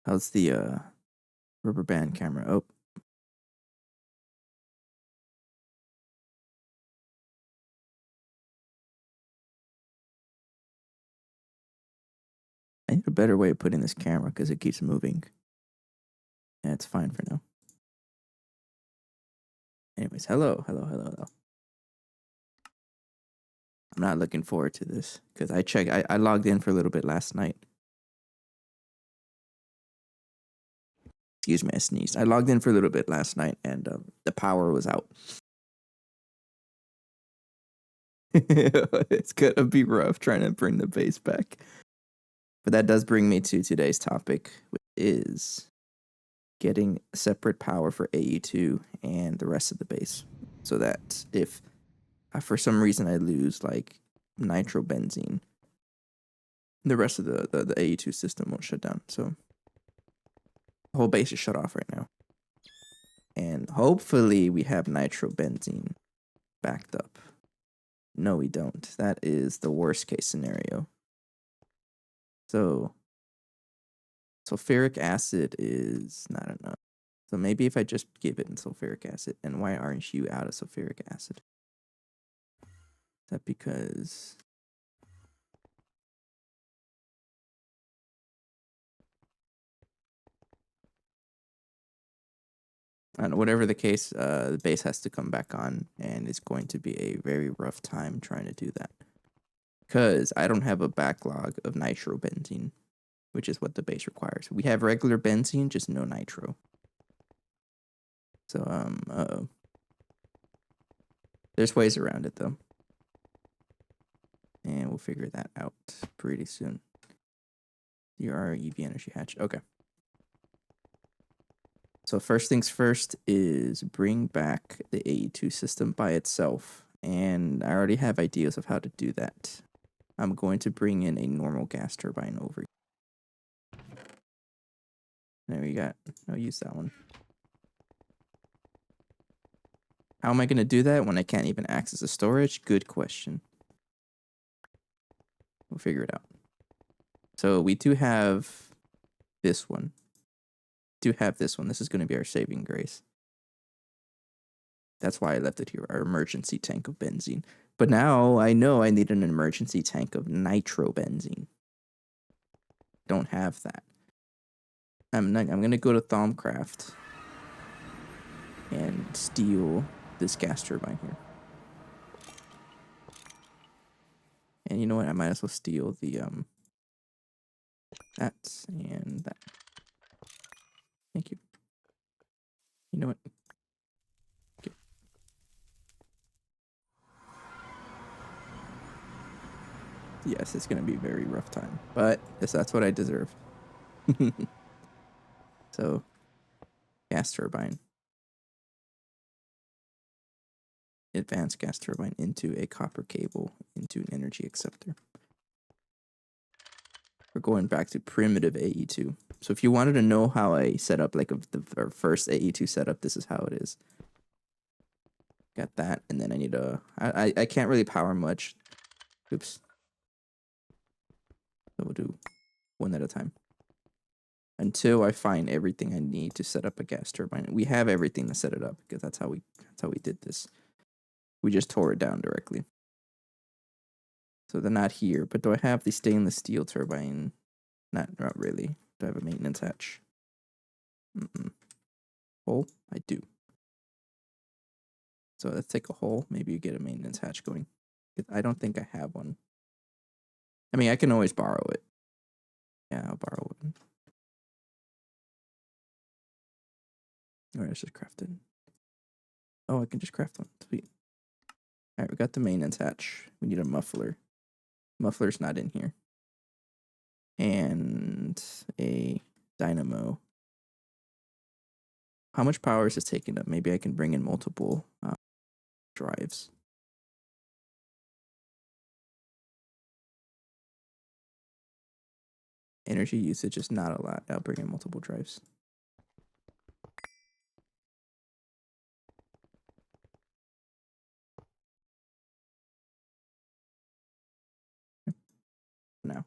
How's the rubber band camera? Oh, I need a better way of putting this camera because it keeps moving. Yeah, it's fine for now. Anyways, hello. I'm not looking forward to this because I logged in for a little bit last night. Excuse me, I sneezed. I logged in for a little bit last night and the power was out. It's gonna be rough trying to bring the base back. But that does bring me to today's topic, which is getting separate power for AE2 and the rest of the base. So that if for some reason I lose like nitrobenzene, the rest of the AE2 system won't shut down. So the whole base is shut off right now. And hopefully we have nitrobenzene backed up. No, we don't. That is the worst case scenario. So sulfuric acid is not enough. So maybe if I just give it in sulfuric acid. And why aren't you out of sulfuric acid? Is that because... I don't know, whatever the case, the base has to come back on, and it's going to be a very rough time trying to do that. Because I don't have a backlog of nitrobenzene, which is what the base requires. We have regular benzene, just no nitro. So, there's ways around it, though. And we'll figure that out pretty soon. Your EV energy hatch. Okay. So first things first is bring back the AE2 system by itself. And I already have ideas of how to do that. I'm going to bring in a normal gas turbine over. There we got. I'll use that one. How am I going to do that when I can't even access the storage? Good question. We'll figure it out. So we do have this one. This is going to be our saving grace. That's why I left it here, our emergency tank of benzene. But now I know I need an emergency tank of nitrobenzene. Don't have that. I'm going to go to Thaumcraft and steal this gas turbine here. And you know what? I might as well steal the that and that. Thank you. You know what? Okay. Yes, it's gonna be a very rough time, but yes, that's what I deserve. So, gas turbine, advanced gas turbine into a copper cable into an energy acceptor. We're going back to primitive AE2. So if you wanted to know how I set up like our first AE2 setup, this is how it is. Got that, and then I need a... I can't really power much. Oops. So we'll do one at a time. Until I find everything I need to set up a gas turbine. We have everything to set it up because that's how we did this. We just tore it down directly. So they're not here, but do I have the stainless steel turbine? Not really. Do I have a maintenance hatch? Hole? I do. So let's take a hole. Maybe you get a maintenance hatch going. I don't think I have one. I mean, I can always borrow it. Yeah, I'll borrow it. Alright, let's just craft it. Oh, I can just craft one. Sweet. Alright, we got the maintenance hatch. We need a muffler. Muffler's not in here. And a dynamo. How much power is this taking up? Maybe I can bring in multiple drives. Energy usage is not a lot. I'll bring in multiple drives. Now,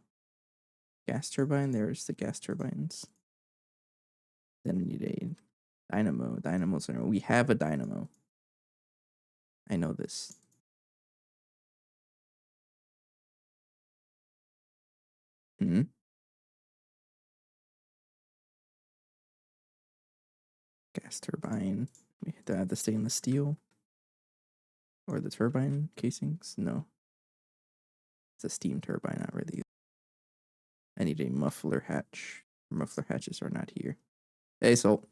gas turbine. There's the gas turbines. Then we need a dynamo. Dynamos are. We have a dynamo. I know this. Hmm. Gas turbine. We have the stainless steel or the turbine casings. No, it's a steam turbine. Not really. I need a muffler hatch. Muffler hatches are not here. Hey, Salt.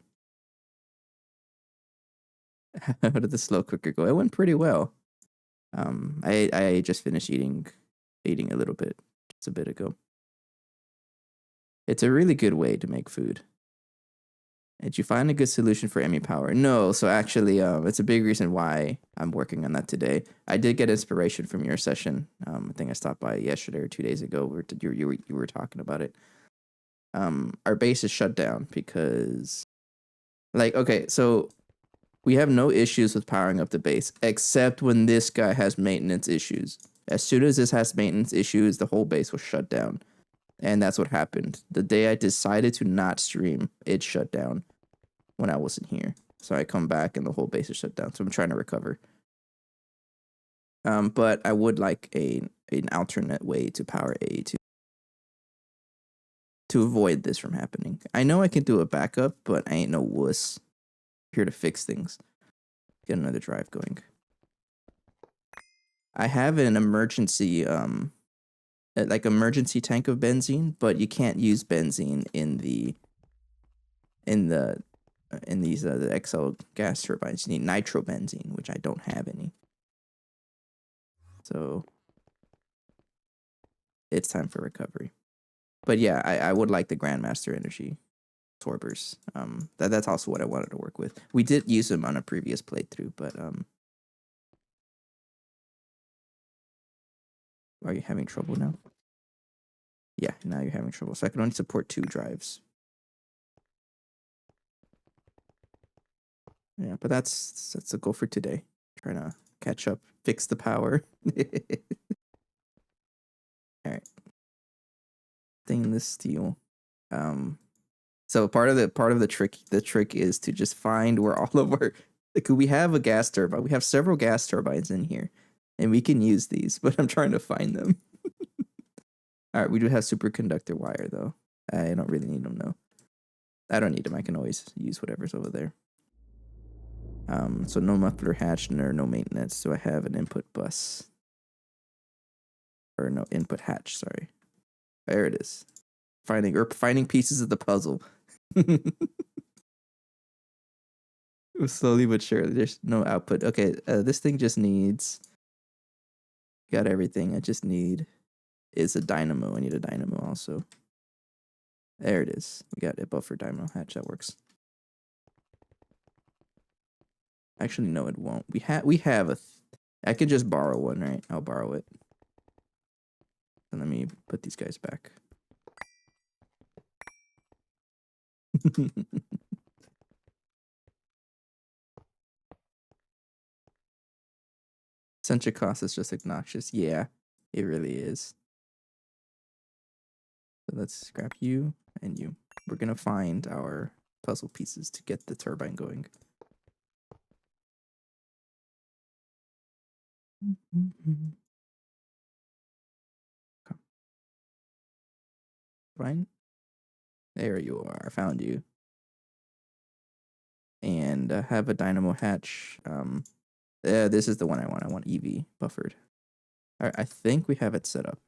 How did the slow cooker go? It went pretty well. I just finished eating a little bit just a bit ago. It's a really good way to make food. Did you find a good solution for Emmy power? No, so actually, it's a big reason why I'm working on that today. I did get inspiration from your session. I think I stopped by yesterday or 2 days ago. You were talking about it. Our base is shut down because, like, okay, so we have no issues with powering up the base, except when this guy has maintenance issues. As soon as this has maintenance issues, the whole base will shut down. And that's what happened. The day I decided to not stream, it shut down when I wasn't here. So I come back and the whole base is shut down. So I'm trying to recover. But I would like an alternate way to power A to avoid this from happening. I know I can do a backup, but I ain't no wuss. Here to fix things. Get another drive going. I have an emergency like emergency tank of benzene, but you can't use benzene in these the XL gas turbines. You need nitrobenzene, which I don't have any. So it's time for recovery. But yeah, I would like the Grandmaster Energy absorbers. That's also what I wanted to work with. We did use them on a previous playthrough, but are you having trouble now? Yeah, now you're having trouble. So I can only support 2 drives. Yeah, but that's the goal for today. Trying to catch up, fix the power. All right. Stainless steel. So part of the trick is to just find where all of our, like, we have a gas turbine. We have several gas turbines in here, and we can use these, but I'm trying to find them. All right, we do have superconductor wire though. I don't really need them though. I don't need them. I can always use whatever's over there. So no muffler hatch nor no maintenance. So I have an input bus. Or no input hatch, sorry. There it is. Finding pieces of the puzzle. Slowly but surely. There's no output. Okay, this thing just needs. Got everything. I just need is a dynamo. I need a dynamo also. There it is. We got a buffer dynamo hatch. That works. Actually, no, it won't. We have a. I could just borrow one, right? I'll borrow it. And let me put these guys back. Centric cost is just obnoxious. Yeah, it really is. So let's scrap you and you. We're gonna find our puzzle pieces to get the turbine going. Fine. There you are. I found you. And have a dynamo hatch. This is the one I want. I want EV buffered. All right, I think we have it set up.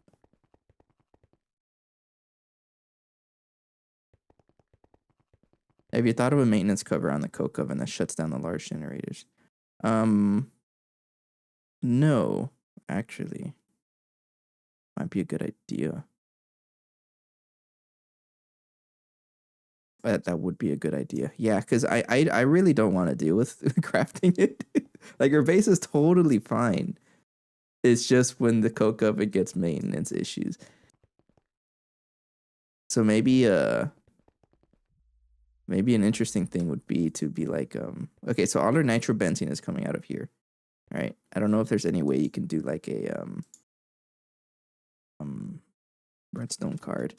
Have you thought of a maintenance cover on the coke oven that shuts down the large generators? No, actually. Might be a good idea. That would be a good idea. Yeah, because I really don't want to deal with crafting it. Like, our base is totally fine. It's just when the coke oven gets maintenance issues. So maybe an interesting thing would be to be like, okay, so all our nitrobenzene is coming out of here. Right? I don't know if there's any way you can do like a redstone card.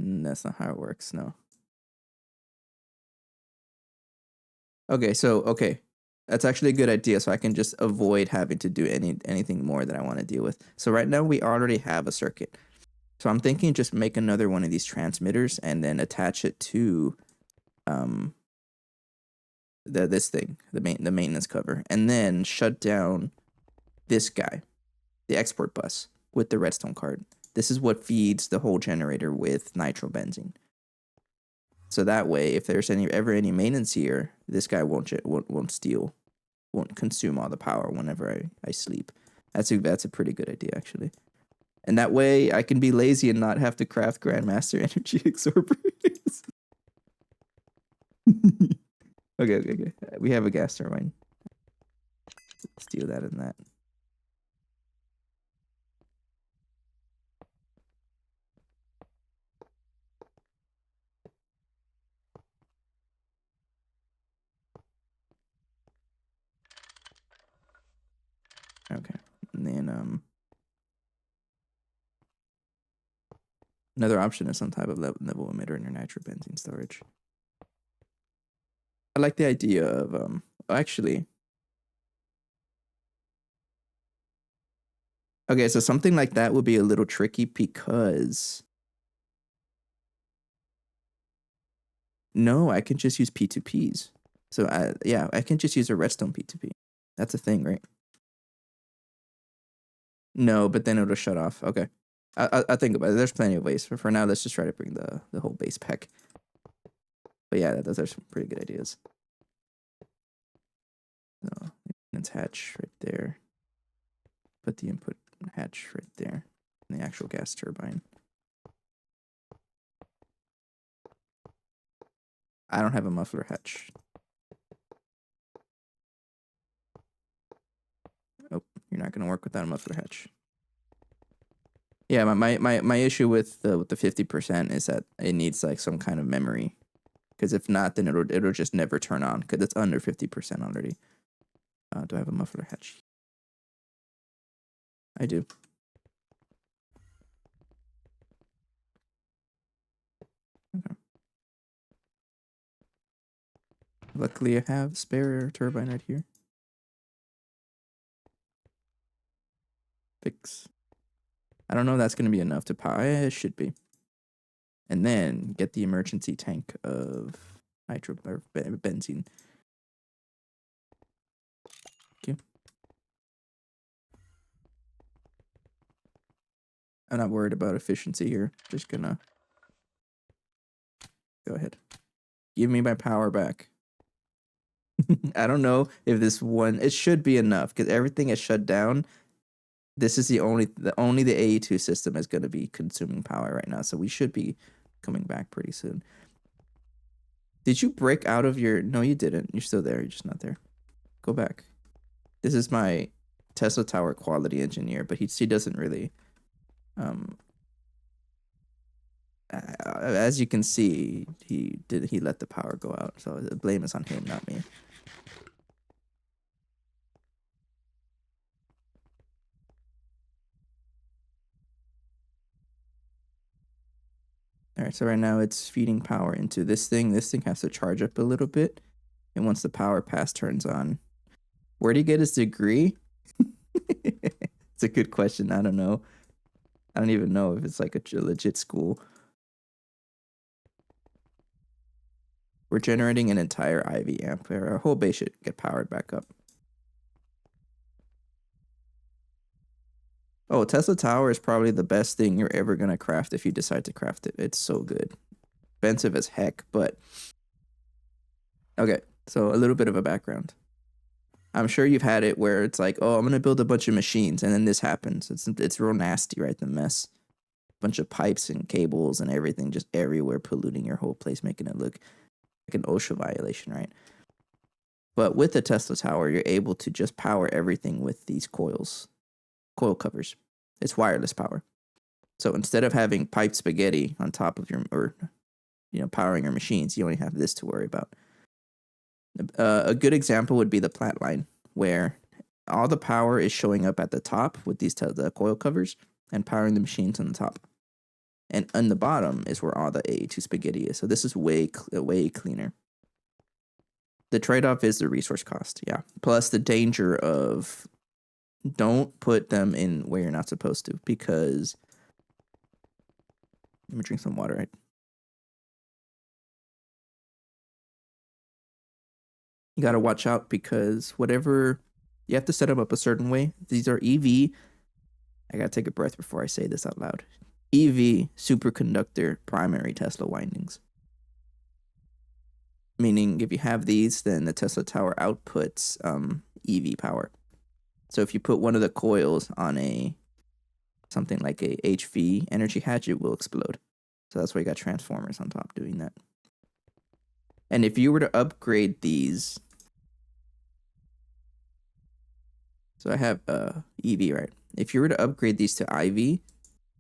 That's not how it works. No. Okay. That's actually a good idea. So I can just avoid having to do anything more that I want to deal with. So right now we already have a circuit. So I'm thinking just make another one of these transmitters and then attach it to um this thing, the maintenance cover, and then shut down this guy, the export bus with the redstone card. This is what feeds the whole generator with nitrobenzene. So that way, if there's ever any maintenance here, this guy won't consume all the power whenever I sleep. That's a pretty good idea actually. And that way I can be lazy and not have to craft Grandmaster energy absorbers. Okay. We have a gas turbine. Let's do that and that. Okay. And then another option is some type of level emitter in your nitrobenzene storage. I like the idea of actually. Okay, so something like that would be a little tricky because no, I can just use P2Ps. So I can just use a redstone P2P. That's a thing, right? No, but then it'll shut off. Okay. I think about it. There's plenty of ways. For now, let's just try to bring the whole base back. But yeah, those are some pretty good ideas. So maintenance hatch right there. Put the input hatch right there. And the actual gas turbine. I don't have a muffler hatch. Oh, you're not gonna work without a muffler hatch. Yeah, my issue with the 50% is that it needs like some kind of memory. Because if not, then it'll just never turn on because it's under 50% already. Do I have a muffler hatch? I do. Okay. Luckily, I have spare turbine right here. Fix. I don't know if that's going to be enough to power. It should be. And then get the emergency tank of benzene. Okay. I'm not worried about efficiency here. Just gonna go ahead. Give me my power back. I don't know if this one, it should be enough because everything is shut down. This is the only the AE2 system is going to be consuming power right now. So we should be coming back pretty soon. Did you break out of your, no, you didn't. You're still there. You're just not there. Go back. This is my Tesla Tower quality engineer, but he doesn't really, as you can see, he let the power go out. So the blame is on him, not me. All right, so right now it's feeding power into this thing. This thing has to charge up a little bit. And once the power pass turns on, where did he get his degree? It's a good question. I don't know. I don't even know if it's like a legit school. We're generating an entire IV amp. Our whole base should get powered back up. Oh, Tesla Tower is probably the best thing you're ever going to craft if you decide to craft it. It's so good. Expensive as heck, but... Okay, so a little bit of a background. I'm sure you've had it where it's like, oh, I'm going to build a bunch of machines, and then this happens. It's real nasty, right? The mess. Bunch of pipes and cables and everything just everywhere, polluting your whole place, making it look like an OSHA violation, right? But with the Tesla Tower, you're able to just power everything with these coil covers. It's wireless power. So instead of having pipe spaghetti on top of powering your machines, you only have this to worry about. A good example would be the plant line, where all the power is showing up at the top with the coil covers and powering the machines on the top. And on the bottom is where all the A2 spaghetti is. So this is way cleaner. The trade-off is the resource cost, yeah. Plus the danger of don't put them in where you're not supposed to, because let me drink some water, right? You got to watch out, because whatever you have to set them up a certain way. These are EV. I got to take a breath before I say this out loud. EV superconductor primary Tesla windings. Meaning if you have these, then the Tesla tower outputs EV power. So if you put one of the coils on something like a HV energy hatch, it will explode. So that's why you got transformers on top doing that. And if you were to upgrade these, so I have EV, right? If you were to upgrade these to IV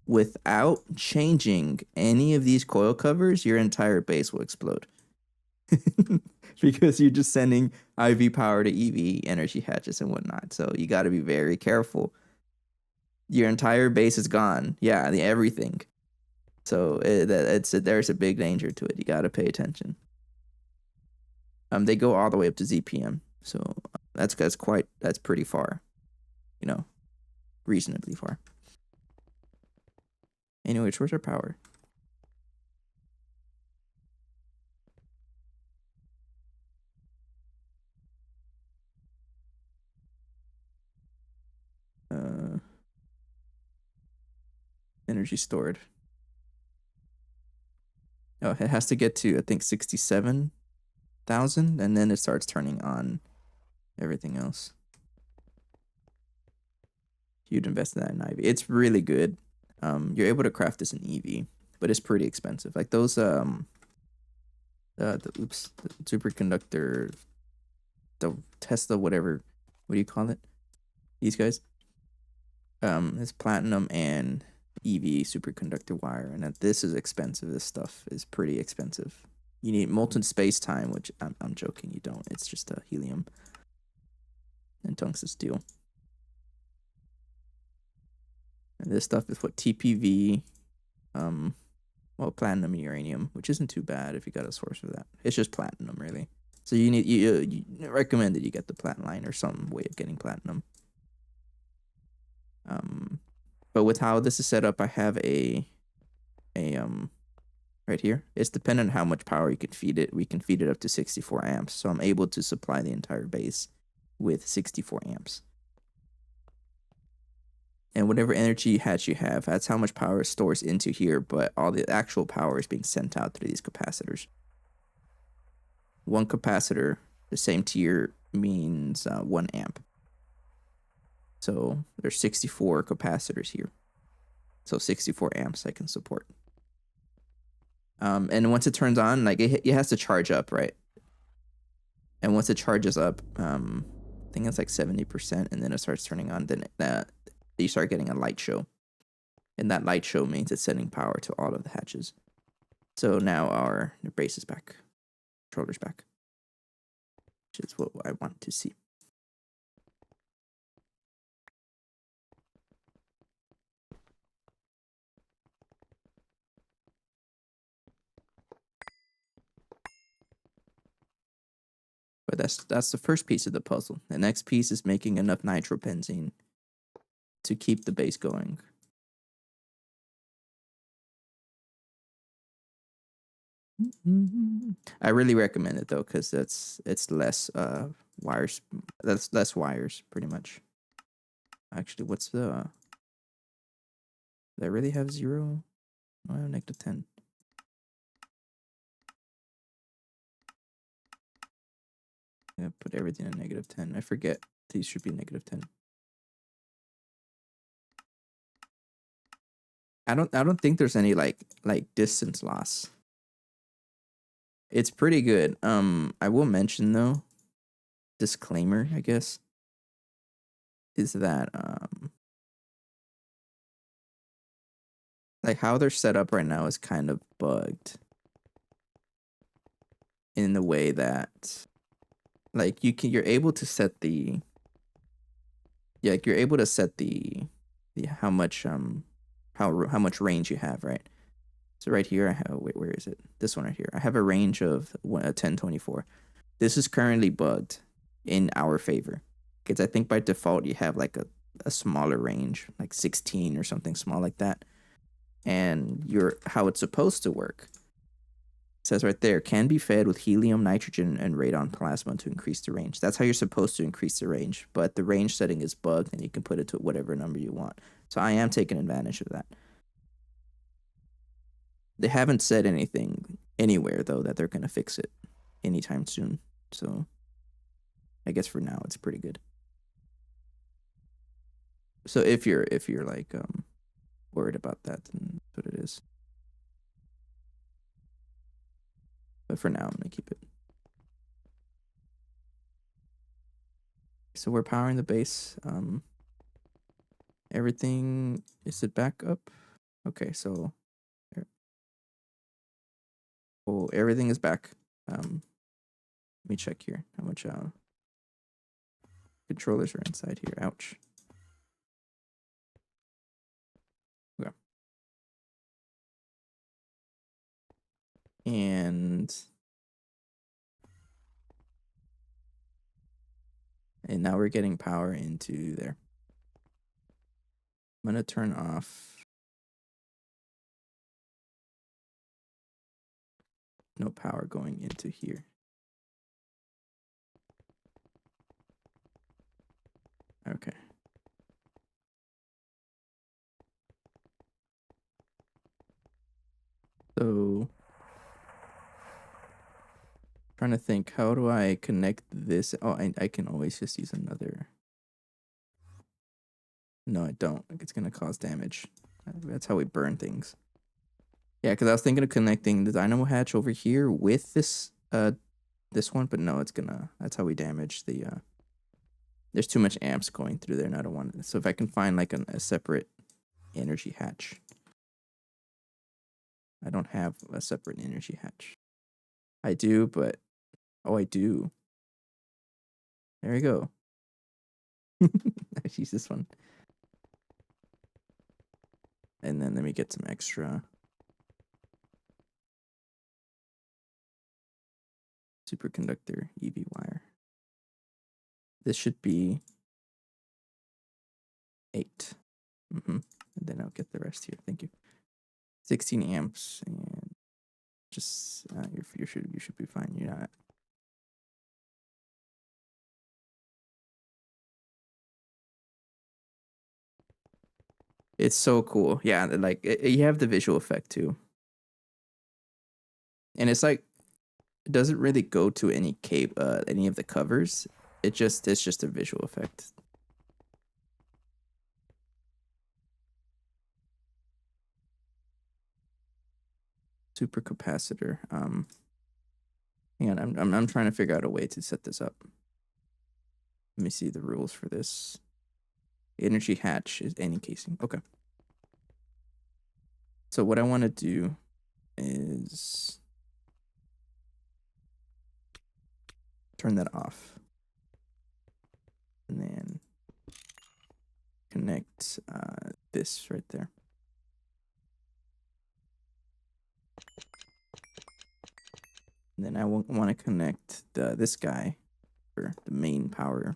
without changing any of these coil covers, your entire base will explode. Because you're just sending IV power to EV energy hatches and whatnot. So you got to be very careful. Your entire base is gone. Yeah, everything. So there's a big danger to it. You got to pay attention. They go all the way up to ZPM. So that's pretty far. You know, reasonably far. Anyway, where's our power? Energy stored. Oh, it has to get to, I think, 67,000, and then it starts turning on everything else. You'd invest in that in IV. It's really good. You're able to craft this in EV, but it's pretty expensive. Like those the superconductor, the Tesla, whatever, what do you call it? These guys. It's platinum and EV superconductor wire, and this is expensive. This stuff is pretty expensive. You need molten space time, which I'm joking. You don't. It's just helium and tungsten steel. And this stuff is what TPV, well, platinum and uranium, which isn't too bad if you got a source of that. It's just platinum, really. So you recommend that you get the platinum or some way of getting platinum. But with how this is set up, I have a right here. It's dependent on how much power you can feed it. We can feed it up to 64 amps. So I'm able to supply the entire base with 64 amps. And whatever energy hatch you have, that's how much power stores into here, but all the actual power is being sent out through these capacitors. One capacitor, the same tier, means 1 amp. So there's 64 capacitors here. So 64 amps I can support. And once it turns on, like it has to charge up, right? And once it charges up, I think it's like 70%, and then it starts turning on. Then you start getting a light show, and that light show means it's sending power to all of the hatches. So now our base is back, controller's back, which is what I want to see. But that's the first piece of the puzzle. The next piece is making enough nitrobenzene to keep the base going. I really recommend it though, because it's less wires. That's less wires, pretty much. Actually, what's the? Do I really have 0? Oh, I have -10. Yeah, put everything at -10. I forget these should be -10. I don't think there's any like distance loss. It's pretty good. I will mention though, disclaimer, I guess, is that like how they're set up right now is kind of bugged in the way that like you're able to set the like you're able to set the how much range you have, right? So right here, I have, wait, where is it? This one right here. I have a range of 1024. This is currently bugged in our favor. Because I think by default you have like a smaller range, like 16 or something small like that. And how it's supposed to work. It says right there, can be fed with helium, nitrogen, and radon plasma to increase the range. That's how you're supposed to increase the range. But the range setting is bugged and you can put it to whatever number you want. So I am taking advantage of that. They haven't said anything anywhere though that they're gonna fix it anytime soon. So I guess for now it's pretty good. So if you're like worried about that, then that's what it is. But for now I'm gonna keep it. So we're powering the base. Everything, is it back up? Okay, so well, everything is back. Let me check here how much controllers are inside here. Ouch. Okay. And now we're getting power into there. I'm gonna turn off. No power going into here. Okay. So, trying to think, how do I connect this? Oh, I can always just use another. No, I don't. It's gonna cause damage. That's how we burn things. Yeah, because I was thinking of connecting the dynamo hatch over here with this one, but no, that's how we damage the there's too much amps going through there and I don't want it. So if I can find like a separate energy hatch. I don't have a separate energy hatch. I do, but oh, I do. There we go. I use this one. And then let me get some extra superconductor EV wire. This should be 8. And then I'll get the rest here. Thank you. 16 amps and just you should be fine. You're not. It's so cool. Yeah, like you have the visual effect too. And it's like it doesn't really go to any any of the covers. It's just a visual effect. Super capacitor. Hang on, I'm trying to figure out a way to set this up. Let me see the rules for this. Energy hatch is any casing. Okay. So what I want to do is turn that off. And then connect this right there. And then I want to connect this guy for the main power.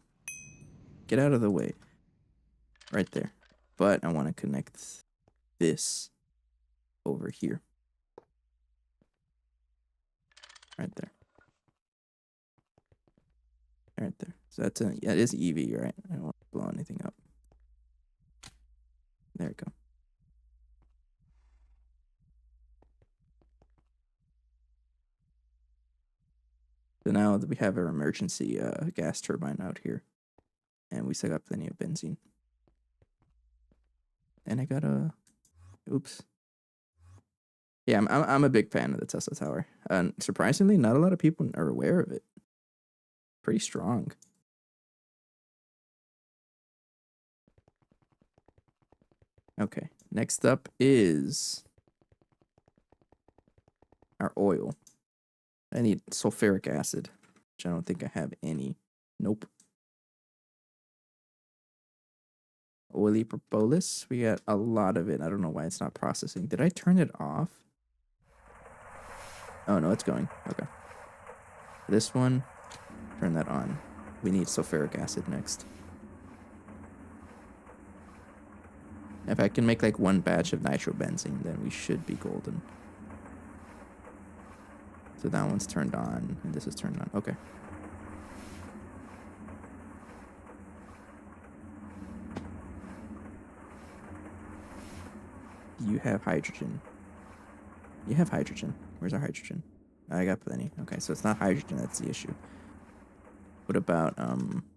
Get out of the way. Right there. But I want to connect this over here. Right there. Right there. So that's it is EV, right? I don't want to blow anything up. There we go. So now that we have our emergency gas turbine out here. And we still got plenty of benzene. And I got a... Oops. Yeah, I'm a big fan of the Tesla Tower. And surprisingly, not a lot of people are aware of it. Pretty strong. Okay, next up is our oil. I need sulfuric acid, which I don't think I have any. Nope. Oily propolis. We got a lot of it. I don't know why it's not processing. Did I turn it off? Oh, no, it's going. Okay. This one, turn that on. We need sulfuric acid next. If I can make like one batch of nitrobenzene, then we should be golden. So that one's turned on, and this is turned on. Okay. You have hydrogen. You have hydrogen. Where's our hydrogen? I got plenty. Okay, so it's not hydrogen that's the issue. What about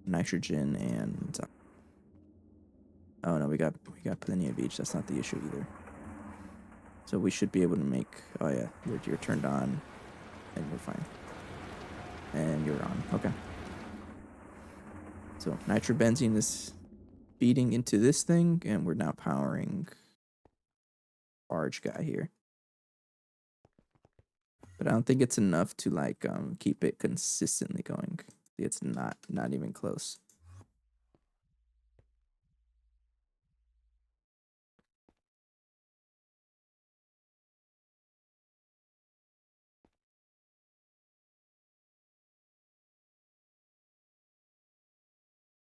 nitrogen and oh no, we got plenty of each. That's not the issue either. So we should be able to make oh yeah, you're turned on and you're fine. And you're on. Okay. So nitrobenzene is feeding into this thing and we're now powering large guy here. But I don't think it's enough to like keep it consistently going. It's not even close.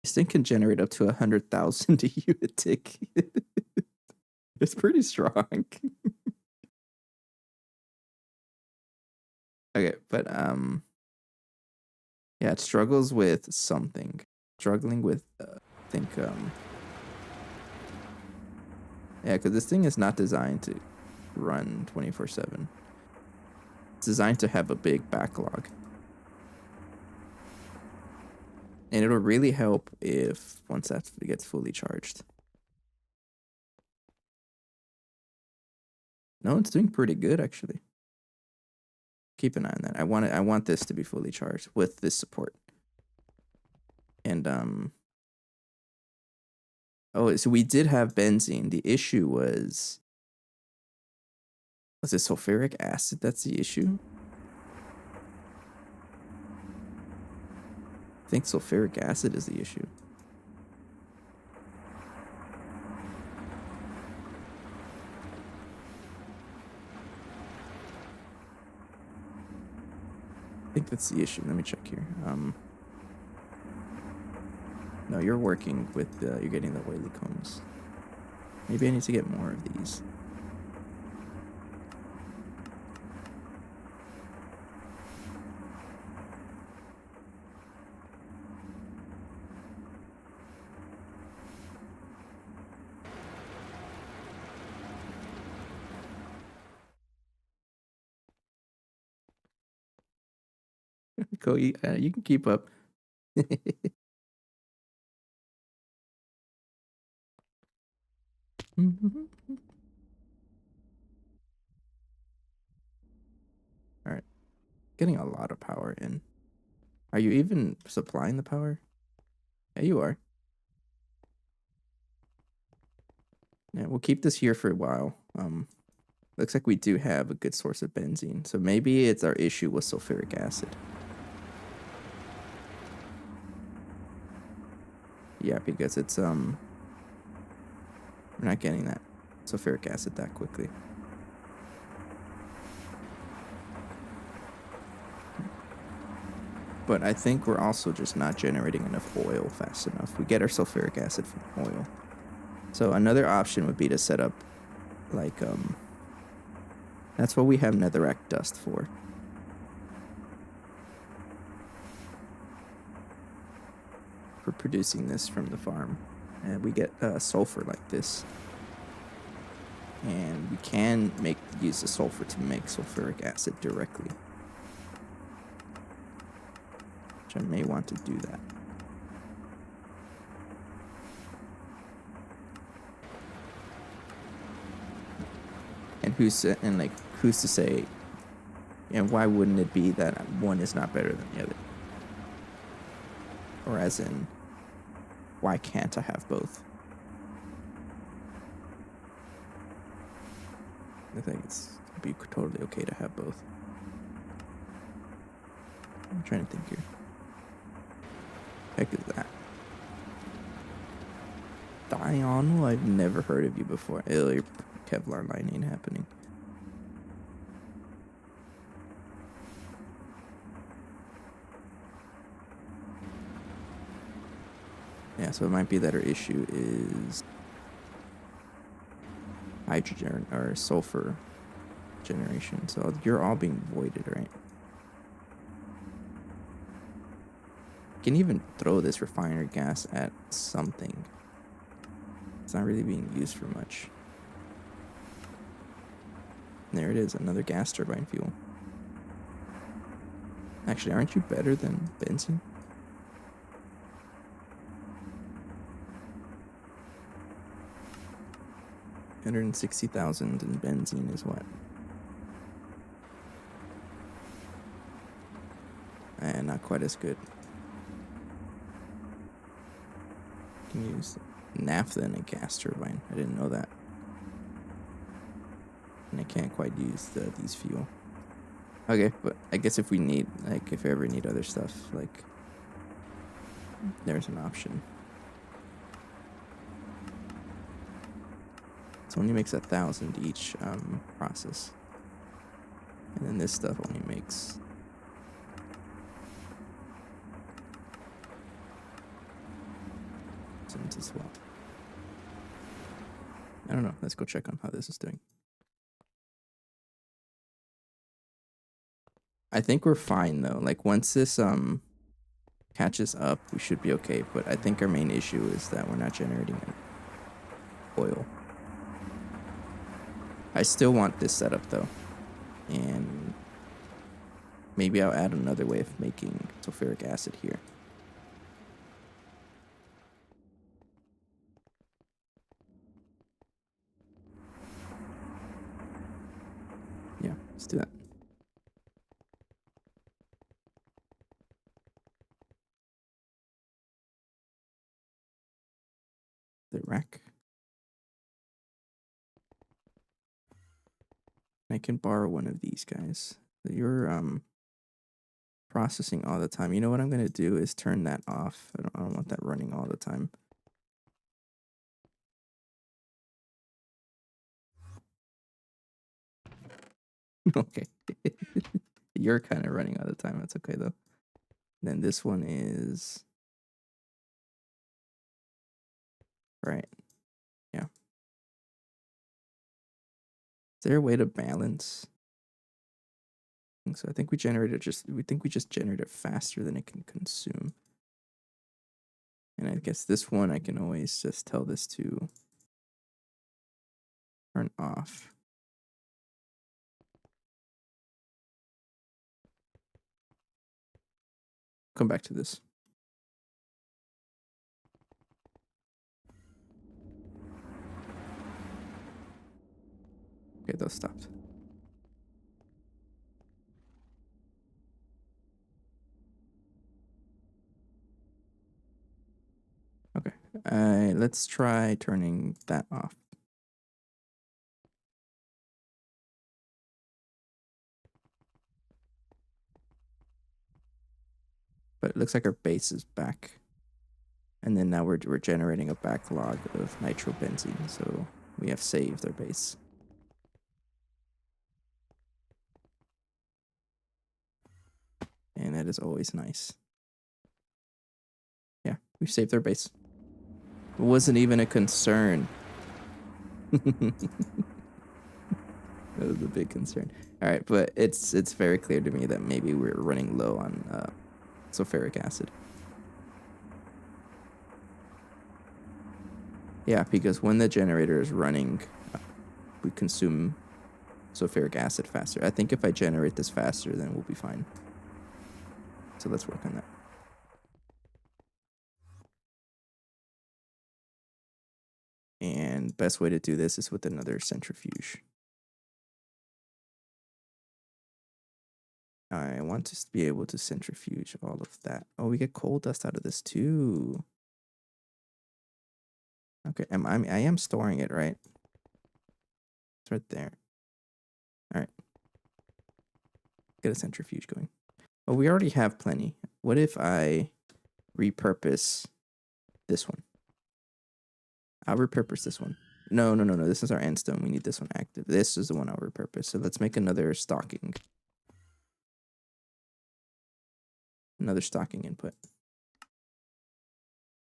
This thing can generate up to 100,000 a unit tick. It's pretty strong. Okay, but yeah, it struggles with something. Struggling with I think yeah, because this thing is not designed to run 24/7. It's designed to have a big backlog. And it'll really help if once that gets fully charged. No, it's doing pretty good actually. Keep an eye on that. I want this to be fully charged with this support. And oh, so we did have benzene. The issue was it sulfuric acid that's the issue? I think sulfuric acid is the issue. I think that's the issue. Let me check here. No, you're working with you're getting the oily combs. Maybe I need to get more of these. Cool, you can keep up. All right, getting a lot of power in. Are you even supplying the power? Yeah, you are. Yeah, we'll keep this here for a while. Looks like we do have a good source of benzene, so maybe it's our issue with sulfuric acid. Yeah, because it's we're not getting that sulfuric acid that quickly. But I think we're also just not generating enough oil fast enough. We get our sulfuric acid from oil. So another option would be to set up like that's what we have netherrack dust for. For producing this from the farm. And we get sulfur like this. And we can use the sulfur to make sulfuric acid directly. Which I may want to do that. And who's to say, and why wouldn't it be that one is not better than the other? Or as in, why can't I have both? I think it'd be totally okay to have both. I'm trying to think here. Heck is that? Diano? I've never heard of you before. Ew, your Kevlar line ain't happening. Yeah, so it might be that our issue is hydrogen or sulfur generation. So you're all being voided, right? You can even throw this refinery gas at something. It's not really being used for much. There it is, another gas turbine fuel. Actually, aren't you better than benzene? $160,000 in benzene is what? And not quite as good. You can use naphtha in a gas turbine. I didn't know that. And I can't quite use these fuel. Okay, but I guess if we need, like, if we ever need other stuff, like, there's an option. It only makes 1,000 each process. And then this stuff only makes as well. I don't know. Let's go check on how this is doing. I think we're fine though. Like once this catches up, we should be okay. But I think our main issue is that we're not generating oil. I still want this setup though, and maybe I'll add another way of making sulfuric acid here. Yeah, let's do that. The rack. I can borrow one of these guys. You're processing all the time. You know what I'm gonna do is turn that off. I don't want that running all the time. Okay. You're kind of running all the time. That's okay though. Then this one is right. Yeah. Is there a way to balance? So I think we just generate it faster than it can consume. And I guess this one I can always just tell this to turn off. Come back to this. Okay, those stopped. Okay. Let's try turning that off. But it looks like our base is back. And then now we're generating a backlog of nitrobenzene, so we have saved our base. And that is always nice. Yeah, we've saved our base. It wasn't even a concern. That was a big concern. All right, but it's very clear to me that maybe we're running low on sulfuric acid. Yeah, because when the generator is running, we consume sulfuric acid faster. I think if I generate this faster, then we'll be fine. So let's work on that. And best way to do this is with another centrifuge. I want to be able to centrifuge all of that. Oh, we get coal dust out of this too. Okay, I am storing it, right? It's right there. All right. Get a centrifuge going. Oh, we already have plenty. What if I repurpose this one? I'll repurpose this one. No. This is our end stone. We need this one active. This is the one I'll repurpose. So let's make another stocking. Another stocking input.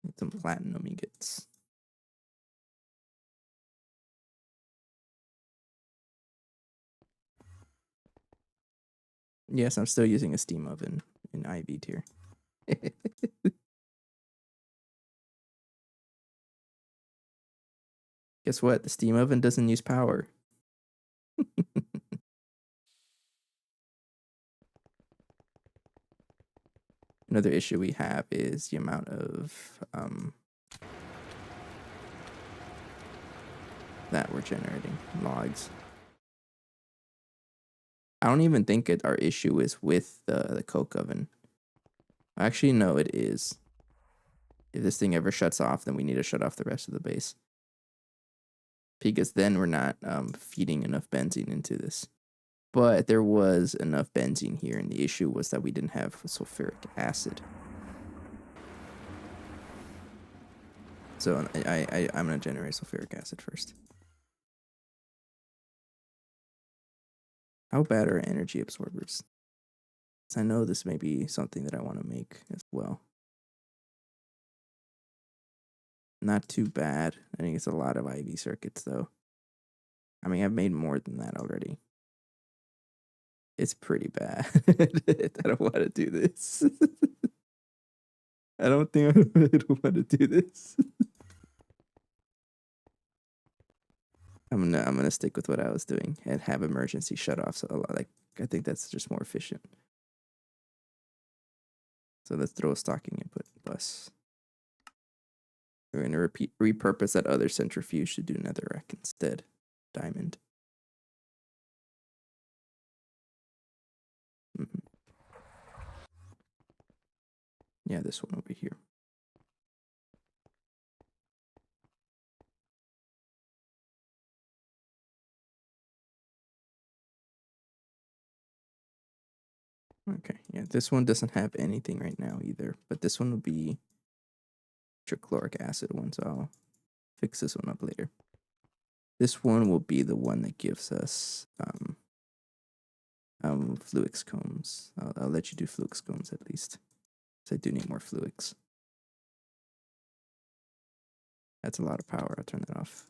Need some platinum ingots. Yes, I'm still using a steam oven in IV tier. Guess what? The steam oven doesn't use power. Another issue we have is the amount of that we're generating logs. I don't even think our issue is with the coke oven. Actually, no, it is. If this thing ever shuts off, then we need to shut off the rest of the base. Because then we're not feeding enough benzene into this. But there was enough benzene here, and the issue was that we didn't have sulfuric acid. So I'm going to generate sulfuric acid first. How bad are energy absorbers? I know this may be something that I want to make as well. Not too bad. I think it's a lot of IV circuits, though. I mean, I've made more than that already. It's pretty bad. I don't want to do this. I don't think I really don't want to do this. I'm gonna stick with what I was doing and have emergency shutoffs. I think that's just more efficient. So let's throw a stocking input bus. We're gonna repurpose that other centrifuge to do netherrack instead. Diamond. Mm-hmm. Yeah, this one over here. Okay, yeah, this one doesn't have anything right now either, but this one will be trichloric acid one, so I'll fix this one up later. This one will be the one that gives us fluix combs. I'll let you do fluix combs at least, so I do need more fluix. That's a lot of power. I'll turn that off.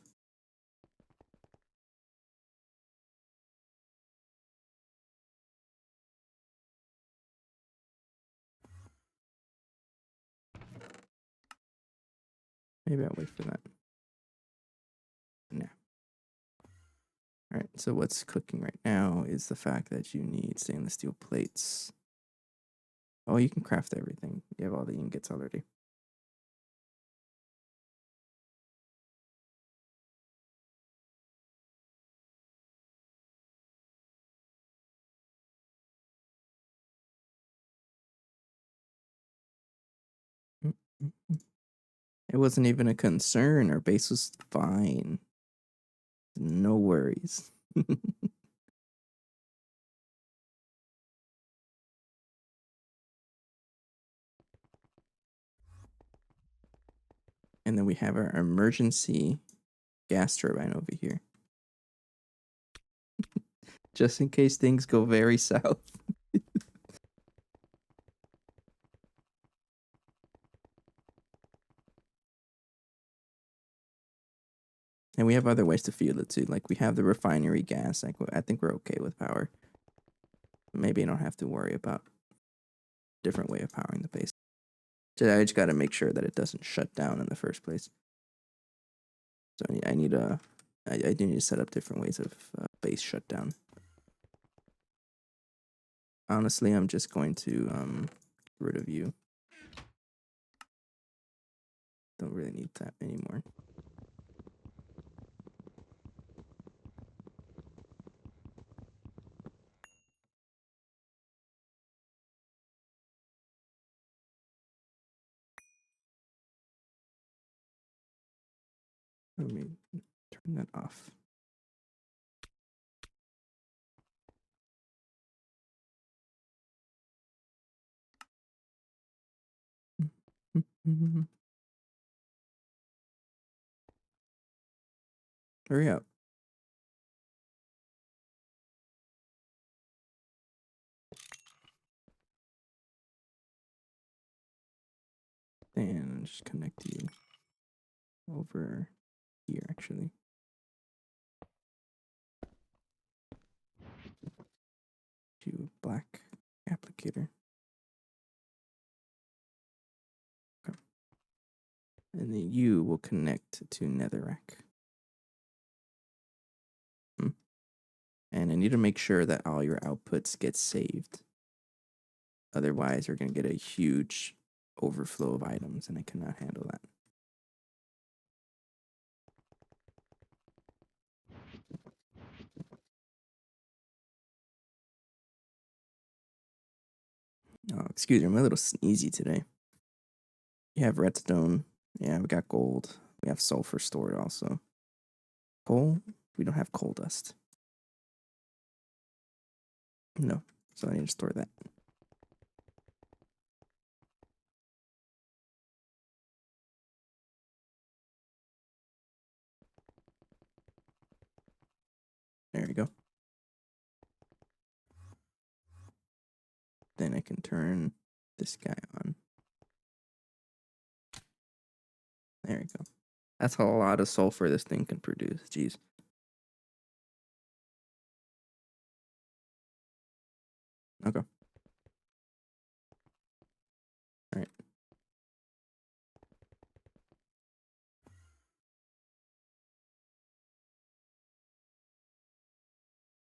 Maybe I'll wait for that. Nah. All right, so what's cooking right now is the fact that you need stainless steel plates. Oh, you can craft everything. You have all the ingots already. It wasn't even a concern. Our base was fine. No worries. And then we have our emergency gas turbine over here. Just in case things go very south. And we have other ways to fuel it too. Like we have the refinery gas. Like I think we're okay with power. Maybe I don't have to worry about a different way of powering the base. I just got to make sure that it doesn't shut down in the first place. So I need I do need to set up different ways of base shutdown. Honestly, I'm just going to get rid of you. Don't really need that anymore. Let me turn that off. Hurry up. And just connect you over here, actually. To black applicator. Okay. And then you will connect to netherrack. And I need to make sure that all your outputs get saved. Otherwise, you're going to get a huge overflow of items, and I cannot handle that. Oh, excuse me, I'm a little sneezy today. You have redstone. Yeah, we got gold. We have sulfur stored also. Coal? We don't have coal dust. No, so I need to store that. There we go. Then I can turn this guy on. There we go. That's a lot of sulfur this thing can produce. Jeez. Okay. All right.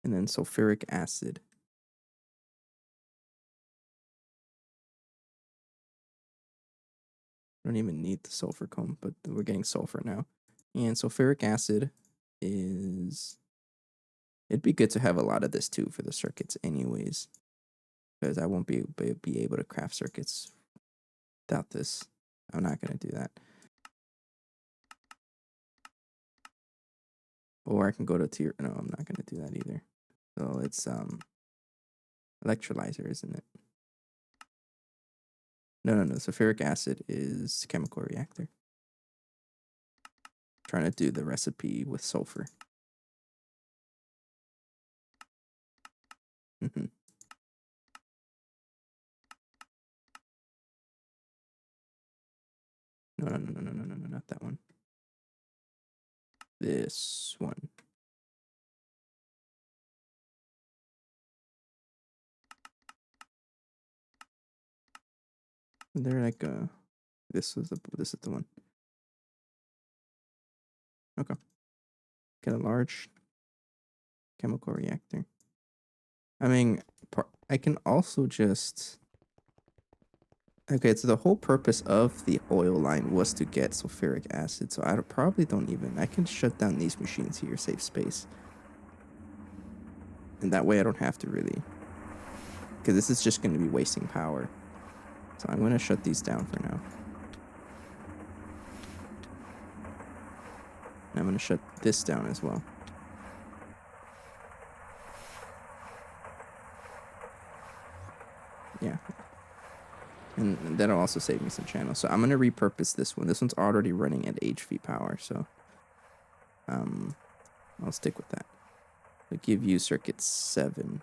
And then sulfuric acid. I don't even need the sulfur comb, but we're getting sulfur now. And sulfuric acid is... It'd be good to have a lot of this too for the circuits anyways. Because I won't be able to craft circuits without this. I'm not going to do that. Or I can go to tier... No, I'm not going to do that either. So it's electrolyzer, isn't it? No. Sulfuric acid is chemical reactor. Trying to do the recipe with sulfur. No, not that one. This one. They're like this is the one. Okay. Get a large chemical reactor. I mean, I can also just... Okay, so the whole purpose of the oil line was to get sulfuric acid, so I probably don't even... I can shut down these machines here, save space. And that way I don't have to really... Because this is just going to be wasting power. So I'm going to shut these down for now. And I'm going to shut this down as well. Yeah. And that'll also save me some channels. So I'm going to repurpose this one. This one's already running at HV power, so I'll stick with that. I'll give you circuit 7.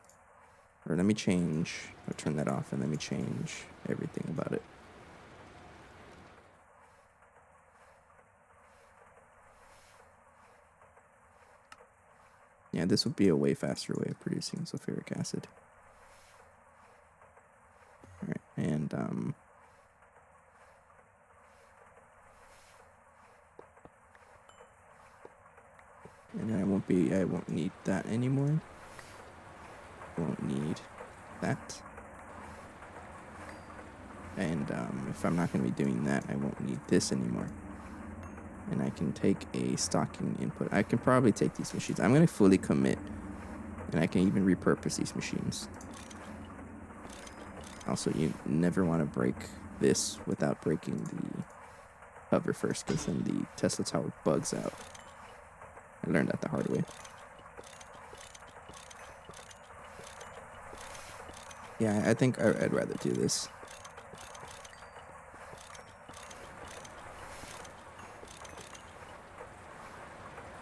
Or let me change. I'll turn that off and let me change everything about it. Yeah, this would be a way faster way of producing sulfuric acid. All right, and then I won't need that anymore. I won't need that. And if I'm not going to be doing that, I won't need this anymore. And I can take a stocking input. I can probably take these machines. I'm going to fully commit. And I can even repurpose these machines. Also, you never want to break this without breaking the cover first, because then the Tesla tower bugs out. I learned that the hard way. Yeah, I think I'd rather do this.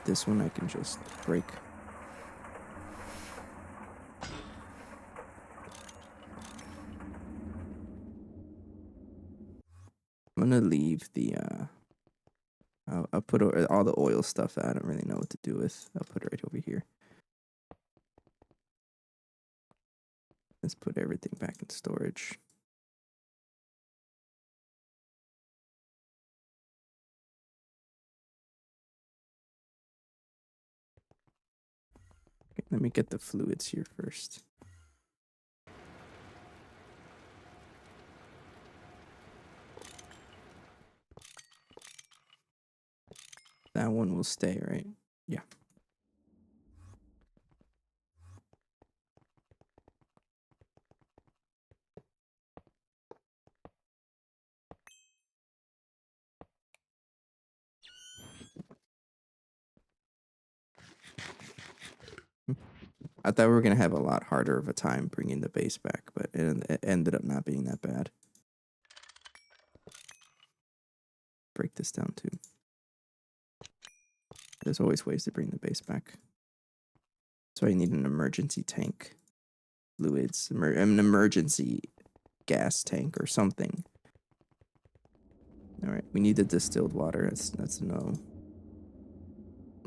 This one I can just break. I'm gonna leave the I'll put all the oil stuff that I don't really know what to do with. I'll put it right over here. Let's put everything back in storage. Okay, let me get the fluids here first. That one will stay, right? Yeah. I thought we were gonna have a lot harder of a time bringing the base back, but it ended up not being that bad. Break this down too. There's always ways to bring the base back. So I need an emergency tank, fluids, an emergency gas tank or something. All right, we need the distilled water. That's no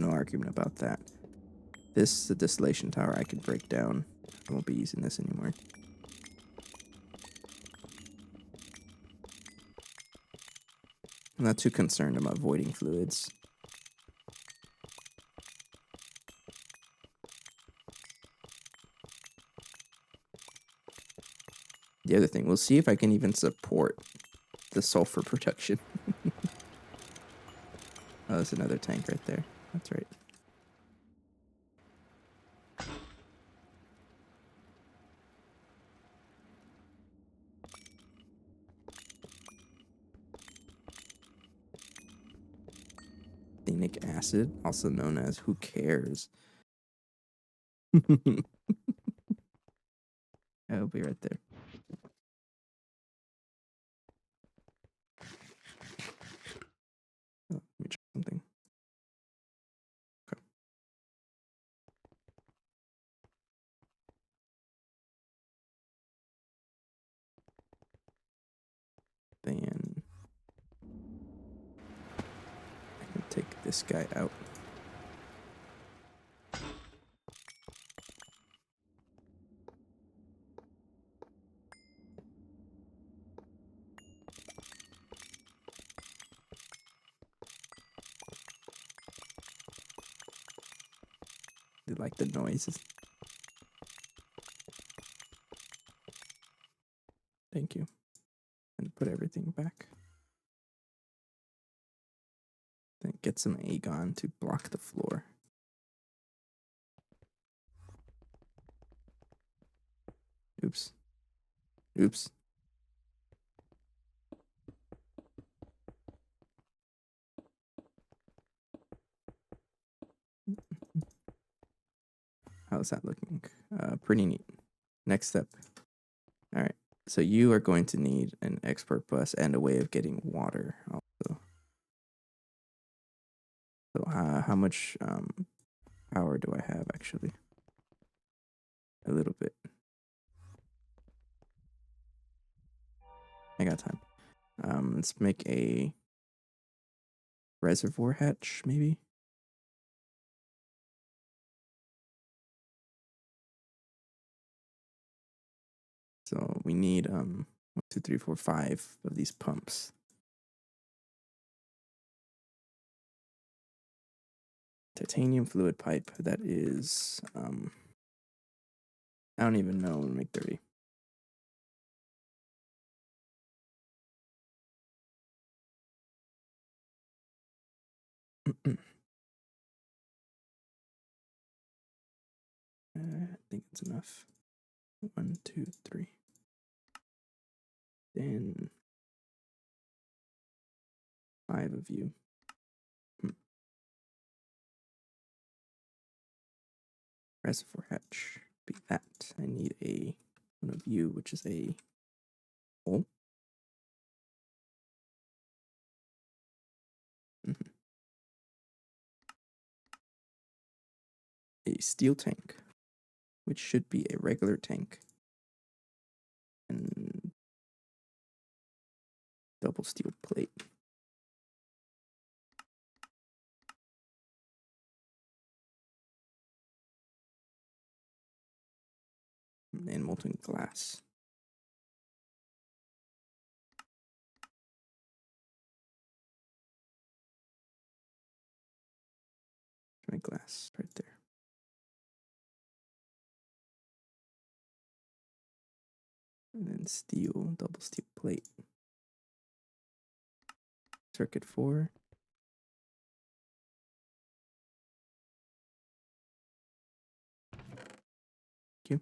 argument about that. The distillation tower I can break down. I won't be using this anymore. I'm not too concerned about voiding fluids. The other thing, we'll see if I can even support the sulfur production. Oh, there's another tank right there. That's right. Arsenic acid, also known as who cares. I'll be right there. Oh, let me check something. Okay. Then I can take this guy out. You like the noises? Thank you. And put everything back. Then get some Aegon to block the floor. Oops. Oops. How's that looking? Pretty neat. Next step. All right. So you are going to need an export bus and a way of getting water also. So how much power do I have actually? A little bit. I got time. Let's make a reservoir hatch, maybe. So we need 1, 2, 3, 4, 5 of these pumps. Titanium fluid pipe. That is I don't even know. We'll make 30. I think it's enough. 1, 2, 3. Then 5 of you. Reservoir hatch. Be that. I need one of you, which is a hole. A steel tank, which should be a regular tank. And double steel plate. And molten glass. My glass right there. And then steel, double steel plate. Circuit 4. Thank you.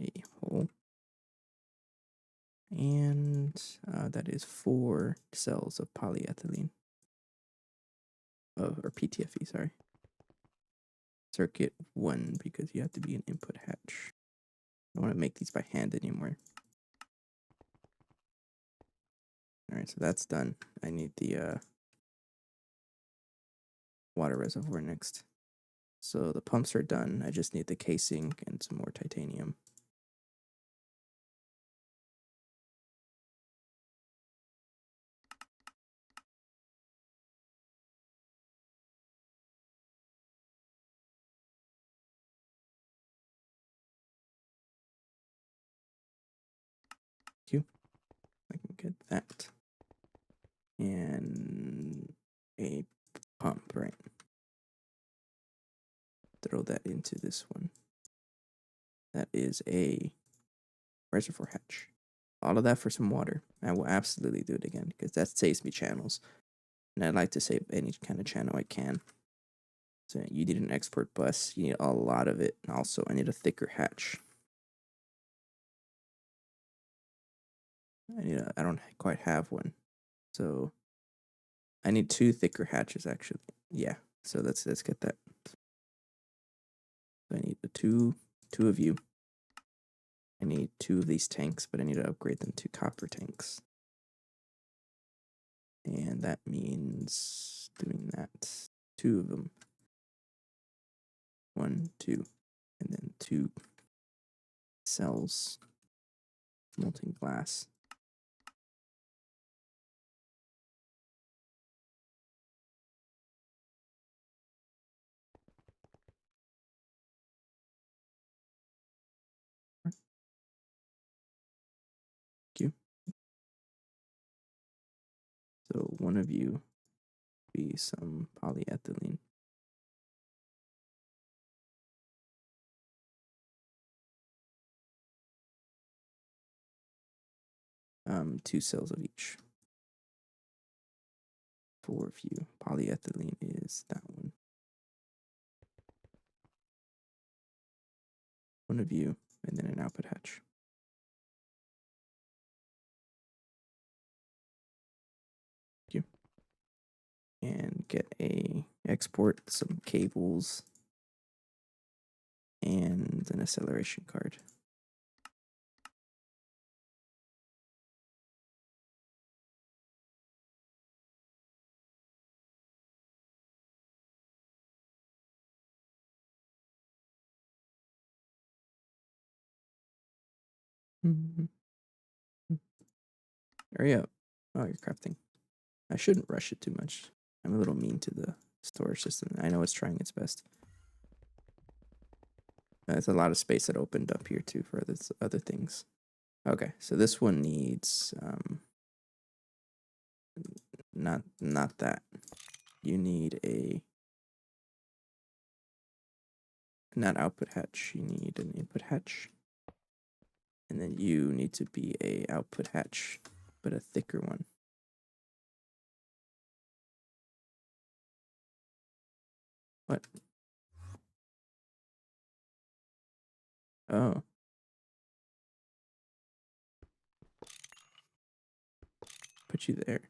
A hole. And that is 4 cells of polyethylene. Or PTFE, sorry. Circuit 1, because you have to be an input hatch. I don't want to make these by hand anymore. Alright, so that's done. I need the water reservoir next. So the pumps are done. I just need the casing and some more titanium. Thank you. I can get that. And a pump, right? Throw that into this one. That is a reservoir hatch. All of that for some water. I will absolutely do it again because that saves me channels. And I like to save any kind of channel I can. So you need an export bus. You need a lot of it. And also, I need a thicker hatch. I don't quite have one. So I need 2 thicker hatches actually. Yeah. So let's get that. So I need the two of you. I need 2 of these tanks, but I need to upgrade them to copper tanks. And that means doing that. 2 of them. 1, 2, and then 2 cells. Molten glass. Thank you. So one of you be some polyethylene. Two cells of each. 4 of you. Polyethylene is that one. 1 of you, and then an output hatch. Thank you. And get a export, some cables, and an acceleration card. Hurry up. Oh, you're crafting. I shouldn't rush it too much. I'm a little mean to the storage system. I know it's trying its best. There's a lot of space that opened up here too for other things. Okay, so this one needs not that. You need a not output hatch. You need an input hatch, and then you need to be a output hatch, but a thicker one. What? Oh. Put you there.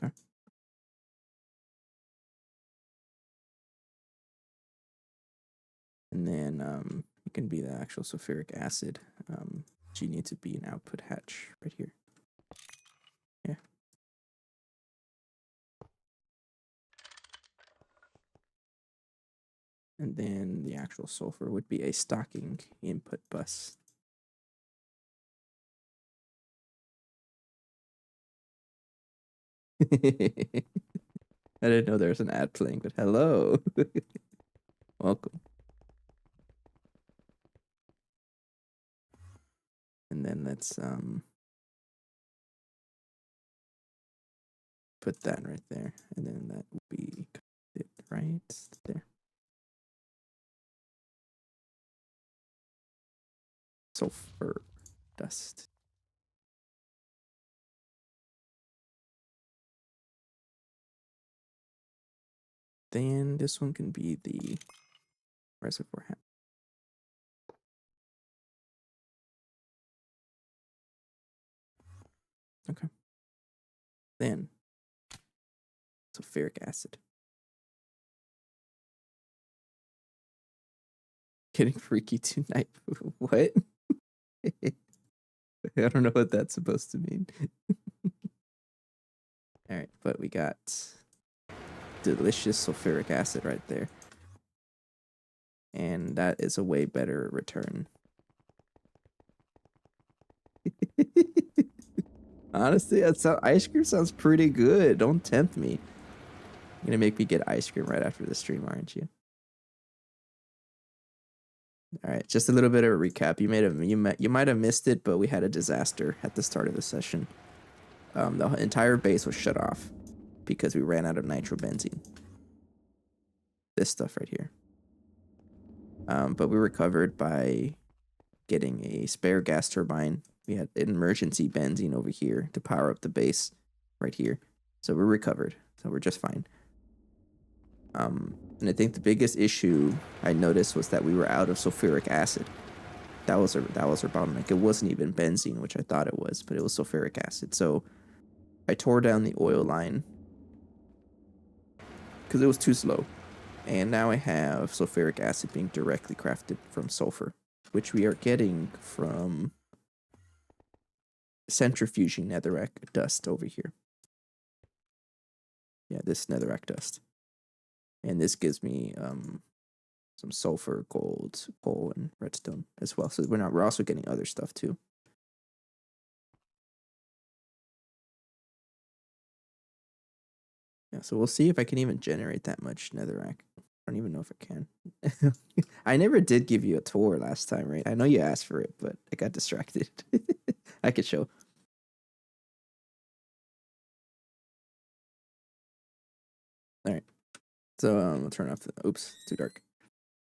Okay. And then it can be the actual sulfuric acid. You need to be an output hatch right here. Yeah. And then the actual sulfur would be a stocking input bus. I didn't know there was an ad playing, but hello. Welcome. And then let's put that right there. And then that will be it right there. Sulfur dust. Then this one can be the reservoir hat. Okay. Then sulfuric acid. Getting freaky tonight. What? I don't know what that's supposed to mean. All right, but we got delicious sulfuric acid right there. And that is a way better return. Honestly, ice cream sounds pretty good. Don't tempt me. You're gonna make me get ice cream right after the stream, aren't you? All right, just a little bit of a recap. You might have missed it, but we had a disaster at the start of the session. The entire base was shut off because we ran out of nitrobenzene. This stuff right here. But we recovered by getting a spare gas turbine. We had emergency benzene over here to power up the base right here. So we're recovered. So we're just fine. And I think the biggest issue I noticed was that we were out of sulfuric acid. That was our bottleneck. It wasn't even benzene, which I thought it was, but it was sulfuric acid. So I tore down the oil line because it was too slow. And now I have sulfuric acid being directly crafted from sulfur, which we are getting from centrifuging netherrack dust over here. Yeah, this netherrack dust. And this gives me some sulfur, gold, coal, and redstone as well. So we're also getting other stuff too. Yeah, so we'll see if I can even generate that much netherrack. I don't even know if I can. I never did give you a tour last time, right? I know you asked for it, but I got distracted. I could show. All right. So we'll turn off the. Oops, too dark.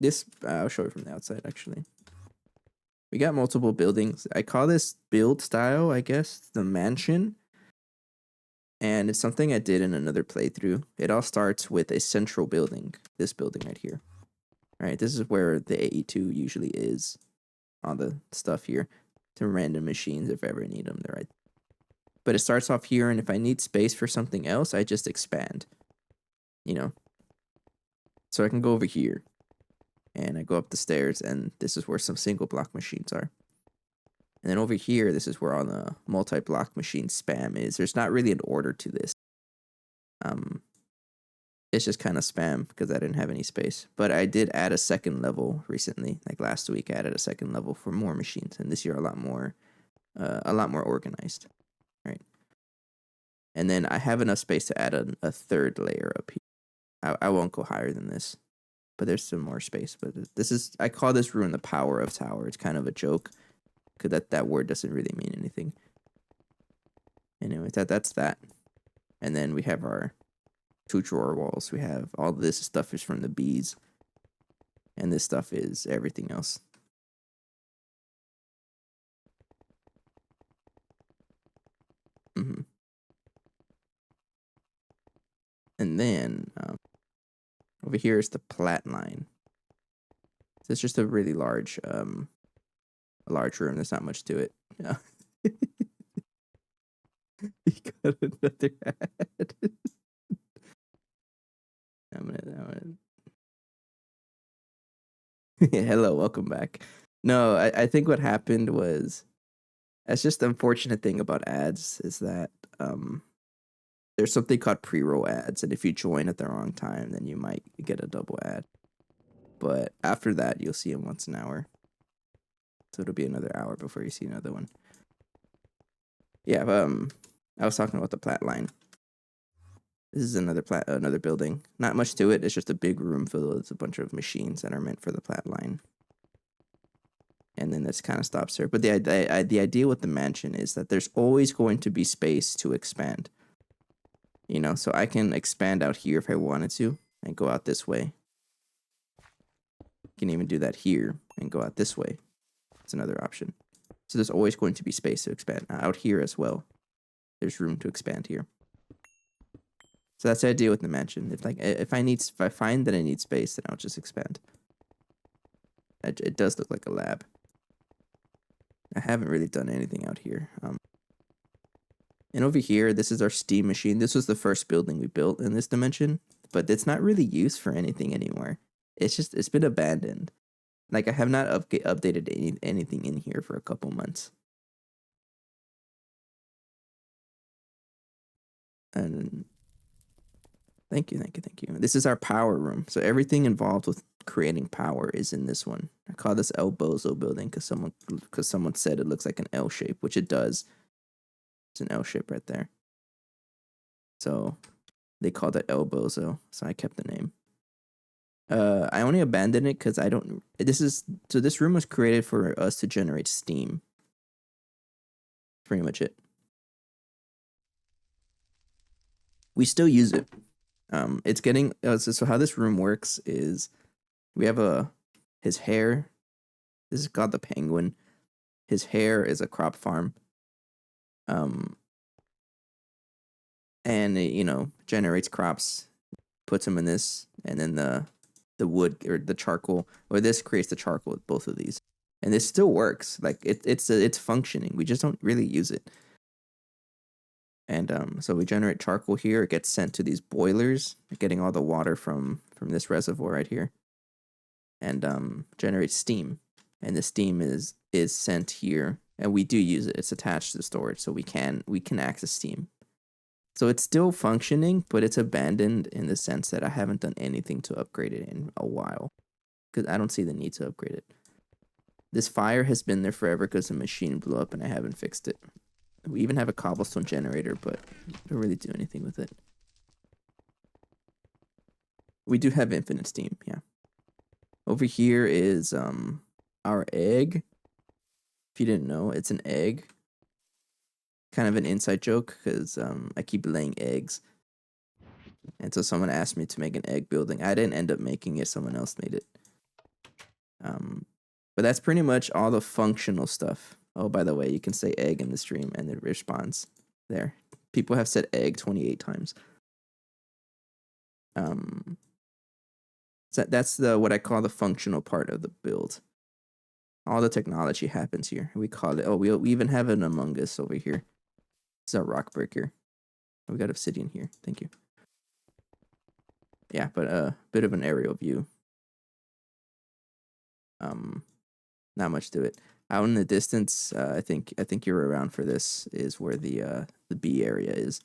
This I'll show you from the outside. Actually, we got multiple buildings. I call this build style, I guess, the mansion. And it's something I did in another playthrough. It all starts with a central building. This building right here. All right, this is where the AE2 usually is. All the stuff here to random machines if I ever need them. They're right. But it starts off here, and if I need space for something else, I just expand. You know. So I can go over here, and I go up the stairs, and this is where some single block machines are. And then over here, this is where all the multi-block machine spam is. There's not really an order to this. It's just kind of spam because I didn't have any space. But I did add a second level recently. Like last week, I added a second level for more machines, and this year a lot more organized. Right. And then I have enough space to add a third layer up here. I won't go higher than this, but there's some more space. But I call this room the power of tower. It's kind of a joke because that word doesn't really mean anything. Anyway, that's that. And then we have our 2 drawer walls. We have all this stuff is from the bees, and this stuff is everything else. And then over here is the plat line. So it's just a really large room. There's not much to it. Yeah. You got another ad. I'm gonna Hello, welcome back. No, I think what happened was that's just the unfortunate thing about ads is that there's something called pre-roll ads, and if you join at the wrong time, then you might get a double ad. But after that, you'll see them once an hour. So it'll be another hour before you see another one. Yeah, I was talking about the plat line. This is another building. Not much to it. It's just a big room filled with a bunch of machines that are meant for the plat line. And then this kind of stops here. But the idea with the mansion is that there's always going to be space to expand. You know, so I can expand out here if I wanted to and go out this way. Can even do that here and go out this way. It's another option. So there's always going to be space to expand. Out here as well, there's room to expand here. So that's the idea with the mansion. If I find that I need space, then I'll just expand. It does look like a lab. I haven't really done anything out here. And over here, this is our steam machine. This was the first building we built in this dimension, but it's not really used for anything anymore. It's been abandoned. Like, I have not updated anything in here for a couple months. And thank you. This is our power room. So everything involved with creating power is in this one. I call this El Bozo building because someone said it looks like an L shape, which it does. It's an L shape right there. So they called it El Bozo, so I kept the name. I only abandoned it because I don't. This room was created for us to generate steam. Pretty much it. We still use it. It's getting so how this room works is we have his hair. This is called the penguin. His hair is a crop farm. And it, generates crops, puts them in this, and then the wood or the charcoal, or this creates the charcoal with both of these, and this still works. Like it's functioning. We just don't really use it. And so we generate charcoal here. It gets sent to these boilers, getting all the water from this reservoir right here, and generates steam. And the steam is sent here, and we do use it. It's attached to the storage, so we can access steam. So it's still functioning, but it's abandoned in the sense that I haven't done anything to upgrade it in a while, because I don't see the need to upgrade it. This fire has been there forever because the machine blew up and I haven't fixed it. We even have a cobblestone generator, but don't really do anything with it. We do have infinite steam, yeah. Over here is our egg. If you didn't know, it's an egg. Kind of an inside joke because I keep laying eggs. And so someone asked me to make an egg building. I didn't end up making it, someone else made it. But that's pretty much all the functional stuff. Oh, by the way, you can say egg in the stream and it responds there. People have said egg 28 times. So that's what I call the functional part of the build. All the technology happens here. We call it, we even have an Among Us over here. This is our rock breaker. We got obsidian here. Thank you. Yeah, but a bit of an aerial view. Not much to it. Out in the distance, I think you're around for this, is where the bee area is.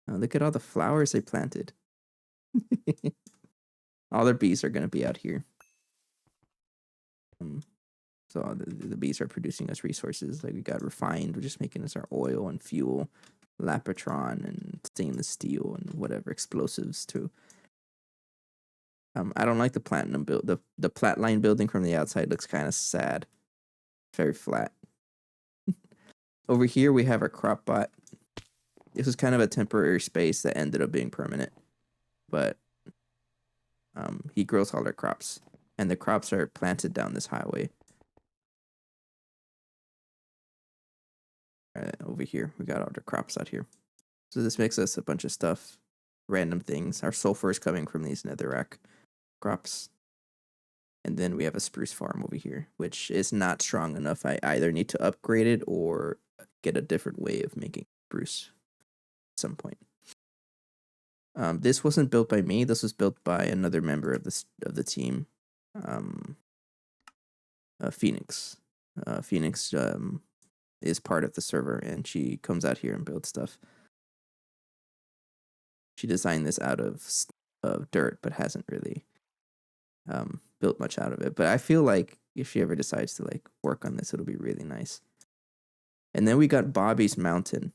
Look at all the flowers they planted. All their bees are gonna be out here. So the bees are producing us resources. Like we got refined, we're just making us our oil and fuel, lapatron and stainless steel and whatever explosives too. I don't like the platinum build. The plat line building from the outside looks kind of sad. Very flat. Over here we have our crop bot. This was kind of a temporary space that ended up being permanent, but he grows all our crops, and the crops are planted down this highway. Over here we got all the crops out here, so this makes us a bunch of stuff, random things. Our sulfur is coming from these netherrack crops. And then we have a spruce farm over here, which is not strong enough. I either need to upgrade it or get a different way of making spruce at some point. This wasn't built by me. This was built by another member of the team, Phoenix. Phoenix is part of the server, and she comes out here and builds stuff. She designed this out of dirt, but hasn't really built much out of it. But I feel like if she ever decides to like work on this, it'll be really nice. And then we got Bobby's Mountain.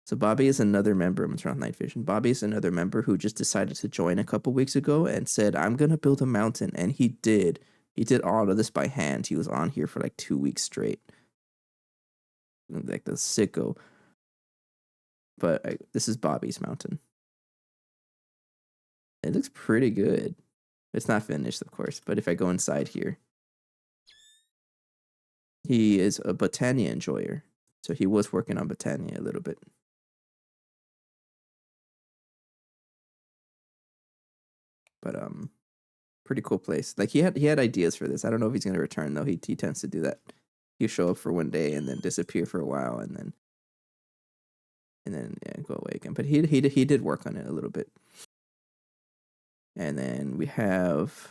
So Bobby is another member. I'm trying Night Vision. Bobby is another member who just decided to join a couple weeks ago and said, "I'm gonna build a mountain," and he did. He did all of this by hand. He was on here for like 2 weeks straight, like the sicko. But this is Bobby's mountain. It looks pretty good. It's not finished, of course. But if I go inside here, he is a Botania enjoyer. So he was working on Botania a little bit. But pretty cool place. Like he had ideas for this. I don't know if he's gonna return though. He tends to do that. He'll show up for one day and then disappear for a while and then yeah, go away again. But he did work on it a little bit. And then we have,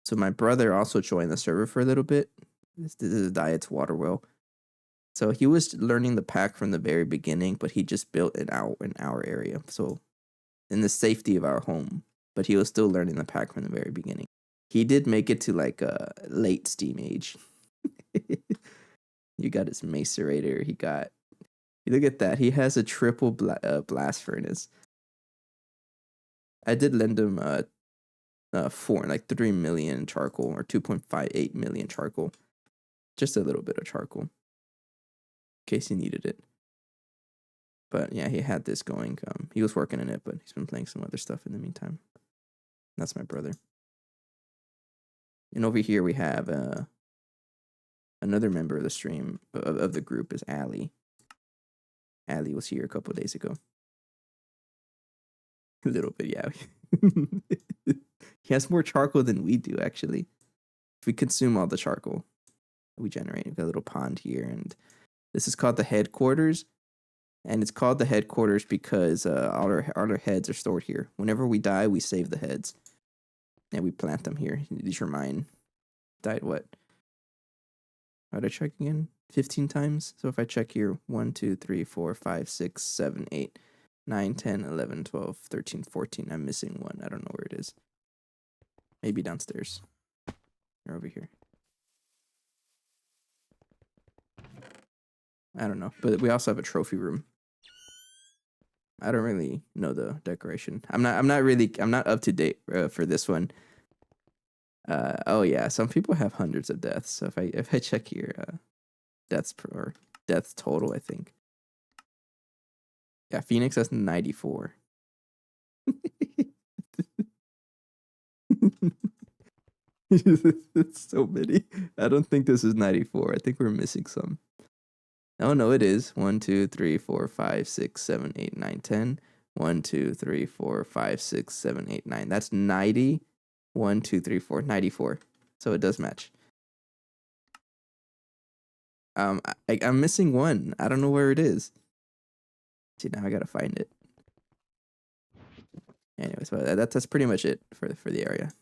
so my brother also joined the server for a little bit. This is Diet's water well. So he was learning the pack from the very beginning, but he just built it out in our area. So in the safety of our home, but he was still learning the pack from the very beginning. He did make it to like a late Steam age. You got his macerator. He got, look at that. He has a triple blast furnace. I did lend him 3 million charcoal or 2.58 million charcoal. Just a little bit of charcoal in case he needed it. But yeah, he had this going. He was working in it, but he's been playing some other stuff in the meantime. That's my brother. And over here we have another member of the stream of the group is Allie. Allie was here a couple of days ago. A little bit, yeah. He has more charcoal than we do, actually. If we consume all the charcoal we generate, we've got a little pond here, and this is called the headquarters. And it's called the headquarters because all our heads are stored here. Whenever we die, we save the heads. And we plant them here. These are mine. Died what? How did I check again? 15 times. So if I check here, 1, 2, 3, 4, 5, 6, 7, 8, 9, 10, 11, 12, 13, 14. I'm missing one. I don't know where it is. Maybe downstairs. Or over here. I don't know. But we also have a trophy room. I don't really know the decoration. I'm not up to date for this one. Oh yeah, some people have hundreds of deaths. So if I check here, deaths total, I think. Yeah, Phoenix has 94. It's so many. I don't think this is 94. I think we're missing some. Oh no, it is. 1, 2, 3, 4, 5, 6, 7, 8, 9, 10. 1, 2, 3, 4, 5, 6, 7, 8, 9. That's 90. 1, 2, 3, 4, 94. So it does match. I'm missing one. I don't know where it is. See, now I gotta find it. Anyways, but that's pretty much it for the area.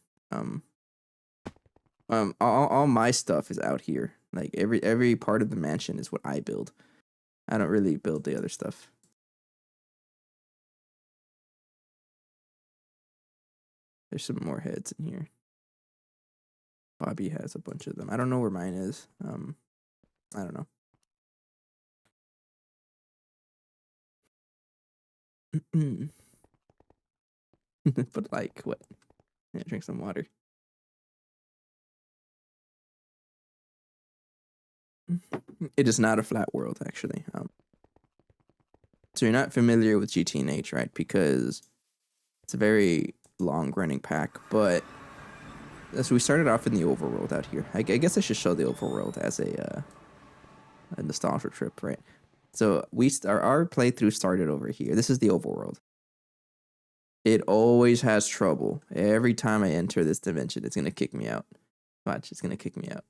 All my stuff is out here. Like every part of the mansion is what I build. I don't really build the other stuff. There's some more heads in here. Bobby has a bunch of them. I don't know where mine is. I don't know. But like what? Yeah, drink some water. It is not a flat world, actually. So you're not familiar with GTNH, right? Because it's a very long-running pack, but so we started off in the overworld out here. I guess I should show the overworld as a nostalgia trip, right? So our playthrough started over here. This is the overworld. It always has trouble. Every time I enter this dimension, it's gonna kick me out. Watch, it's gonna kick me out.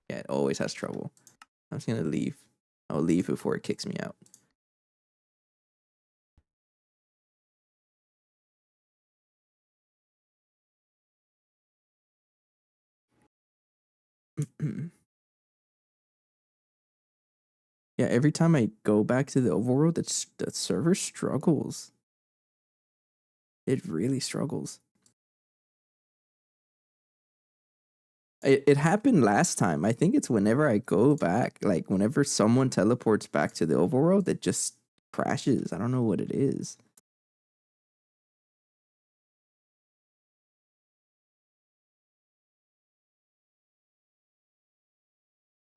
Yeah, it always has trouble. I'm just gonna leave. I'll leave before it kicks me out. Yeah, every time I go back to the overworld, the server struggles. It really struggles. It happened last time. I think it's whenever I go back, like whenever someone teleports back to the overworld, it just crashes. I don't know what it is.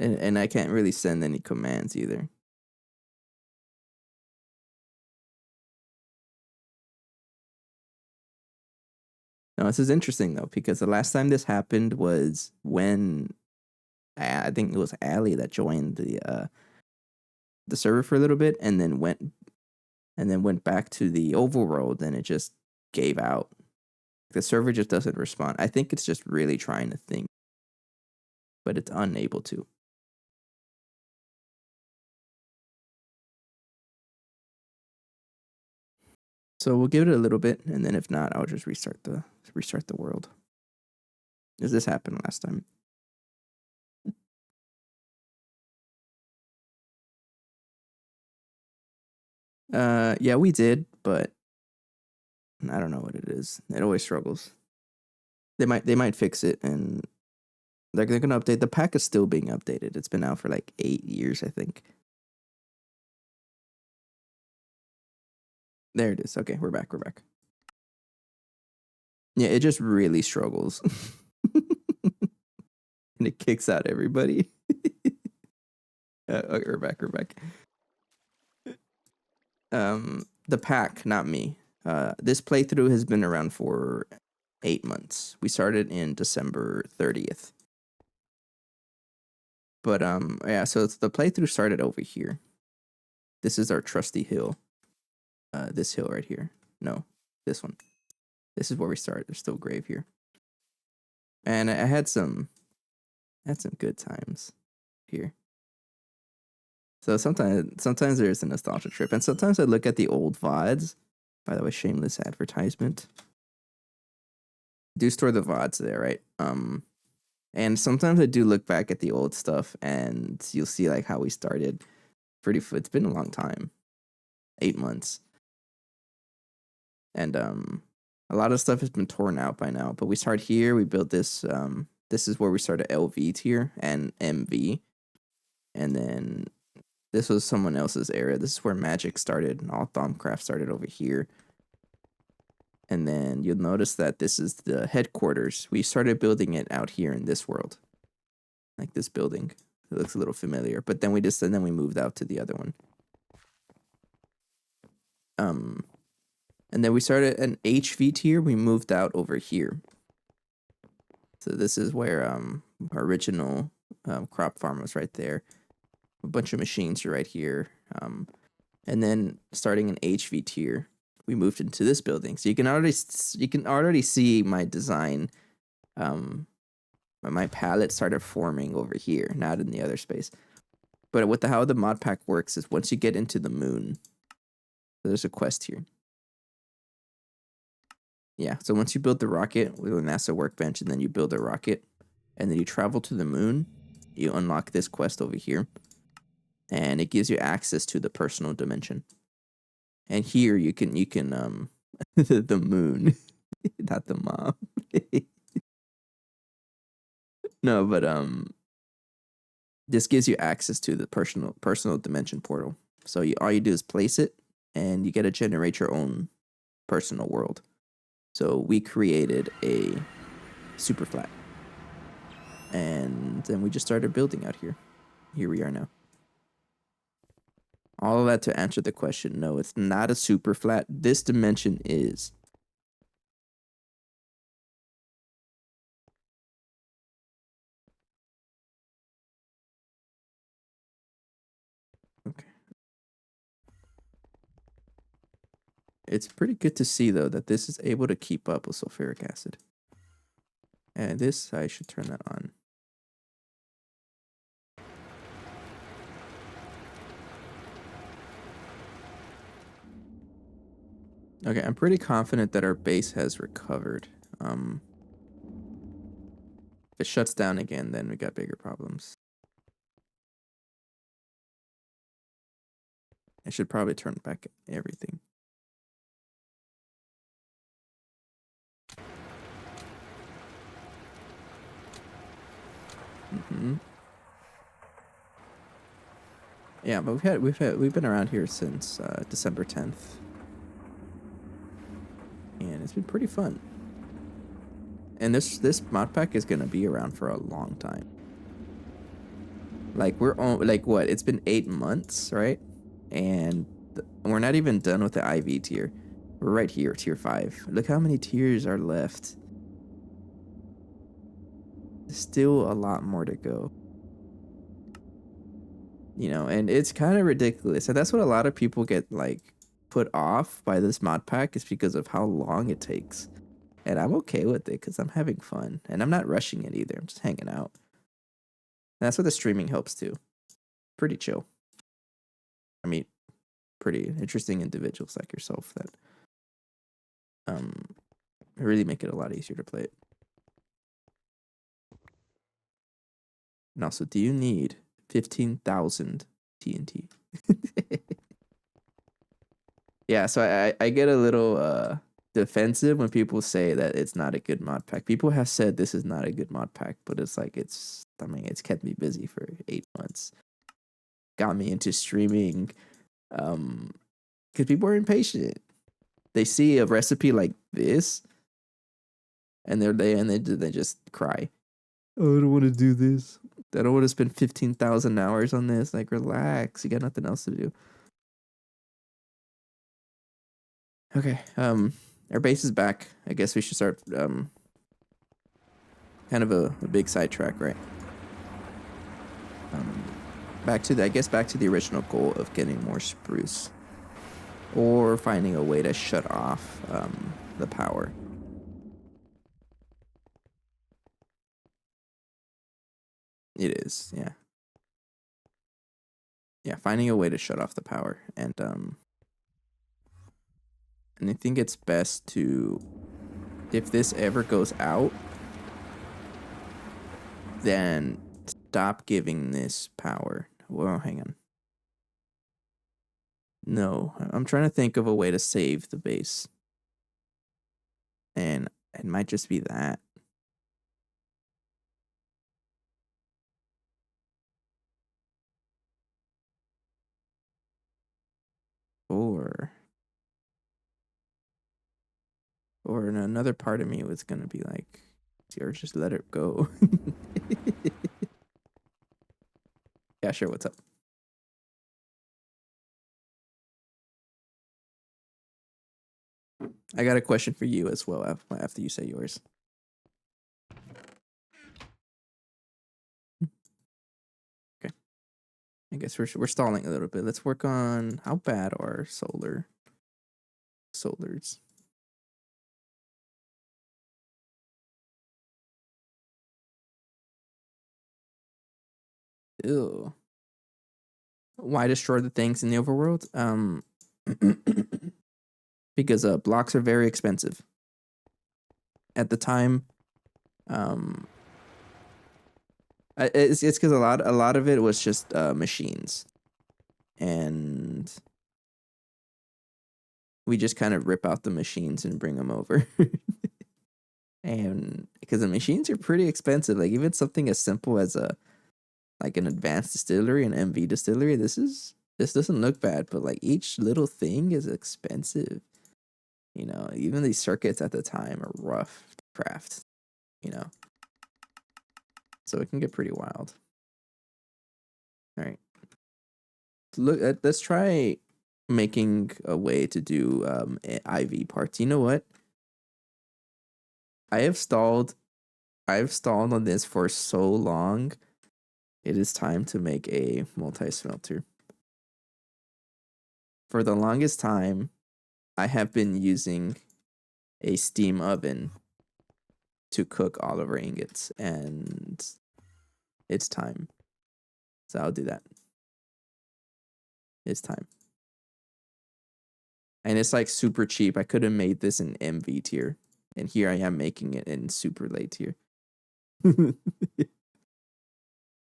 And I can't really send any commands either. No, this is interesting though, because the last time this happened was when I think it was Allie that joined the server for a little bit and then went back to the overworld, and it just gave out. The server just doesn't respond. I think it's just really trying to think, but it's unable to. So we'll give it a little bit, and then if not, I'll just restart the world. Does this happen last time? Yeah, we did, but I don't know what it is. It always struggles. They might fix it, and they're gonna update. The pack is still being updated. It's been out for like 8 years, I think. There it is. Okay, we're back. Yeah, it just really struggles. And it kicks out everybody. Okay, we're back. The pack, not me. This playthrough has been around for 8 months. We started in December 30th. But yeah, so the playthrough started over here. This is our trusty hill. This hill right here. No, this one. This is where we start. There's still a grave here. And I had some good times here. So sometimes there's a nostalgia trip, and sometimes I look at the old VODs. By the way, shameless advertisement. Do store the VODs there, right? And sometimes I do look back at the old stuff, and you'll see like how we started. It's been a long time, 8 months, and a lot of stuff has been torn out by now. But we start here. We built this. This is where we started LV tier and MV, and then this was someone else's area. This is where Magic started. All Thaumcraft started over here. And then you'll notice that this is the headquarters. We started building it out here in this world. Like this building. It looks a little familiar. But then we moved out to the other one. And then we started an HV tier. We moved out over here. So this is where our original crop farm was right there. A bunch of machines are right here. And then starting an HV tier, we moved into this building. So you can already see my design. My palette started forming over here, not in the other space. But how the mod pack works is once you get into the moon, there's a quest here. Yeah, so once you build the rocket with a NASA workbench, and then you build a rocket, and then you travel to the moon, you unlock this quest over here, and it gives you access to the personal dimension. And here you can the moon, not the mom. No, but this gives you access to the personal dimension portal. So all you do is place it, and you get to generate your own personal world. So we created a super flat, and then we just started building out here. Here we are now. All of that to answer the question, no, it's not a super flat. This dimension is. Okay. It's pretty good to see, though, that this is able to keep up with sulfuric acid. And this, I should turn that on. Okay, I'm pretty confident that our base has recovered. If it shuts down again, then we got bigger problems. I should probably turn back everything. Yeah, but we've been around here since December 10th, and it's been pretty fun. And this mod pack is gonna be around for a long time. Like we're on like what? It's been 8 months, right? And we're not even done with the IV tier. We're right here, tier 5. Look how many tiers are left. Still a lot more to go. You know, and it's kind of ridiculous. And that's what a lot of people get like put off by this mod pack is because of how long it takes. And I'm okay with it because I'm having fun. And I'm not rushing it either. I'm just hanging out. And that's what the streaming helps too. Pretty chill. I mean, pretty interesting individuals like yourself that really make it a lot easier to play it. And also, do you need 15,000 TNT? Yeah, so I get a little defensive when people say that it's not a good mod pack. People have said this is not a good mod pack, but it's like it's kept me busy for 8 months. Got me into streaming because people are impatient. They see a recipe like this and they just cry. Oh, I don't want to do this. I don't want to spend 15,000 hours on this. Like, relax. You got nothing else to do. Okay. Our base is back. I guess we should start kind of a big sidetrack, right? Back to the original goal of getting more spruce, or finding a way to shut off the power. It is, yeah, yeah. Finding a way to shut off the power, and I think it's best to, if this ever goes out, then stop giving this power. Well, hang on. No, I'm trying to think of a way to save the base. And it might just be that. Or another part of me was going to be like, or just let it go. Yeah, sure, what's up? I got a question for you as well after you say yours. Okay. I guess we're stalling a little bit. Let's work on how bad are solars. Ew. Why destroy the things in the overworld? Because blocks are very expensive. At the time, it's because a lot of it was just machines, and we just kind of rip out the machines and bring them over. And because the machines are pretty expensive, like even something as simple as an advanced distillery, an MV distillery, this doesn't look bad, but like each little thing is expensive. You know, even these circuits at the time are rough to craft, you know. So it can get pretty wild. All right. Let's try making a way to do IV parts. You know what? I have stalled on this for so long. It is time to make a multi-smelter. For the longest time, I have been using a steam oven to cook all of our ingots, and it's time. So I'll do that. It's time. And it's like super cheap. I could have made this in MV tier, and here I am making it in super late tier.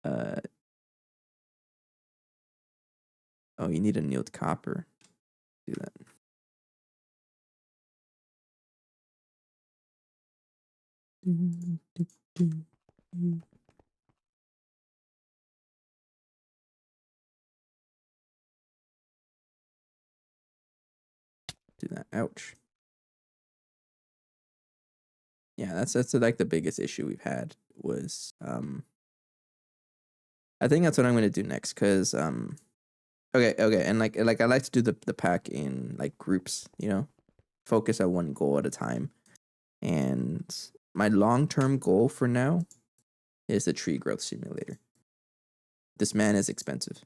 uh, oh, you need annealed copper. Do that. Do that. Ouch. Yeah, that's like the biggest issue we've had was I think that's what I'm gonna do next because okay, and like I like to do the pack in like groups, you know, focus on one goal at a time. And my long-term goal for now is the tree growth simulator. This man is expensive.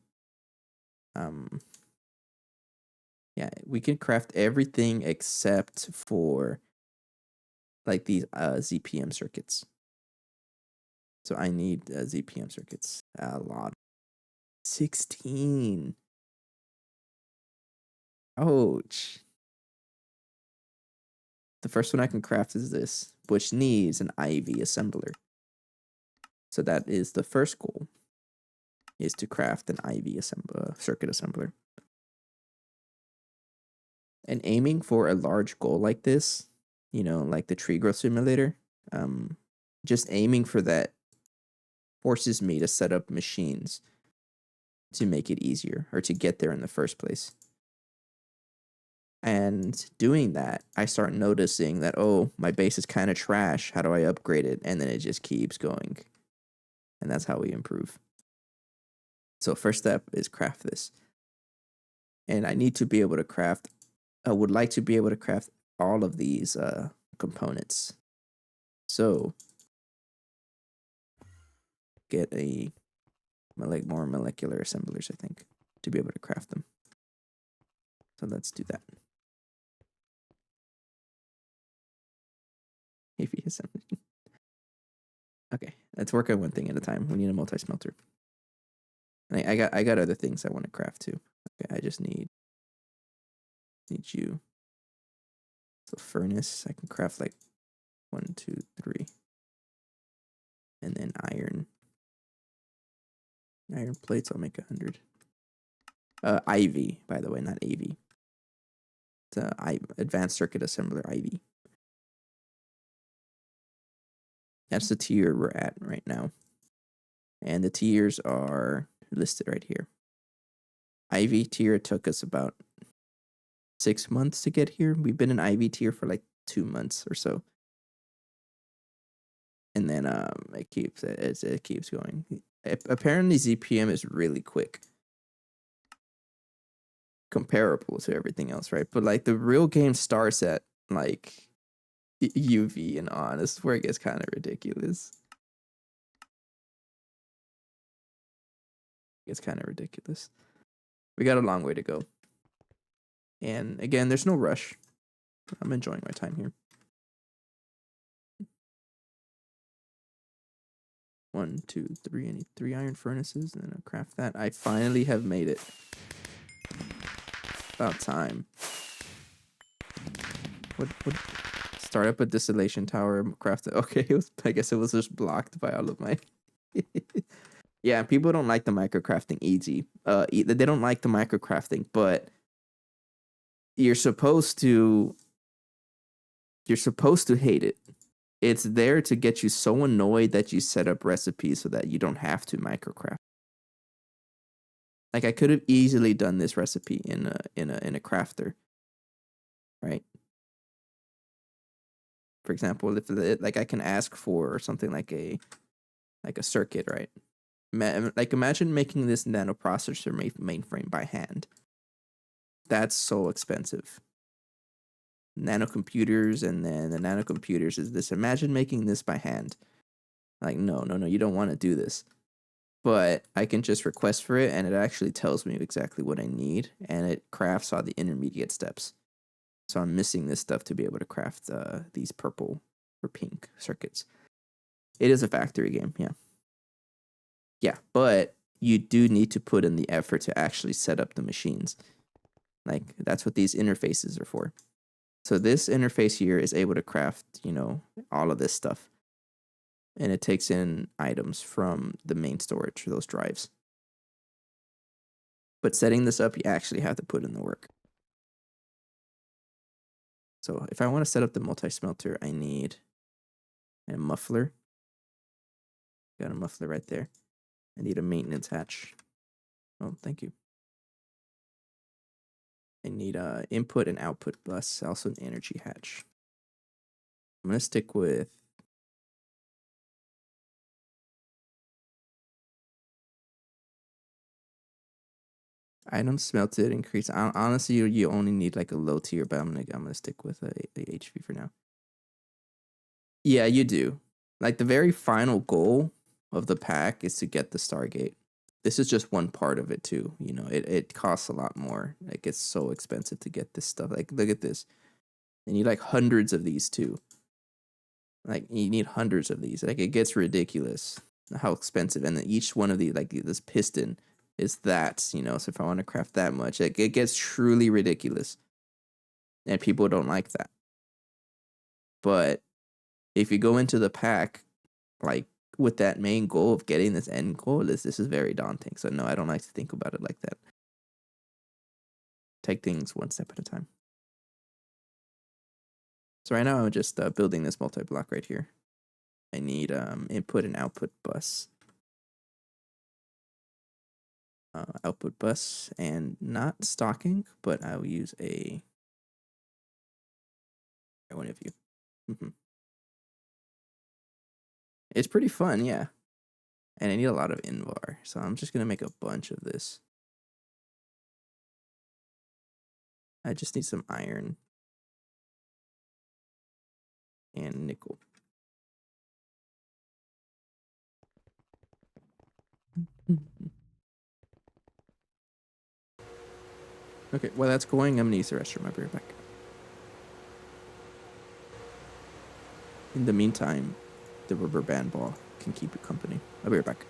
Yeah, we can craft everything except for like these ZPM circuits. So I need ZPM circuits a lot. 16. Ouch. The first one I can craft is this, which needs an IV assembler. So that is the first goal, is to craft an IV circuit assembler. And aiming for a large goal like this, you know, like the tree growth simulator, just aiming for that forces me to set up machines to make it easier or to get there in the first place. And doing that, I start noticing that, oh, my base is kind of trash. How do I upgrade it? And then it just keeps going. And that's how we improve. So first step is craft this. And I need to be able to craft, I would like to be able to craft all of these components. So get more molecular assemblers, I think, to be able to craft them. So let's do that. AV assembly. Okay, let's work on one thing at a time. We need a multi-smelter. And I got other things I want to craft too. Okay, I just need you. So furnace, I can craft like 1, 2, 3. And then iron. Iron plates, I'll make 100. IV, by the way, not AV. It's advanced circuit assembler IV. That's the tier we're at right now. And the tiers are listed right here. IV tier took us about 6 months to get here. We've been in IV tier for like 2 months or so. And then it keeps going. Apparently ZPM is really quick. Comparable to everything else, right? But like the real game starts at like UV and on. This is where it gets kind of ridiculous. It's kind of ridiculous. We got a long way to go. And again, there's no rush. I'm enjoying my time here. 1, 2, 3. I need 3 iron furnaces, and then I'll craft that. I finally have made it. About time. What? Start up a distillation tower, craft it. Okay, I guess it was just blocked by all of my. Yeah, people don't like the microcrafting easy. They don't like the microcrafting, but you're supposed to hate it. It's there to get you so annoyed that you set up recipes so that you don't have to microcraft. Like I could have easily done this recipe in a crafter, right? For example, if like I can ask for something like a circuit, right? Like imagine making this nanoprocessor mainframe by hand. That's so expensive. Nanocomputers, and then the nanocomputers is this. Imagine making this by hand. Like no, you don't want to do this. But I can just request for it, and it actually tells me exactly what I need, and it crafts all the intermediate steps. So I'm missing this stuff to be able to craft these purple or pink circuits. It is a factory game, yeah. Yeah, but you do need to put in the effort to actually set up the machines. Like, that's what these interfaces are for. So this interface here is able to craft, you know, all of this stuff. And it takes in items from the main storage, those drives. But setting this up, you actually have to put in the work. So if I want to set up the multi-smelter, I need a muffler. Got a muffler right there. I need a maintenance hatch. Oh, thank you. I need a input and output bus, also an energy hatch. I'm gonna stick with items smelted increase. Honestly, you only need like a low tier, but I'm gonna stick with a HV for now. Yeah, you do. Like the very final goal of the pack is to get the Stargate. This is just one part of it too. You know, it costs a lot more. Like it's so expensive to get this stuff. Like look at this. You need like hundreds of these too. Like you need hundreds of these. Like it gets ridiculous how expensive. And then each one of these, like this piston, is that. You know, so if I want to craft that much, like it gets truly ridiculous. And people don't like that. But if you go into the pack, like with that main goal of getting this end goal, this is very daunting. So no, I don't like to think about it like that. Take things one step at a time. So right now I'm just building this multi-block right here. I need input and output bus. Output bus and not stocking, but I will use a one of you. It's pretty fun, yeah. And I need a lot of Invar, so I'm just gonna make a bunch of this. I just need some iron and nickel. Okay, while that's going, I'm gonna use the restroom. I'll be right back. In the meantime, the rubber band ball can keep you company. I'll be right back.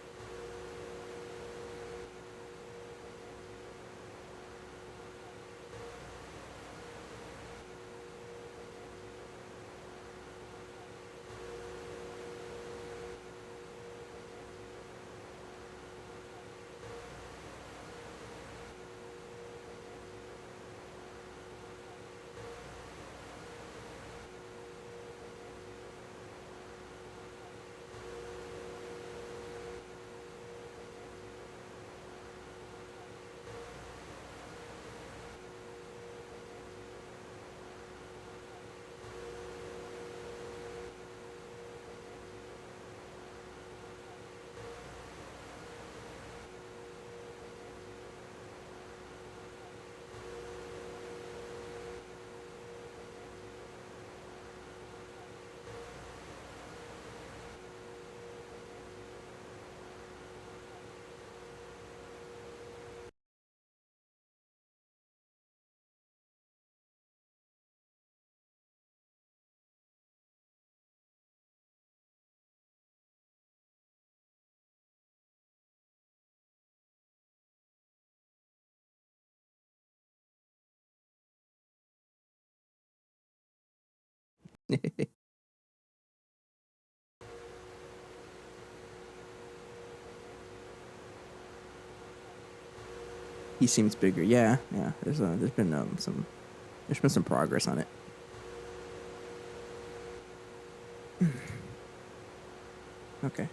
He seems bigger. Yeah, yeah. There's been some progress on it. Okay.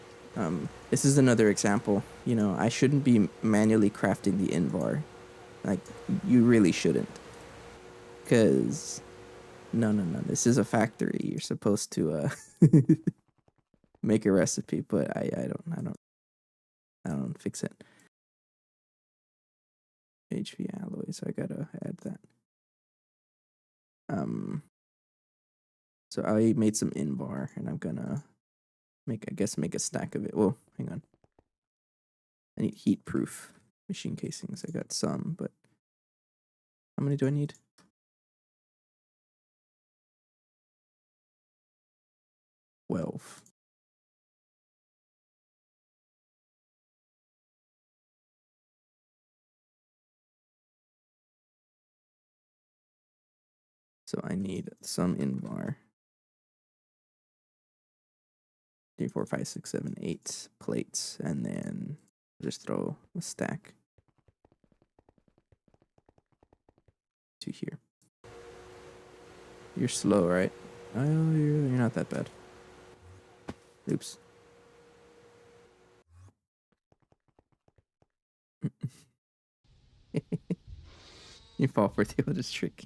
This is another example. You know, I shouldn't be manually crafting the Invar. Like, you really shouldn't. Because, no. This is a factory. You're supposed to make a recipe, but I don't fix it. HV alloy, so I gotta add that. So I made some Invar, and I'm gonna make a stack of it. Well, hang on. I need heat proof machine casings. I got some, but how many do I need? 12. So I need some Invar. 3, 4, 5, 6, 7, 8 plates, and then just throw a stack to here. You're slow, right? Oh, you're not that bad. Oops. You fall for the oldest trick.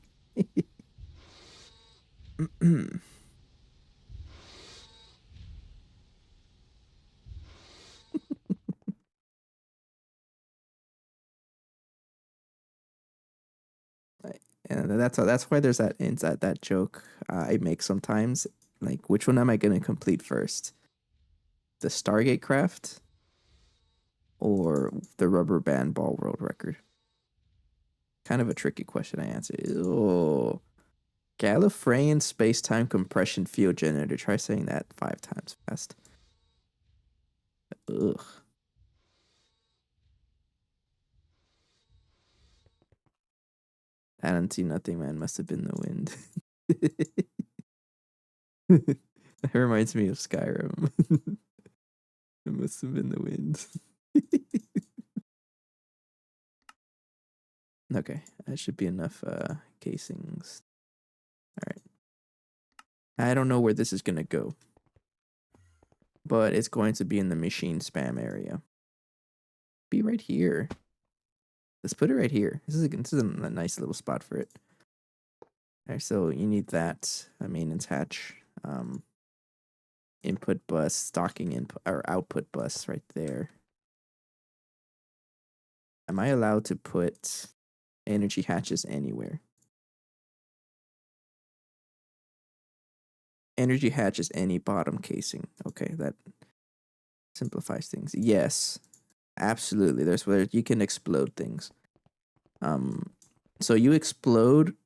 And that's why there's that joke I make sometimes. Like, which one am I gonna complete first? The Stargate craft or the rubber band ball world record? Kind of a tricky question I answer. Oh, Gallifreyan space-time compression field generator. Try saying that 5 times fast. Ugh. I don't see nothing, man. Must have been the wind. That reminds me of Skyrim. It must have been the wind. Okay, that should be enough casings. All right. I don't know where this is gonna go, but it's going to be in the machine spam area. Be right here. Let's put it right here. This is a nice little spot for it. All right, so you need that maintenance hatch, input bus, stocking input or output bus right there. Am I allowed to put energy hatches anywhere? Energy hatch is any bottom casing. Okay, that simplifies things. Yes, absolutely. There's where you can explode things. So you explode.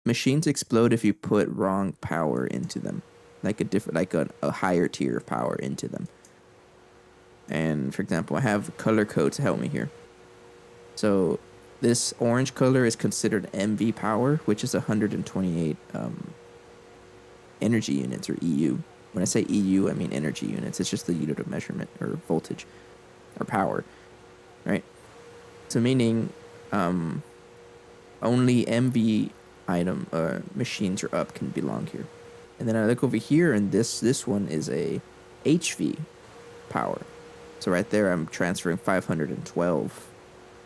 Machines explode if you put wrong power into them, like a higher tier of power into them. And for example, I have color code to help me here. So this orange color is considered MV power, which is 128 energy units, or EU. When I say EU, I mean energy units. It's just the unit of measurement, or voltage, or power, right? So meaning only MV machines or up can belong here. And then I look over here, and this one is a HV power. So right there, I'm transferring 512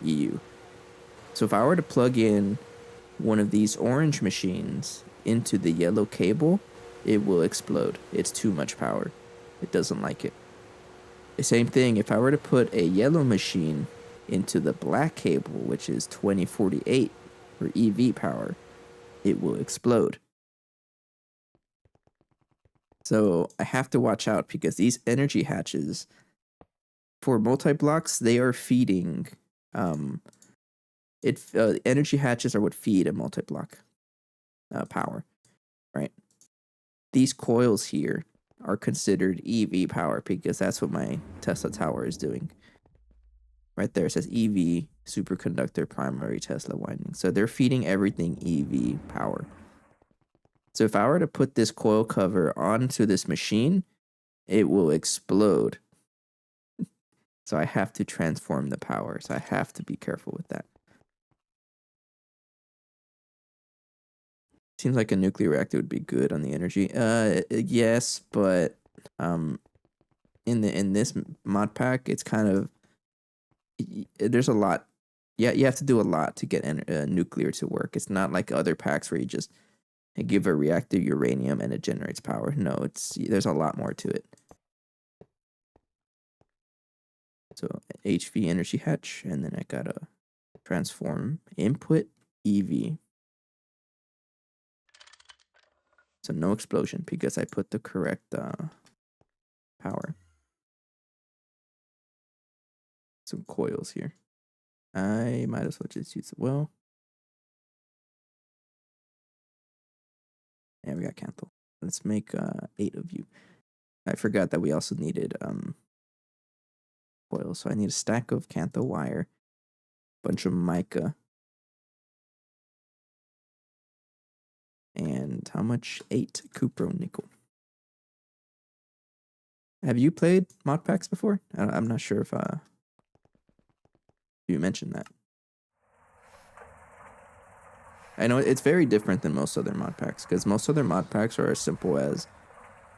EU. So if I were to plug in one of these orange machines into the yellow cable, it will explode. It's too much power. It doesn't like it. The same thing, if I were to put a yellow machine into the black cable, which is 2048 or EV power, it will explode. So I have to watch out, because these energy hatches for multi-blocks, they are feeding energy hatches are what feed a multi-block power, right? These coils here are considered EV power, because that's what my Tesla tower is doing. Right there, it says EV superconductor primary Tesla winding. So they're feeding everything EV power. So if I were to put this coil cover onto this machine, it will explode. So I have to transform the power. So I have to be careful with that. Seems like a nuclear reactor would be good on the energy. Yes, but in this mod pack, it's kind of, there's a lot. Yeah, you have to do a lot to get nuclear to work. It's not like other packs where you just give a reactor uranium and it generates power. No, there's a lot more to it. So HV energy hatch, and then I gotta transform input EV. So no explosion, because I put the correct power. Some coils here. I might as well just use it. Well, yeah, we got Canthal. Let's make 8 of you. I forgot that we also needed coils. So I need a stack of Canthal wire, bunch of mica, and how much? 8 cupro nickel. Have you played mod packs before? I'm not sure if you mentioned that. I know it's very different than most other mod packs, because most other mod packs are as simple as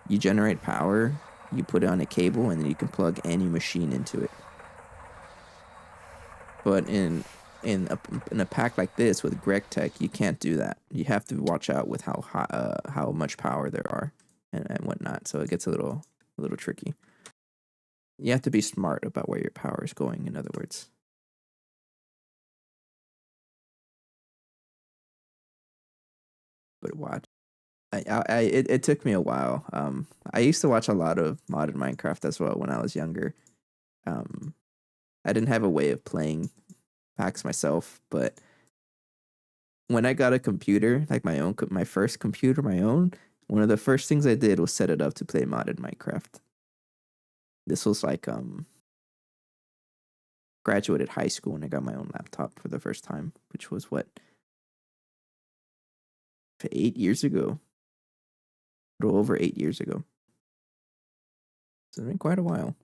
you generate power, you put it on a cable, and then you can plug any machine into it. But in in a pack like this with Gregtech, you can't do that. You have to watch out with how much power there are and whatnot. So it gets a little tricky. You have to be smart about where your power is going. In other words. But watch. It took me a while. I used to watch a lot of modded Minecraft as well when I was younger. I didn't have a way of playing packs myself, but when I got a computer, like my first computer, my own, one of the first things I did was set it up to play modded Minecraft. This was like graduated high school when I got my own laptop for the first time, which was what, 8 years ago. A little over 8 years ago. So it's been quite a while.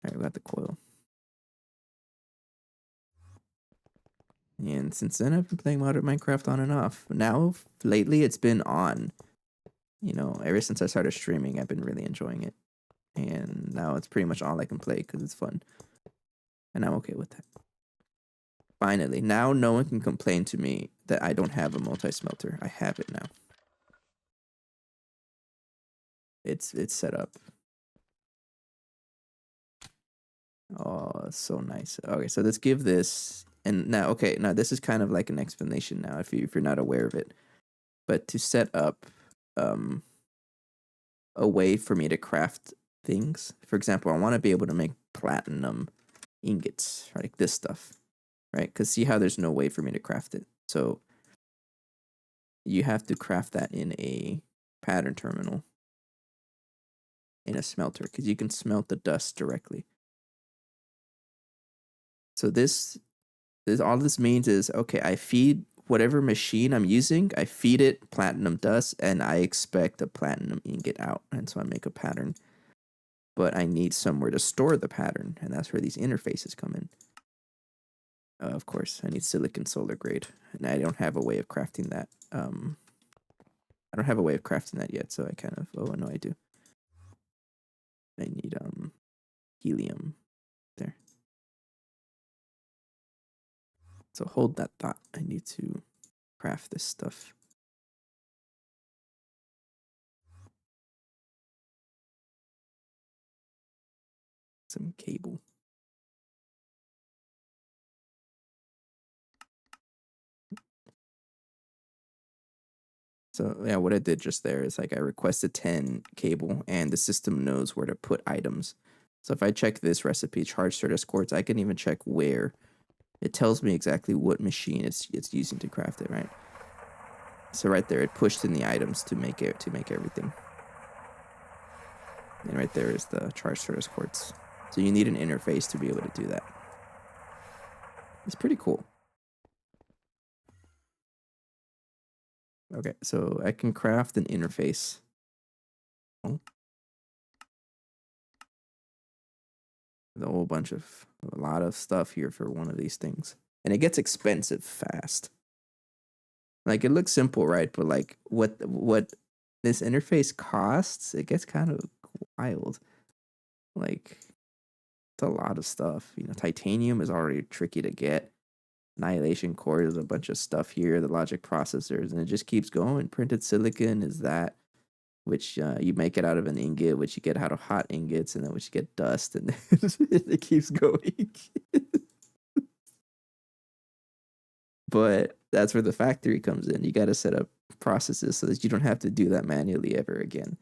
Alright, we got the coil. And since then, I've been playing modded Minecraft on and off. Now, lately, it's been on. You know, ever since I started streaming, I've been really enjoying it. And now it's pretty much all I can play because it's fun. And I'm okay with that. Finally, now no one can complain to me that I don't have a multi-smelter. I have it now. It's set up. Oh, it's so nice. Okay, so let's give this, and now this is kind of like an explanation now if you're not aware of it. But to set up a way for me to craft things. For example, I want to be able to make platinum ingots, right? Like this stuff, right? Because see how there's no way for me to craft it. So you have to craft that in a pattern terminal in a smelter because you can smelt the dust directly. So this all this means is, okay, I feed whatever machine I'm using, I feed it platinum dust, and I expect a platinum ingot out. And so I make a pattern. But I need somewhere to store the pattern, and that's where these interfaces come in. Of course, I need silicon solar grade, and I don't have a way of crafting that. I don't have a way of crafting that yet, so I kind of, oh, no, I do. I need helium there. So hold that thought. I need to craft this stuff. Some cable. So yeah, what I did just there is like I requested 10 cable, and the system knows where to put items. So if I check this recipe, charge Certus quartz, I can even check where. It tells me exactly what machine it's using to craft it, right? So right there, it pushed in the items to make everything. And right there is the charge Certus quartz. So you need an interface to be able to do that. It's pretty cool. Okay, so I can craft an interface. With a whole bunch of, a lot of stuff here for one of these things. And it gets expensive fast. Like, it looks simple, right? But like what this interface costs, it gets kind of wild. Like, it's a lot of stuff. You know, titanium is already tricky to get. Annihilation core is a bunch of stuff here, the logic processors, and it just keeps going. Printed silicon is that, which you make it out of an ingot, which you get out of hot ingots, and then which you get dust, and it keeps going. But that's where the factory comes in. You got to set up processes so that you don't have to do that manually ever again.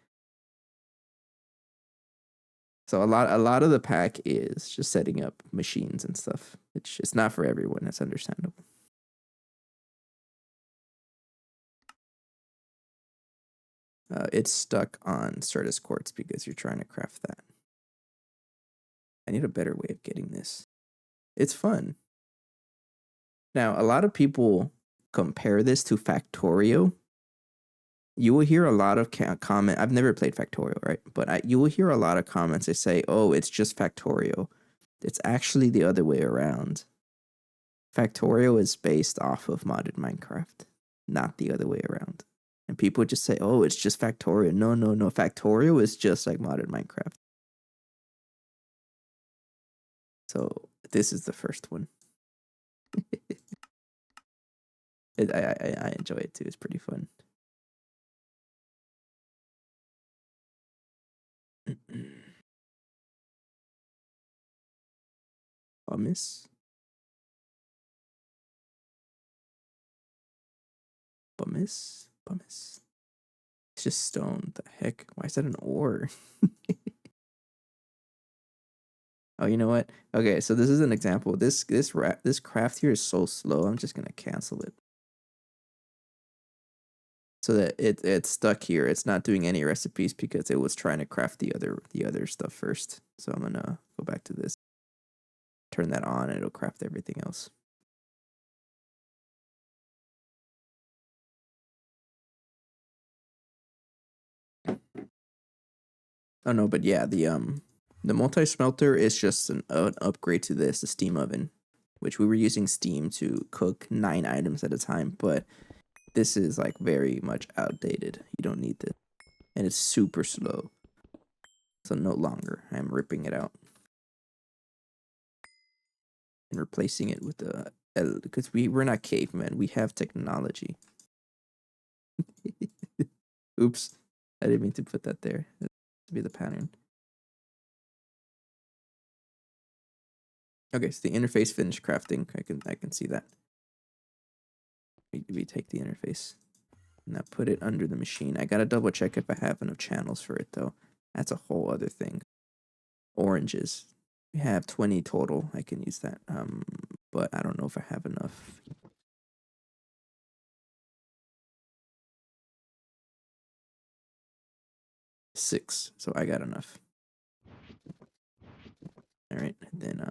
So a lot of the pack is just setting up machines and stuff. It's not for everyone. That's understandable. It's stuck on Certus quartz because you're trying to craft that. I need a better way of getting this. It's fun. Now, a lot of people compare this to Factorio. You will hear a lot of comment. I've never played Factorio, right? But you will hear a lot of comments that say, "Oh, it's just Factorio." It's actually the other way around. Factorio is based off of modded Minecraft, not the other way around. And people just say, "Oh, it's just Factorio." No. Factorio is just like modded Minecraft. So This is the first one. I enjoy it too. It's pretty fun. Pumice. Pumice. Pumice. It's just stone. The heck? Why is that an ore? Oh, you know what? Okay, so this is an example. This craft here is so slow. I'm just gonna cancel it so that it's stuck here. It's not doing any recipes because it was trying to craft the other stuff first. So I'm gonna go back to this, turn that on, and it'll craft everything else. Oh no, but yeah, the multi smelter is just an upgrade to this, the steam oven, which we were using steam to cook 9 items at a time, but this is like very much outdated. You don't need this, and it's super slow. So no longer. I'm ripping it out and replacing it with the because we're not cavemen. We have technology. Oops, I didn't mean to put that there. That to be the pattern. Okay, so the interface finished crafting. I can see that. We take the interface. Now put it under the machine. I gotta double check if I have enough channels for it though. That's a whole other thing. Oranges. We have 20 total. I can use that. But I don't know if I have enough. 6. So I got enough. Alright, then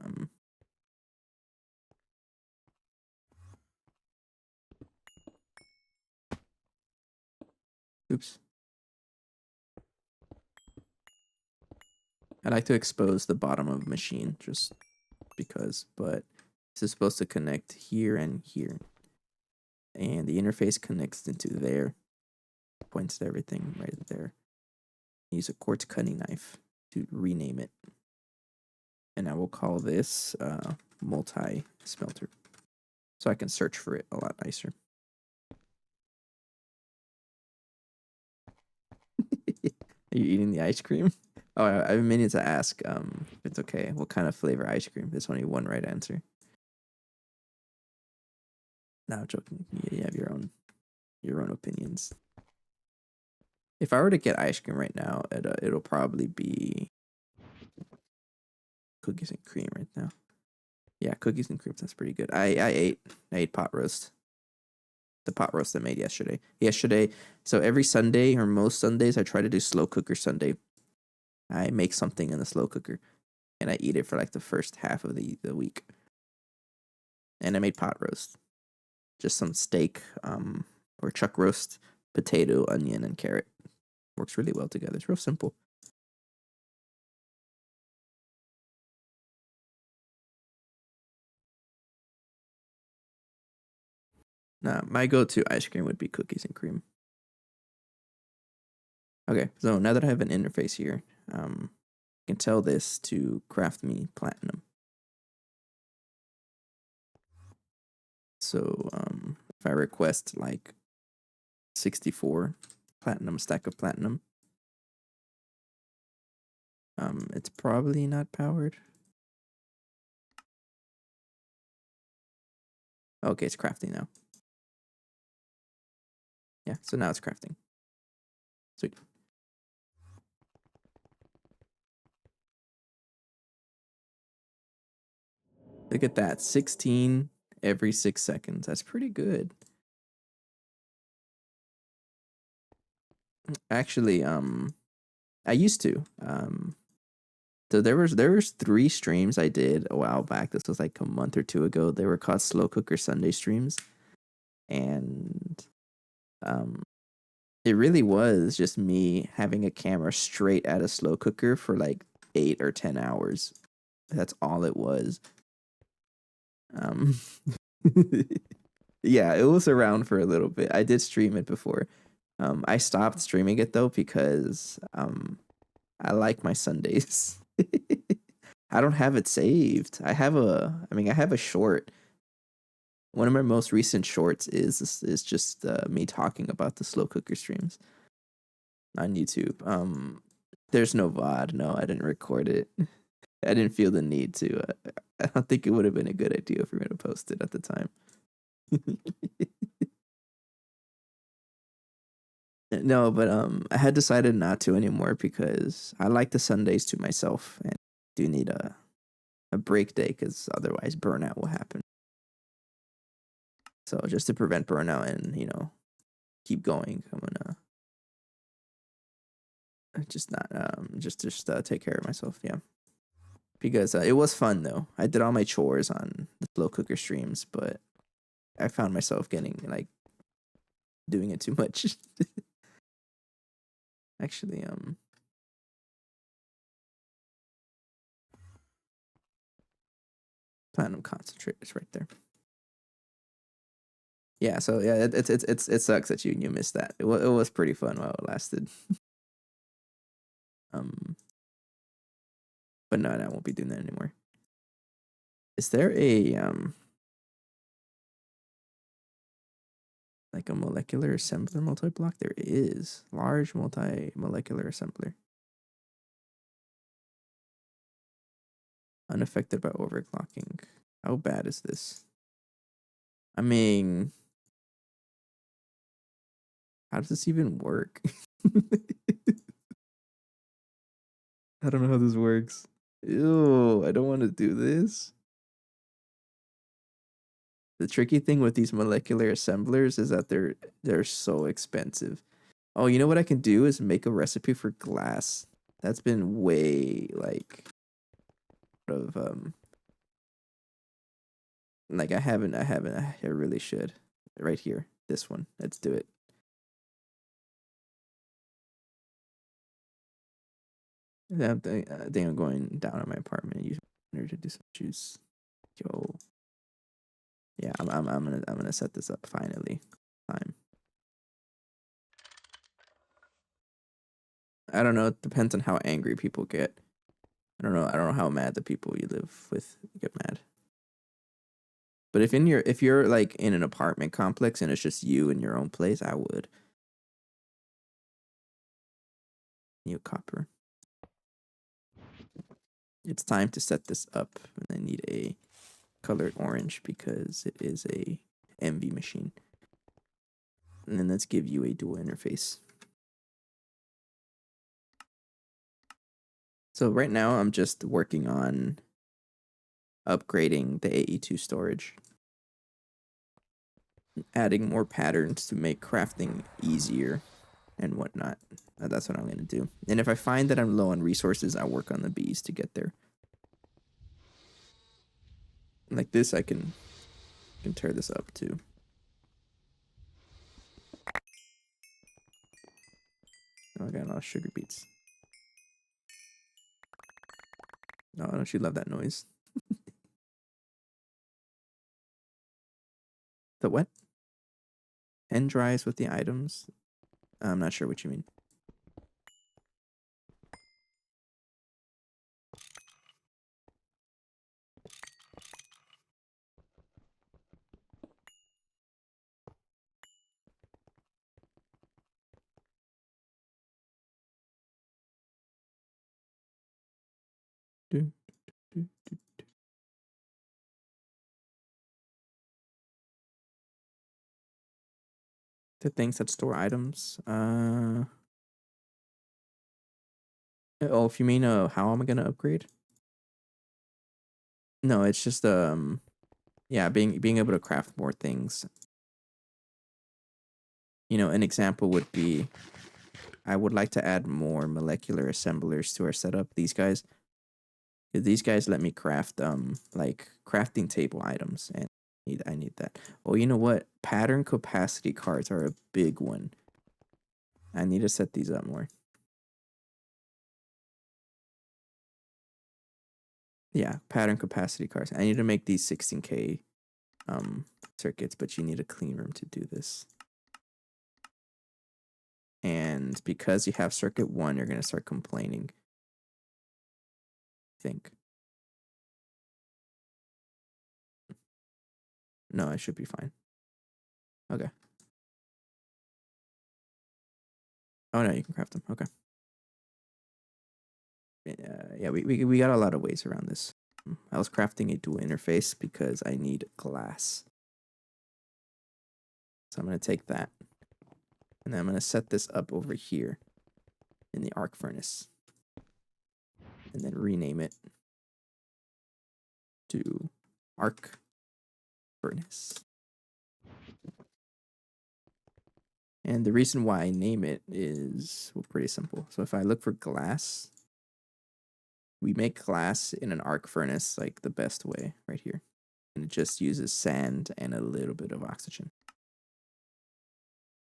oops. I like to expose the bottom of a machine just because, but this is supposed to connect here and here. And the interface connects into there. Points to everything right there. Use a quartz cutting knife to rename it. And I will call this multi smelter. So I can search for it a lot nicer. Are you eating the ice cream? Oh, I've been meaning to ask. If it's okay. What kind of flavor ice cream? There's only one right answer. No, I'm joking. You have your own opinions. If I were to get ice cream right now, it'll probably be cookies and cream right now. Yeah, cookies and cream. That's pretty good. I ate pot roast. The pot roast I made yesterday. So every Sunday or most Sundays, I try to do slow cooker Sunday. I make something in the slow cooker, and I eat it for like the first half of the week. And I made pot roast, just some steak, or chuck roast, potato, onion, and carrot. Works really well together. It's real simple. Nah, my go-to ice cream would be cookies and cream. Okay, so now that I have an interface here, I can tell this to craft me platinum. So if I request like 64 platinum, stack of platinum, it's probably not powered. Okay, it's crafting now. Yeah, so now it's crafting. Sweet. Look at that, 16 every 6 seconds. That's pretty good. Actually, I used to. So there was 3 streams I did a while back. This was like a month or 2 ago. They were called Slow Cooker Sunday streams, and it really was just me having a camera straight at a slow cooker for like 8 or 10 hours. That's all it was. Um, yeah, it was around for a little bit. I did stream it before. I stopped streaming it though because I like my Sundays. I don't have it saved. I have a short. One of my most recent shorts is just me talking about the slow cooker streams on YouTube. There's no VOD. No, I didn't record it. I didn't feel the need to. I don't think it would have been a good idea for me to post it at the time. No, but I had decided not to anymore because I like the Sundays to myself and do need a break day because otherwise burnout will happen. So just to prevent burnout and keep going, I'm gonna just not just take care of myself. Yeah, because it was fun though. I did all my chores on the slow cooker streams, but I found myself getting like doing it too much. Actually, platinum concentrate is right there. Yeah, so yeah, it sucks that you missed that. It was pretty fun while it lasted. um, but no, I won't be doing that anymore. Is there a like a molecular assembler multi-block? There is large multi-molecular assembler, unaffected by overclocking. How bad is this? I mean, how does this even work? I don't know how this works. Ew, I don't want to do this. The tricky thing with these molecular assemblers is that they're so expensive. Oh, you know what I can do is make a recipe for glass. That's been way like of like I really should. Right here. This one. Let's do it. Yeah, I think I'm going down in my apartment and use to do some juice. Yo. Yeah, I'm gonna set this up finally. Time. I don't know. It depends on how angry people get. I don't know how mad the people you live with get mad. But if you're like in an apartment complex and it's just you in your own place, I would. New copper. It's time to set this up, and I need a colored orange because it is a MV machine. And then let's give you a dual interface. So right now I'm just working on upgrading the AE2 storage, adding more patterns to make crafting easier and whatnot. That's what I'm going to do. And if I find that I'm low on resources, I'll work on the bees to get there. Like this, I can tear this up too. Oh, I got a lot of sugar beets. Oh, don't you love that noise? The what? Pen dries with the items? I'm not sure what you mean. Do, do, do. The things that store items. Oh, if you mean how am I gonna upgrade? No, it's just yeah, being able to craft more things. An example would be I would like to add more molecular assemblers to our setup. These guys let me craft like crafting table items, and I need that. Oh, you know what? Pattern capacity cards are a big one. I need to set these up more. Yeah, pattern capacity cards. I need to make these 16K circuits, but you need a clean room to do this. And because you have circuit 1, you're going to start complaining. I think. No, I should be fine. Okay. Oh no, you can craft them. Okay. Yeah, we got a lot of ways around this. I was crafting a dual interface because I need glass. So I'm going to take that. And then I'm going to set this up over here in the arc furnace. And then rename it to arc furnace. And the reason why I name it is pretty simple. So if I look for glass, we make glass in an arc furnace like the best way right here. And it just uses sand and a little bit of oxygen.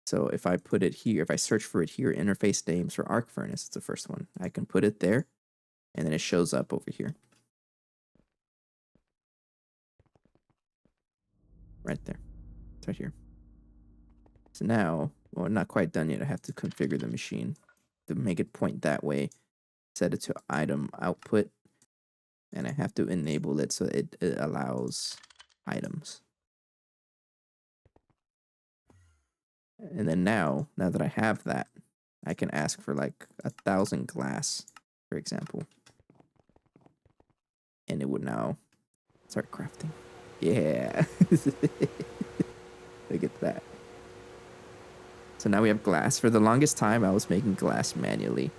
So if I put it here, if I search for it here, interface names for arc furnace, it's the first one. I can put it there, and then it shows up over here. Right there. It's right here. So now, well, not quite done yet. I have to configure the machine to make it point that way. Set it to item output, and I have to enable it so it allows items. And then now that I have that, I can ask for like 1,000 glass, for example. And it would now start crafting. Yeah. Look at that. So now we have glass. For the longest time, I was making glass manually.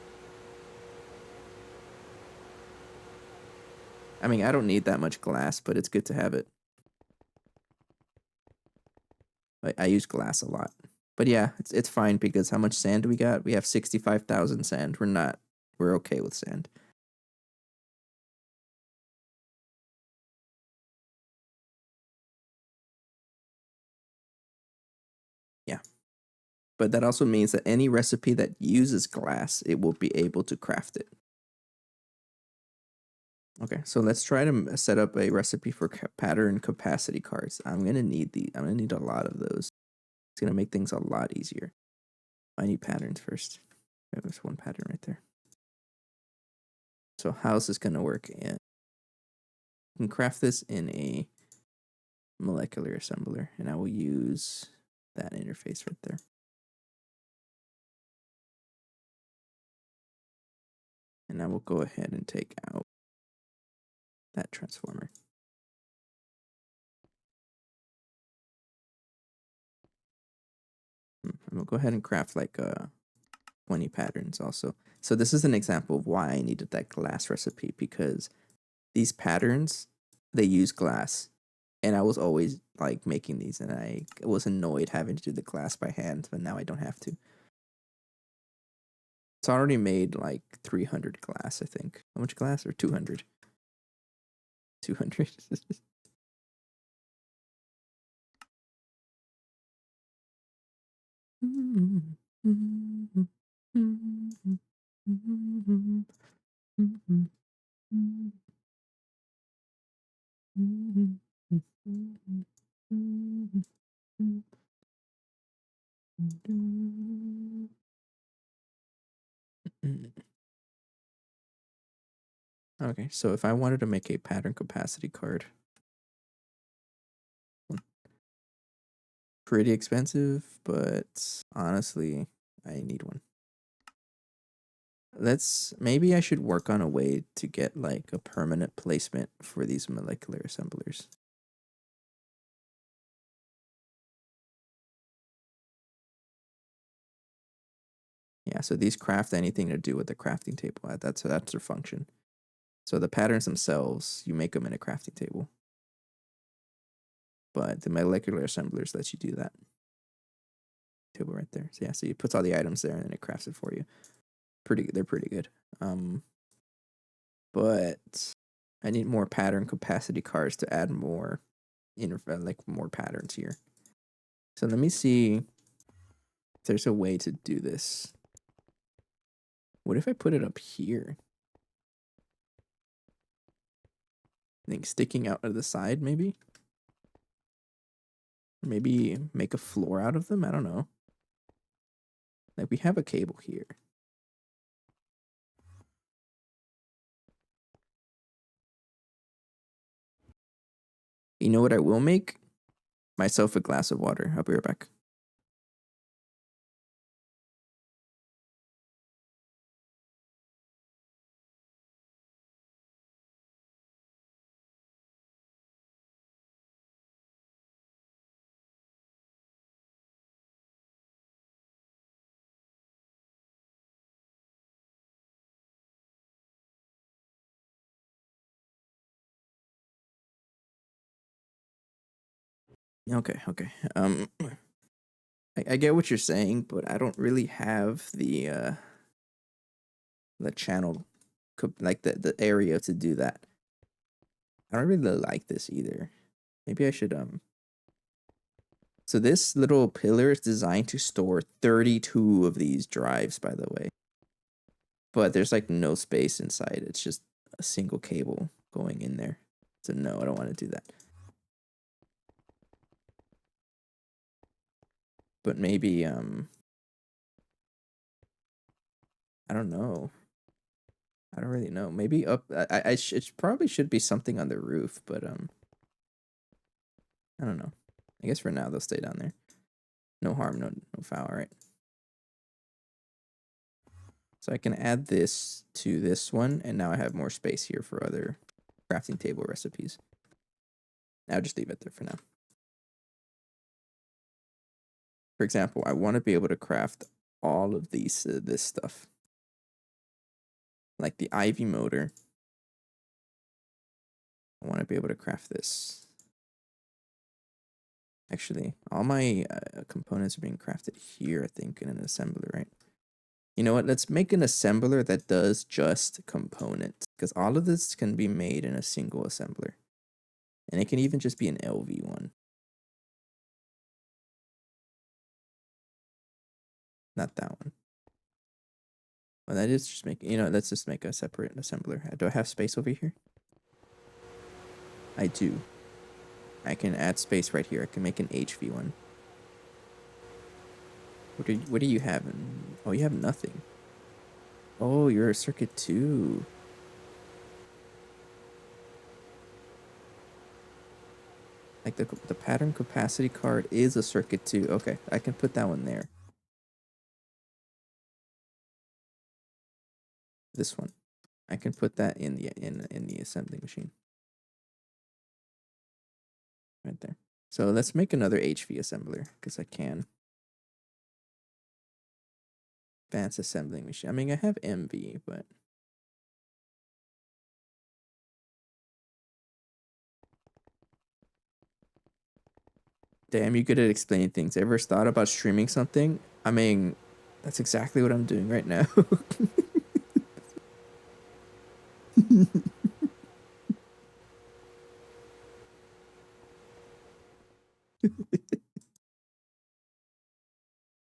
I mean, I don't need that much glass, but it's good to have it. I use glass a lot. But yeah, it's fine because how much sand do we got? We have 65,000 sand. We're okay with sand. Yeah. But that also means that any recipe that uses glass, it will be able to craft it. Okay, so let's try to set up a recipe for pattern capacity cards. I'm gonna need a lot of those. It's gonna make things a lot easier. I need patterns first. There's one pattern right there. So how's this gonna work? And you can craft this in a molecular assembler, and I will use that interface right there. And I will go ahead and take out that transformer. And we'll go ahead and craft like 20 patterns also. So this is an example of why I needed that glass recipe, because these patterns, they use glass. And I was always like making these, and I was annoyed having to do the glass by hand, but now I don't have to. It's already made like 300 glass, I think. How much glass? Or 200? 200. Okay, so if I wanted to make a pattern capacity card, pretty expensive, but honestly, I need one. Maybe I should work on a way to get like a permanent placement for these molecular assemblers. Yeah, so these craft anything to do with the crafting table. That's their function. So the patterns themselves, you make them in a crafting table. But the molecular assemblers lets you do that. Table right there. So yeah, so you put all the items there and then it crafts it for you. They're pretty good. But I need more pattern capacity cards to add more more patterns here. So let me see if there's a way to do this. What if I put it up here? I think sticking out of the side, maybe? Maybe make a floor out of them? I don't know. Like, we have a cable here. You know what I will make? myself a glass of water. I'll be right back. Okay, okay. I get what you're saying, but I don't really have the channel, like the area to do that. I don't really like this either. Maybe I should So this little pillar is designed to store 32 of these drives, by the way. But there's like no space inside. It's just a single cable going in there. So no, I don't want to do that. But maybe I don't know. I don't really know. Maybe up. It probably should be something on the roof, but I don't know. I guess for now they'll stay down there. No harm, no foul, right? So I can add this to this one, and now I have more space here for other crafting table recipes. I'll just leave it there for now. For example, I want to be able to craft all of these this stuff, like the Ivy motor. I want to be able to craft this. Actually, all my components are being crafted here, I think, in an assembler, right? You know what? Let's make an assembler that does just components, because all of this can be made in a single assembler. And it can even just be an LV one. Not that one. Well, that is just make, let's just make a separate assembler. Do I have space over here? I do. I can add space right here. I can make an HV one. What do you have? Oh, you have nothing. Oh, you're a circuit 2. Like the pattern capacity card is a circuit 2. Okay, I can put that one there. This one. I can put that in the assembly machine. Right there. So let's make another HV assembler, because I can. Advanced assembling machine. I mean, I have MV, but damn, you good at explaining things. Ever thought about streaming something? I mean, that's exactly what I'm doing right now.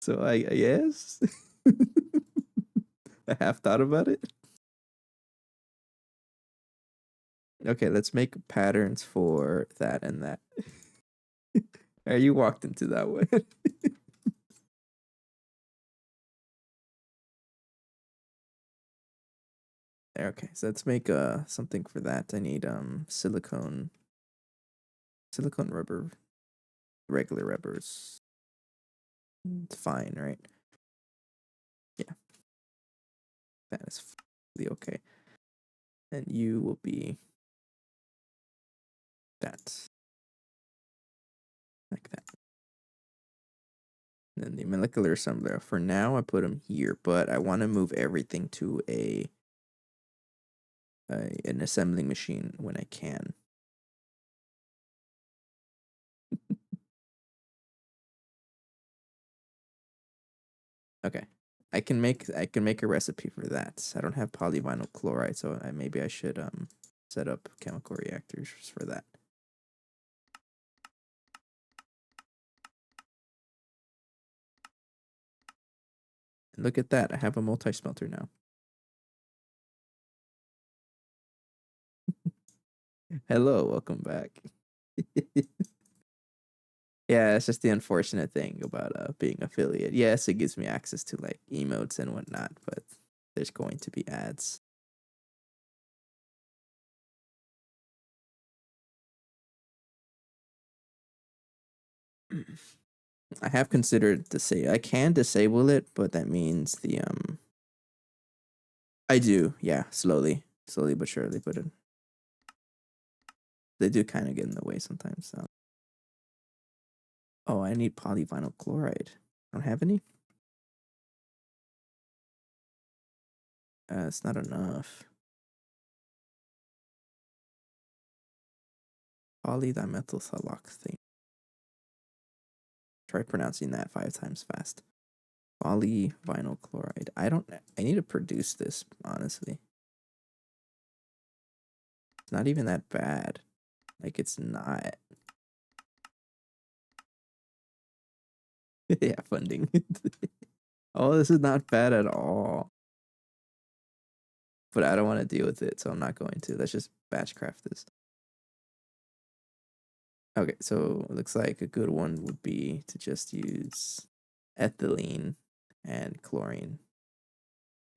So I yes, I have thought about it. Okay, let's make patterns for that and that. You walked into that one. Okay, so let's make something for that. I need silicone rubber, regular rubbers. It's fine, right? Yeah, that is okay. And you will be that, like that. And then the molecular assembler. For now, I put them here, but I want to move everything to an assembling machine when I can. Okay, I can make a recipe for that. I don't have polyvinyl chloride, so maybe I should set up chemical reactors for that. And look at that, I have a multi-smelter now. Hello, welcome back. Yeah, it's just the unfortunate thing about being affiliate. Yes, it gives me access to like emotes and whatnot, but there's going to be ads. I have considered I can disable it, but that means I do, yeah, slowly but surely, but they do kind of get in the way sometimes. So. Oh, I need polyvinyl chloride. I don't have any. It's not enough. Polydimethylsiloxane. Try pronouncing that 5 times fast. Polyvinyl chloride. I need to produce this, honestly. It's not even that bad. Like, it's not. Yeah, funding. Oh, this is not bad at all. But I don't want to deal with it, so I'm not going to. Let's just batch craft this. Okay, so it looks like a good one would be to just use ethylene and chlorine.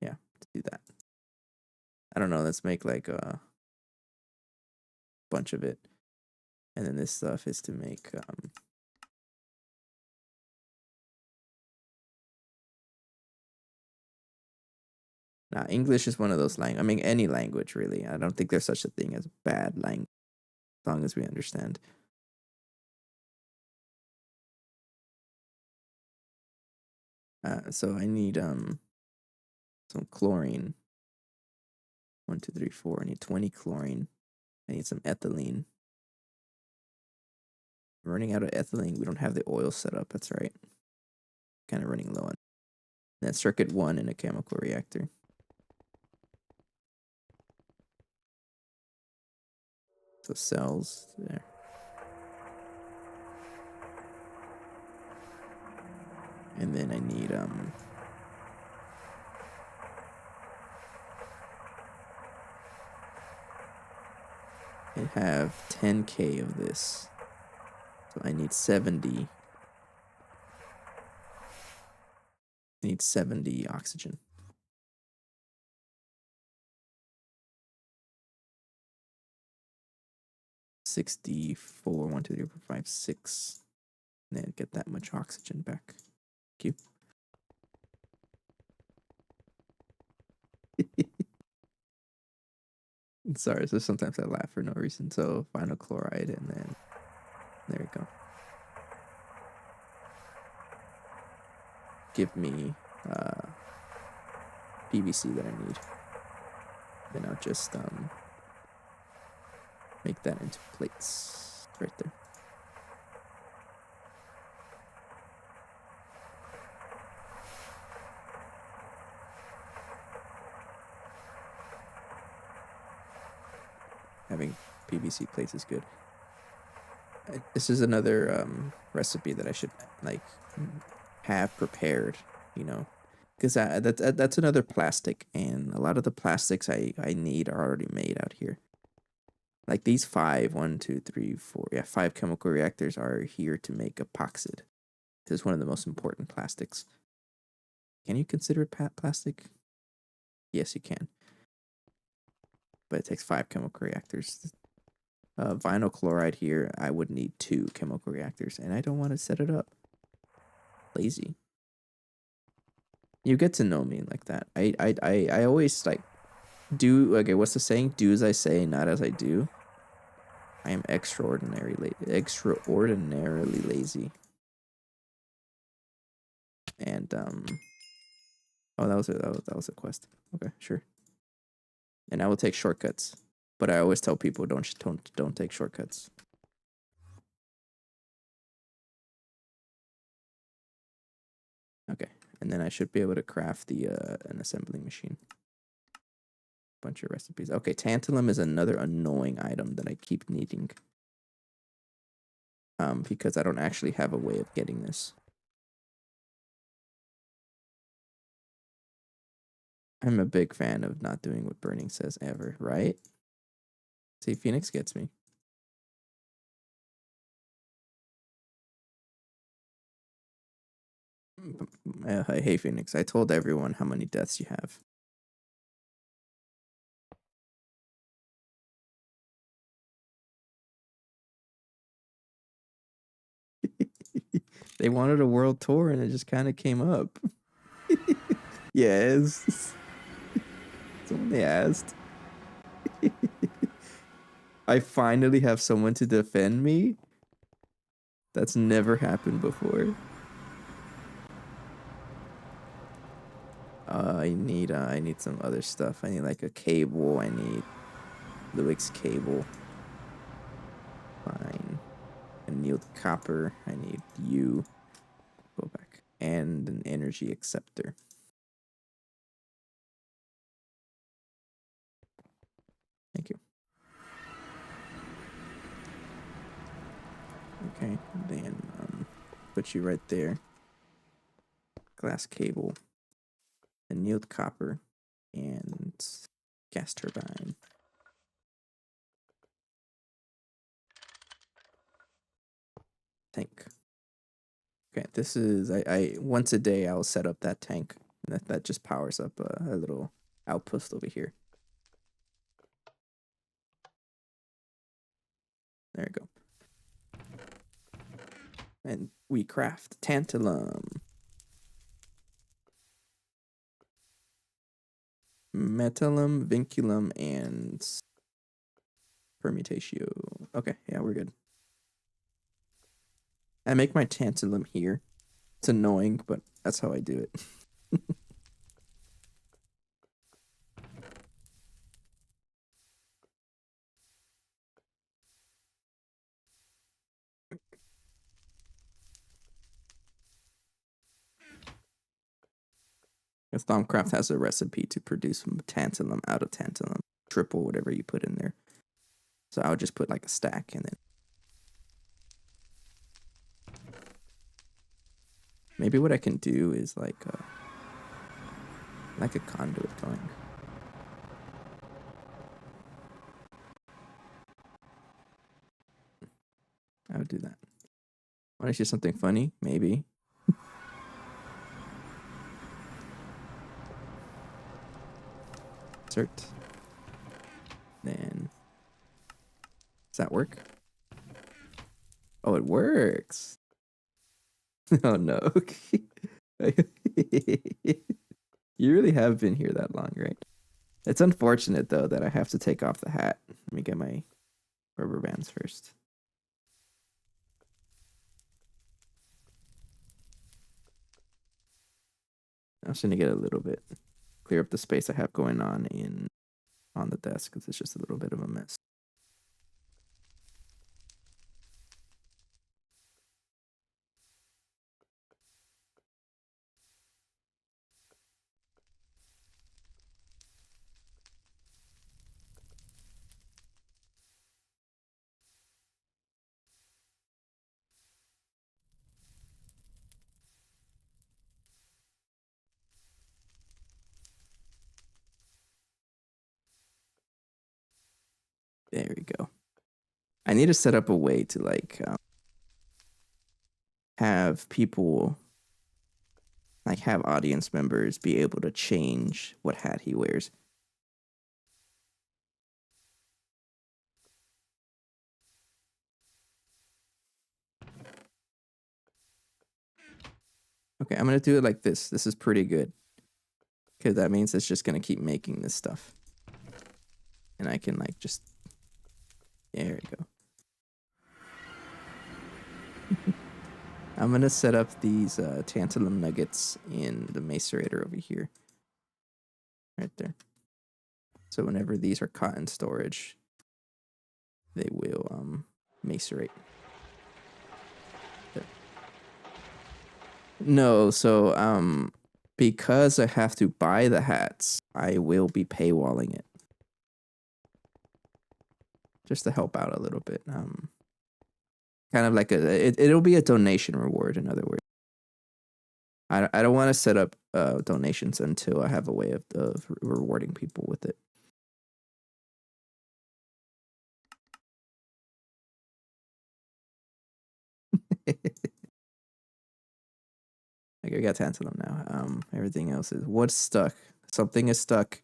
Yeah, to do that. I don't know, let's make like a bunch of it. And then this stuff is to make now English is one of those languages. I mean any language really. I don't think there's such a thing as bad language as long as we understand. So I need some chlorine. 1, 2, 3, 4. I need 20 chlorine. I need some ethylene. I'm running out of ethylene. We don't have the oil set up. That's right. Kind of running low on. Then circuit 1 in a chemical reactor. So cells there. And then I need I have 10K of this. So I need 70. I need 70 oxygen. 64, 1, 2, 3, 4, 5, 6. And then get that much oxygen back. Thank you. Sorry, so sometimes I laugh for no reason. So vinyl chloride, and then there we go. Give me PVC that I need. Then I'll just make that into plates right there. Having PVC plates is good. This is another recipe that I should like have prepared, you know, because that's another plastic, and a lot of the plastics I need are already made out here. Like these 5, 1, 2, 3, 4, 5 chemical reactors are here to make epoxide. This is one of the most important plastics. Can you consider it plastic? Yes, you can. But it takes 5 chemical reactors. Vinyl chloride here, I would need 2 chemical reactors, and I don't want to set it up. Lazy. You get to know me like that. I always like do. Okay, what's the saying? Do as I say, not as I do. I am extraordinarily lazy. And oh, that was a quest. Okay, sure. And I will take shortcuts, but I always tell people don't take shortcuts. Okay, and then I should be able to craft the an assembly machine. Bunch of recipes. Okay, tantalum is another annoying item that I keep needing. Because I don't actually have a way of getting this. I'm a big fan of not doing what burning says ever, right? See, Phoenix gets me. Hey, Phoenix, I told everyone how many deaths you have. They wanted a world tour and it just kind of came up. Yes. Someone they asked. I finally have someone to defend me. That's never happened before. I need some other stuff. I need like a cable. I need Lewis cable. Fine. I need copper. I need you. Go back. And an energy acceptor. Thank you. Okay, then put you right there. Glass cable. Annealed copper. And gas turbine. Tank. Okay, this is I once a day I'll set up that tank. That just powers up a little outpost over here. There you go. And we craft tantalum, metallum, vinculum, and permutatio. Okay, yeah, we're good. I make my tantalum here. It's annoying, but that's how I do it. Thaumcraft has a recipe to produce tantalum out of tantalum, triple whatever you put in there. So I would just put like a stack and then maybe what I can do is like a conduit going. I would do that. Want to see something funny? Maybe. Insert. Then does that work? Oh, it works. Oh no. You really have been here that long, right? It's unfortunate though that I have to take off the hat. Let me get my rubber bands first. I'm just gonna get a little bit, clear up the space I have going on the desk because it's just a little bit of a mess. There we go. I need to set up a way to like have people, like have audience members be able to change what hat he wears. Okay, I'm gonna do it like this. This is pretty good. Because that means it's just gonna keep making this stuff. And I can like just, there we go. I'm gonna set up these tantalum nuggets in the macerator over here. Right there. So whenever these are caught in storage, they will macerate. There. No, so because I have to buy the hats, I will be paywalling it. Just to help out a little bit. Kind of like it'll be a donation reward, in other words. I don't want to set up donations until I have a way of rewarding people with it. Okay, we got tantalum now. Everything else is what's stuck. Something is stuck.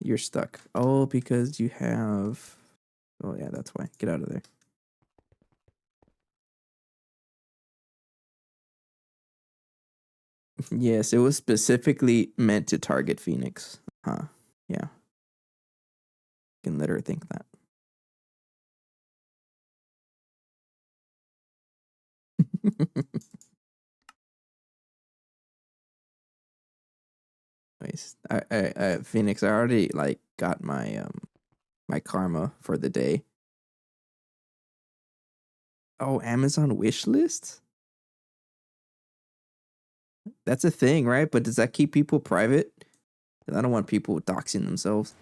You're stuck. Oh, because you have. Oh yeah, that's why. Get out of there. Yes, it was specifically meant to target Phoenix. Huh. Yeah. Can let her think that. Nice. Phoenix, I already like got my karma for the day. Oh, Amazon wish list? That's a thing, right? But does that keep people private? 'Cause I don't want people doxing themselves.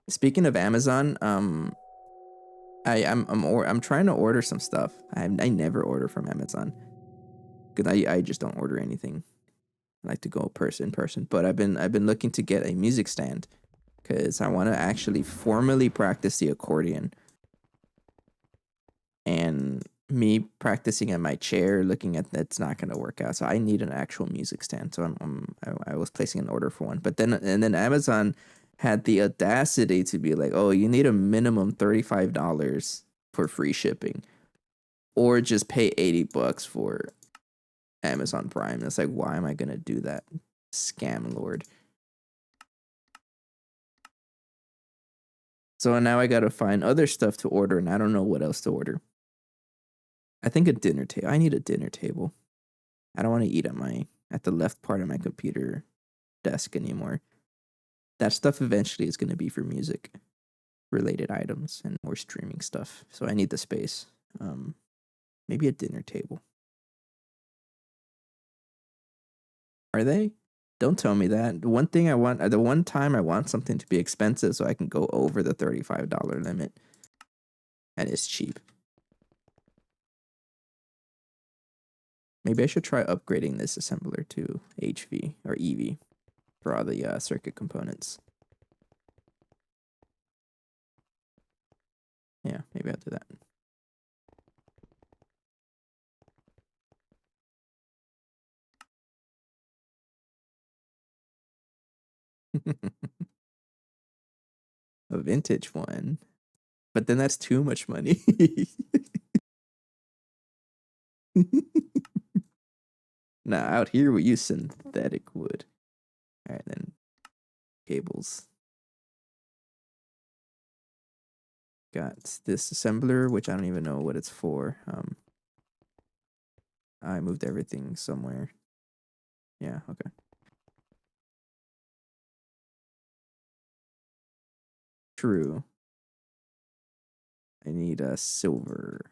Speaking of Amazon, I'm trying to order some stuff. I never order from Amazon because I just don't order anything. I like to go person, but I've been looking to get a music stand because I want to actually formally practice the accordion. And me practicing at my chair, looking at that's not going to work out. So I need an actual music stand. So I was placing an order for one, but then Amazon had the audacity to be like, "Oh, you need a minimum $35 for free shipping, or just pay $80 for Amazon Prime." And it's like, why am I going to do that? Scam lord. So now I got to find other stuff to order, and I don't know what else to order. I think a dinner table. I need a dinner table. I don't want to eat at the left part of my computer desk anymore. That stuff eventually is going to be for music related items and more streaming stuff. So I need the space. Um, Maybe a dinner table. Are they? Don't tell me that. The one time I want something to be expensive so I can go over the $35 limit, and it's cheap. Maybe I should try upgrading this assembler to HV or EV for all the circuit components. Yeah, maybe I'll do that. A vintage one. But then that's too much money. Nah, out here we use synthetic wood. All right, then cables. Got this assembler, which I don't even know what it's for. I moved everything somewhere. Yeah, okay. True. I need a silver.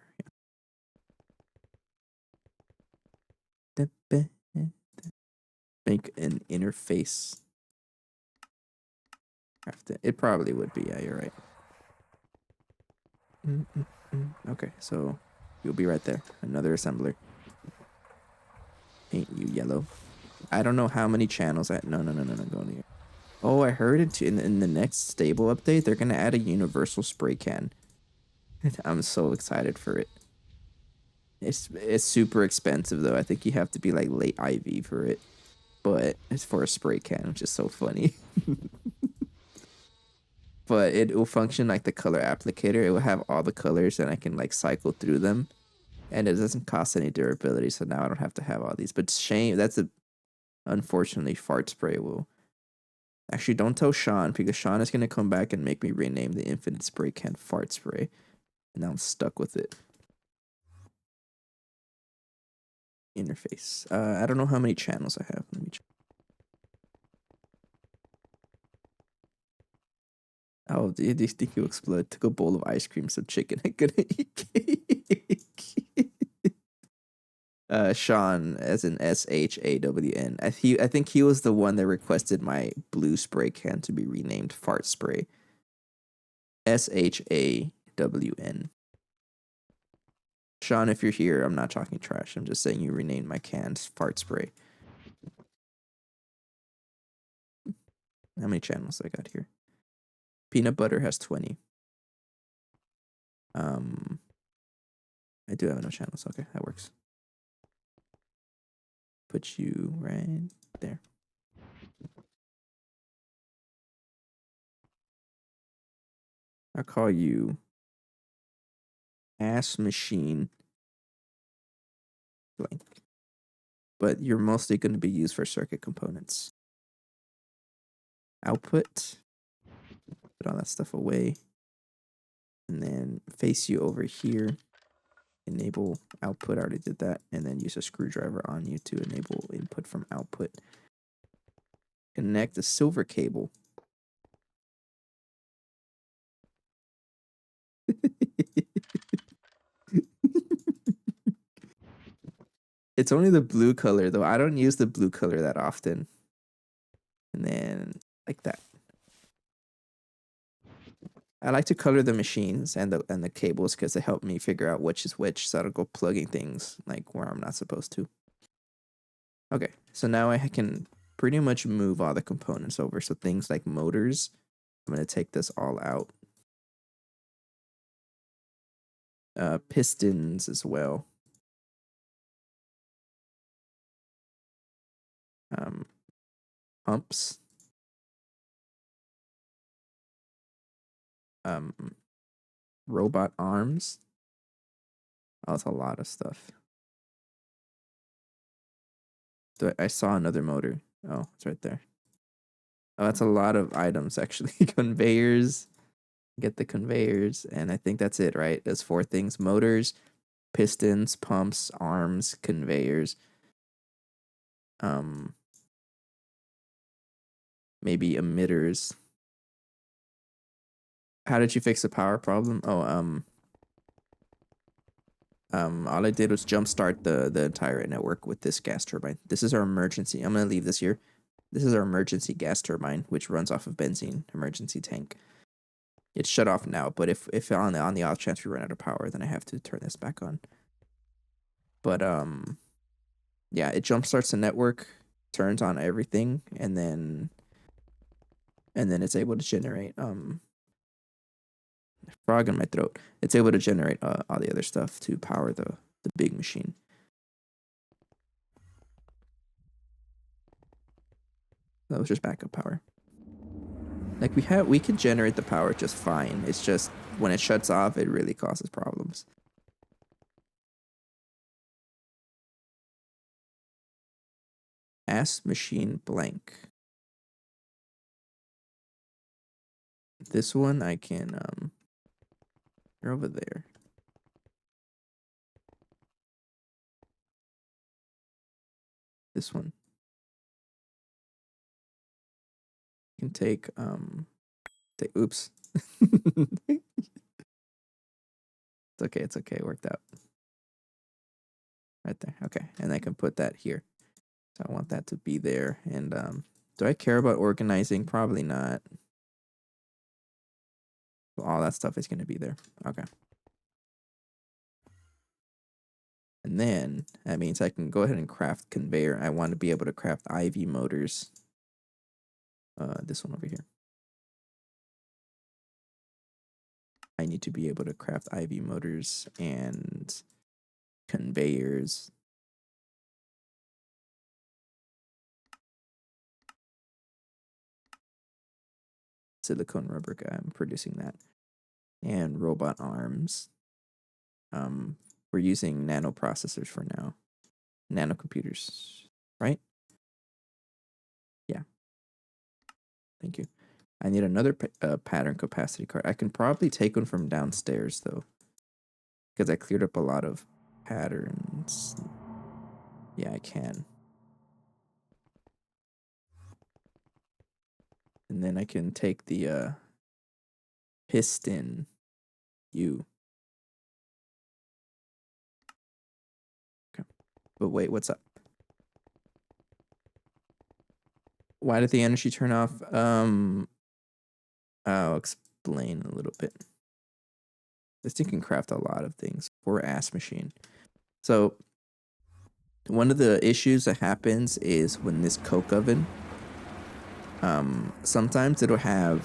Make an interface. It probably would be. Yeah, you're right. Okay, so you'll be right there. Another assembler. Paint you yellow. I don't know how many channels. No. Go in here. Oh, I heard it in the next stable update. They're gonna add a universal spray can. I'm so excited for it. It's super expensive though. I think you have to be like late IV for it, but it's for a spray can, which is so funny. But it will function like the color applicator. It will have all the colors, and I can like cycle through them, and it doesn't cost any durability. So now I don't have to have all these. But shame that's a unfortunately fart spray will. Actually, don't tell Sean because Sean is gonna come back and make me rename the infinite spray can fart spray, and now I'm stuck with it. Interface. I don't know how many channels I have. Let me check. Oh, do you think you explode? Took a bowl of ice cream, some chicken. I couldn't eat cake. Sean, as in SHAWN. I think he was the one that requested my blue spray can to be renamed Fart Spray. SHAWN. Sean, if you're here, I'm not talking trash. I'm just saying you renamed my can Fart Spray. How many channels I got here? Peanut butter has 20. Um, I do have no channels. Okay, that works. Put you right there. I'll call you Ass Machine blank. But you're mostly going to be used for circuit components. Output. Put all that stuff away. And then face you over here. Enable output. I already did that. And then use a screwdriver on you to enable input from output. Connect the silver cable. It's only the blue color, though. I don't use the blue color that often. And then like that. I like to color the machines and the cables because they help me figure out which is which, so I don't go plugging things like where I'm not supposed to. Okay, so now I can pretty much move all the components over. So things like motors, I'm going to take this all out. Pistons as well. Pumps. Robot arms. Oh, that's a lot of stuff. I saw another motor. Oh, it's right there. Oh, that's a lot of items, actually. Conveyors. Get the conveyors. And I think that's it, right? There's 4 things. Motors, pistons, pumps, arms, conveyors. Maybe emitters. How did you fix the power problem? Oh, all I did was jumpstart the entire network with this gas turbine. This is our emergency. I'm gonna leave this here. This is our emergency gas turbine, which runs off of benzene. Emergency tank. It's shut off now, but if on the off chance we run out of power, then I have to turn this back on. But yeah, it jumpstarts the network, turns on everything, and then it's able to generate frog in my throat. It's able to generate all the other stuff to power the big machine. That was just backup power. Like we can generate the power just fine. It's just when it shuts off, it really causes problems. Ask machine blank. This one I can you're over there. This one. You can take oops. It's okay, it worked out. Right there. Okay. And I can put that here. So I want that to be there. And do I care about organizing? Probably not. Well, all that stuff is going to be there. Okay. And then that means I can go ahead and craft conveyor. I want to be able to craft IV motors. This one over here. I need to be able to craft IV motors and conveyors. Silicone rubber guy, I'm producing that. And robot arms. We're using nano processors for now. Nano computers, right? Yeah. Thank you. I need another pattern capacity card. I can probably take one from downstairs, though. Because I cleared up a lot of patterns. Yeah, I can. And then I can take the piston U. Okay. But wait, what's up? Why did the energy turn off? I'll explain a little bit. This thing can craft a lot of things. Poor ass machine. So one of the issues that happens is when this coke oven, sometimes it'll have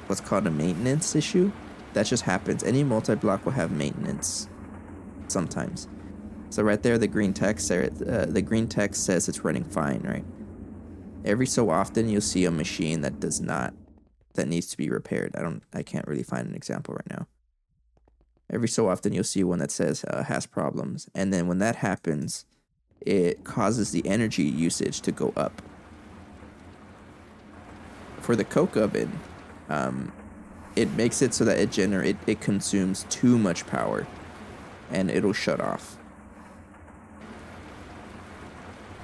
what's called a maintenance issue. That just happens. Any multi-block will have maintenance sometimes. So right there, the green text says it's running fine, right? Every so often you'll see a machine that does not, that needs to be repaired. I can't really find an example right now. Every so often you'll see one that says has problems. And then when that happens, it causes the energy usage to go up. For the coke oven, it makes it so that it consumes too much power, and it'll shut off.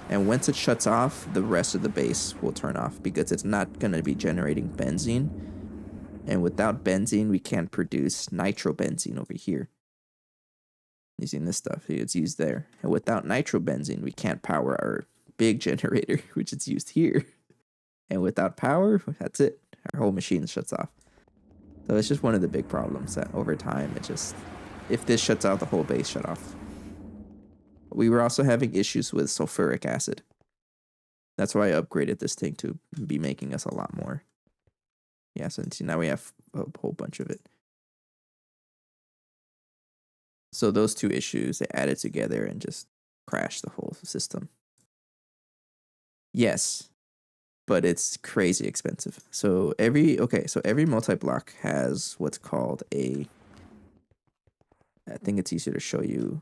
And once it shuts off, the rest of the base will turn off because it's not going to be generating benzene. And without benzene, we can't produce nitrobenzene over here. Using this stuff, it's used there. And without nitrobenzene, we can't power our big generator, which is used here. And without power, that's it. Our whole machine shuts off. So it's just one of the big problems that over time, if this shuts out, the whole base shut off. We were also having issues with sulfuric acid. That's why I upgraded this thing to be making us a lot more. Yeah, so now we have a whole bunch of it. So those two issues, they added together and just crashed the whole system. Yes, but it's crazy expensive. So every multi-block has what's called I think it's easier to show you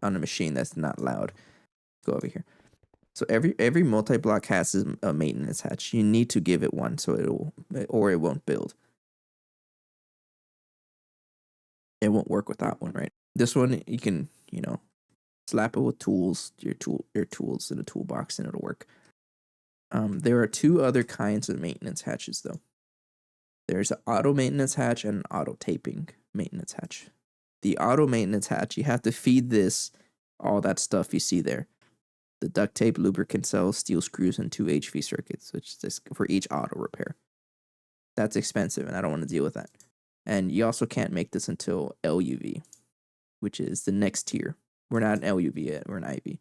on a machine that's not loud. Go over here. So every multi-block has a maintenance hatch. You need to give it one so it won't build. It won't work without one, right? This one you can, slap it with tools, your tools in a toolbox, and it'll work. There are two other kinds of maintenance hatches though. There's an auto maintenance hatch and an auto taping maintenance hatch. The auto maintenance hatch, you have to feed this all that stuff you see there. The duct tape, lubricant cells, steel screws, and 2 HV circuits, which is for each auto repair. That's expensive, and I don't want to deal with that. And you also can't make this until LUV, which is the next tier. We're not an LUV yet, we're an IV.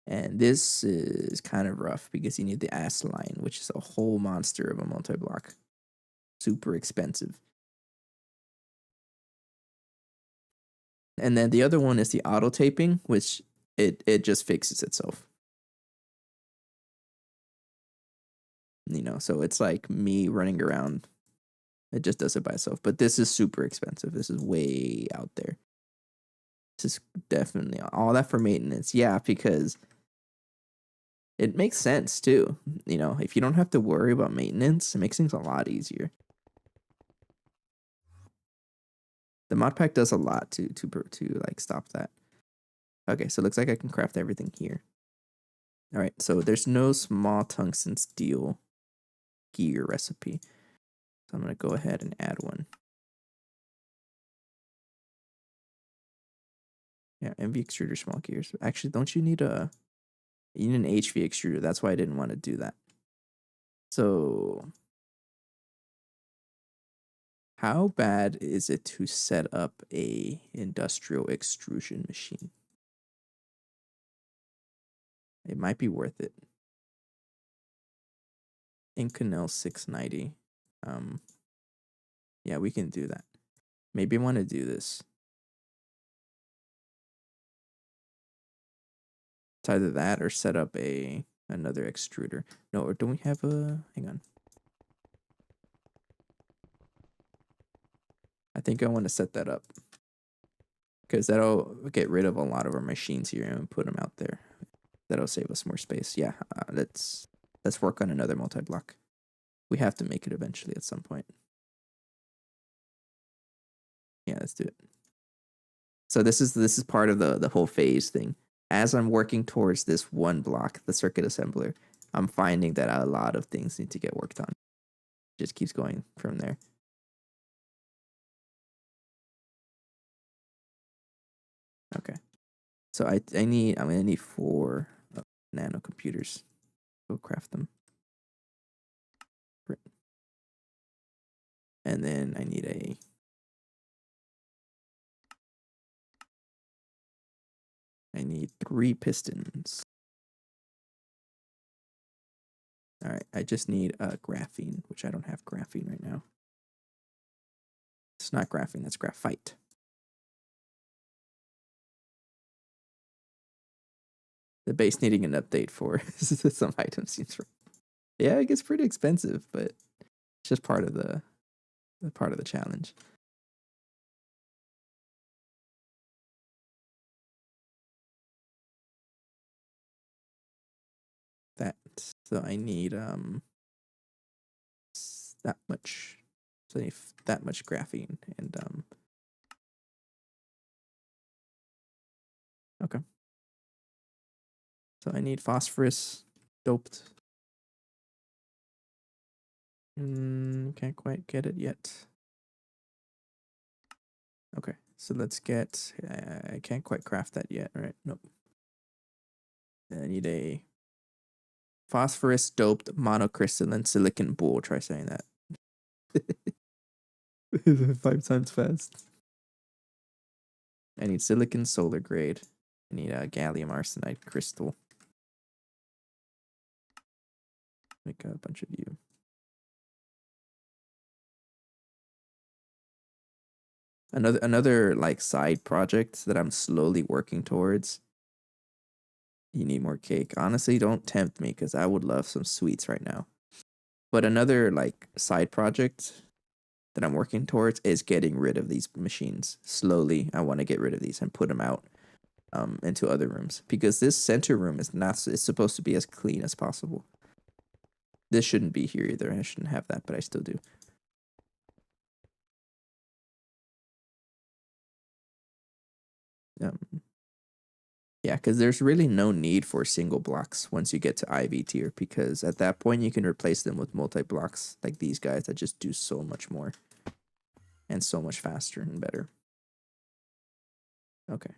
And this is kind of rough because you need the AS line, which is a whole monster of a multi-block. Super expensive. And then the other one is the auto taping, which it just fixes itself. So it's like me running around. It just does it by itself. But this is super expensive. This is way out there. This is definitely all that for maintenance. Yeah, because it makes sense too. If you don't have to worry about maintenance, it makes things a lot easier. The mod pack does a lot to like stop that. Okay, so it looks like I can craft everything here. All right, so there's no small tungsten steel gear recipe. So I'm going to go ahead and add one. Yeah, MV extruder, small gears. Actually, don't you need you need an HV extruder. That's why I didn't want to do that. So how bad is it to set up a industrial extrusion machine? It might be worth it. Inconel 690. Yeah, we can do that. Maybe I want to do this. It's either that or set up another extruder. No, or don't we have a... Hang on. I think I want to set that up. Because that'll get rid of a lot of our machines here and put them out there. That'll save us more space. Yeah, let's work on another multi-block. We have to make it eventually at some point. Yeah, let's do it. So this is part of the whole phase thing. As I'm working towards this one block, the circuit assembler, I'm finding that a lot of things need to get worked on. It just keeps going from there. Okay. So I'm gonna need 4 nano computers. Go craft them. And then I need I need 3 pistons. All right, I just need graphene, which I don't have graphene right now. It's not graphene, that's graphite. The base needing an update for some items seems right. Yeah, it gets pretty expensive, but it's just part of the challenge. So I need that much. So I need that much graphene and okay. So I need phosphorus doped. Can't quite get it yet. Okay, so let's get. I can't quite craft that yet. Right? Nope. I need a phosphorus doped monocrystalline silicon boule. Try saying that. 5 times fast. I need silicon solar grade. I need a gallium arsenide crystal. Make a bunch of you. Another like side project that I'm slowly working towards. You need more cake. Honestly, don't tempt me because I would love some sweets right now. But another like side project that I'm working towards is getting rid of these machines. Slowly, I want to get rid of these and put them out into other rooms because this center room is not. It's supposed to be as clean as possible. This shouldn't be here either. I shouldn't have that, but I still do. Yeah, because there's really no need for single blocks once you get to IV tier, because at that point you can replace them with multi-blocks like these guys that just do so much more and so much faster and better. Okay.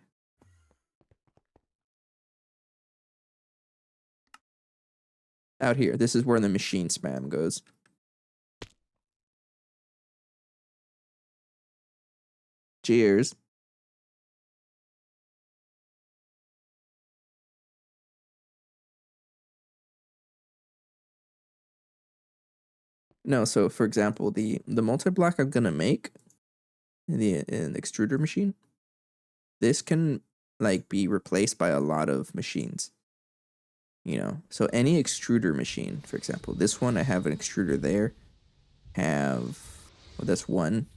Out here, this is where the machine spam goes. Cheers. No, so for example, the multi-block I'm gonna make in an extruder machine, this can like be replaced by a lot of machines. You know, so any extruder machine, for example, this one I have an extruder there. Well, that's one.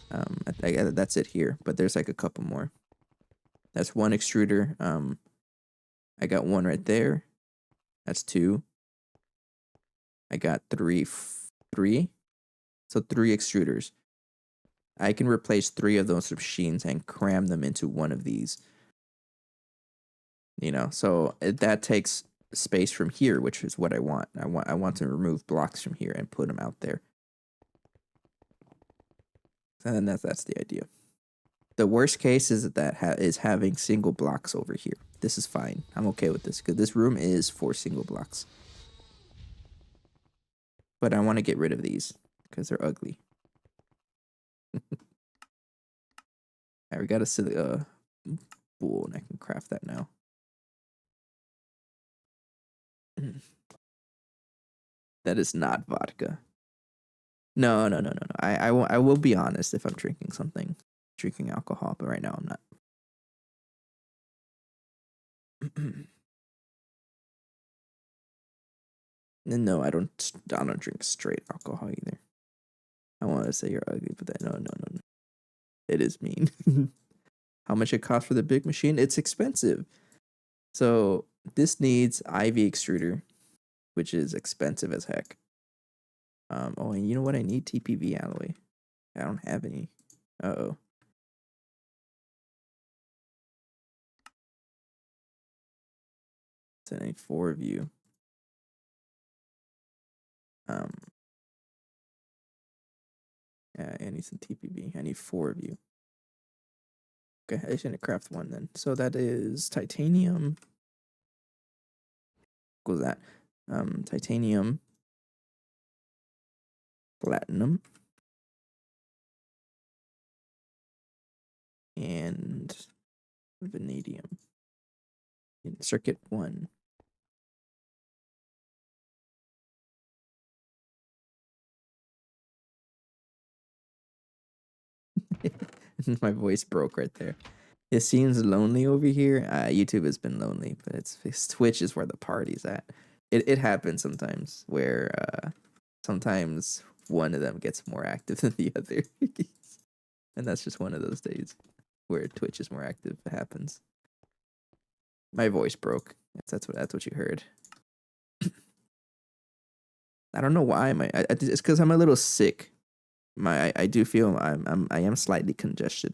That's it here, but there's like a couple more. That's one extruder. I got one right there. That's two. I got three. So 3 extruders. I can replace 3 of those machines and cram them into one of these. You know, so that takes space from here, which is what I want. I want to remove blocks from here and put them out there. And that's the idea. The worst case is is having single blocks over here. This is fine. I'm okay with this because this room is 4 single blocks. But I want to get rid of these because they're ugly. Alright, we got a boule, and I can craft that now. That is not vodka. No. I will be honest if I'm drinking alcohol, but right now I'm not. No, I don't drink straight alcohol either. I want to say you're ugly, but no. It is mean. How much it costs for the big machine? It's expensive. So this needs IV extruder, which is expensive as heck. Oh, and you know what? I need TPV alloy. I don't have any. Uh-oh. So I need 4 of you. Yeah, I need some TPV. I need 4 of you. Okay, I just need to craft 1 then. So that is titanium. What was that? Titanium, platinum, and vanadium. In circuit 1. My voice broke right there. It seems lonely over here. YouTube has been lonely, but it's Twitch is where the party's at. It happens sometimes where sometimes one of them gets more active than the other. And that's just one of those days where Twitch is more active. It happens. My voice broke. That's what you heard. I don't know why. It's because I'm a little sick. I do feel I am slightly congested.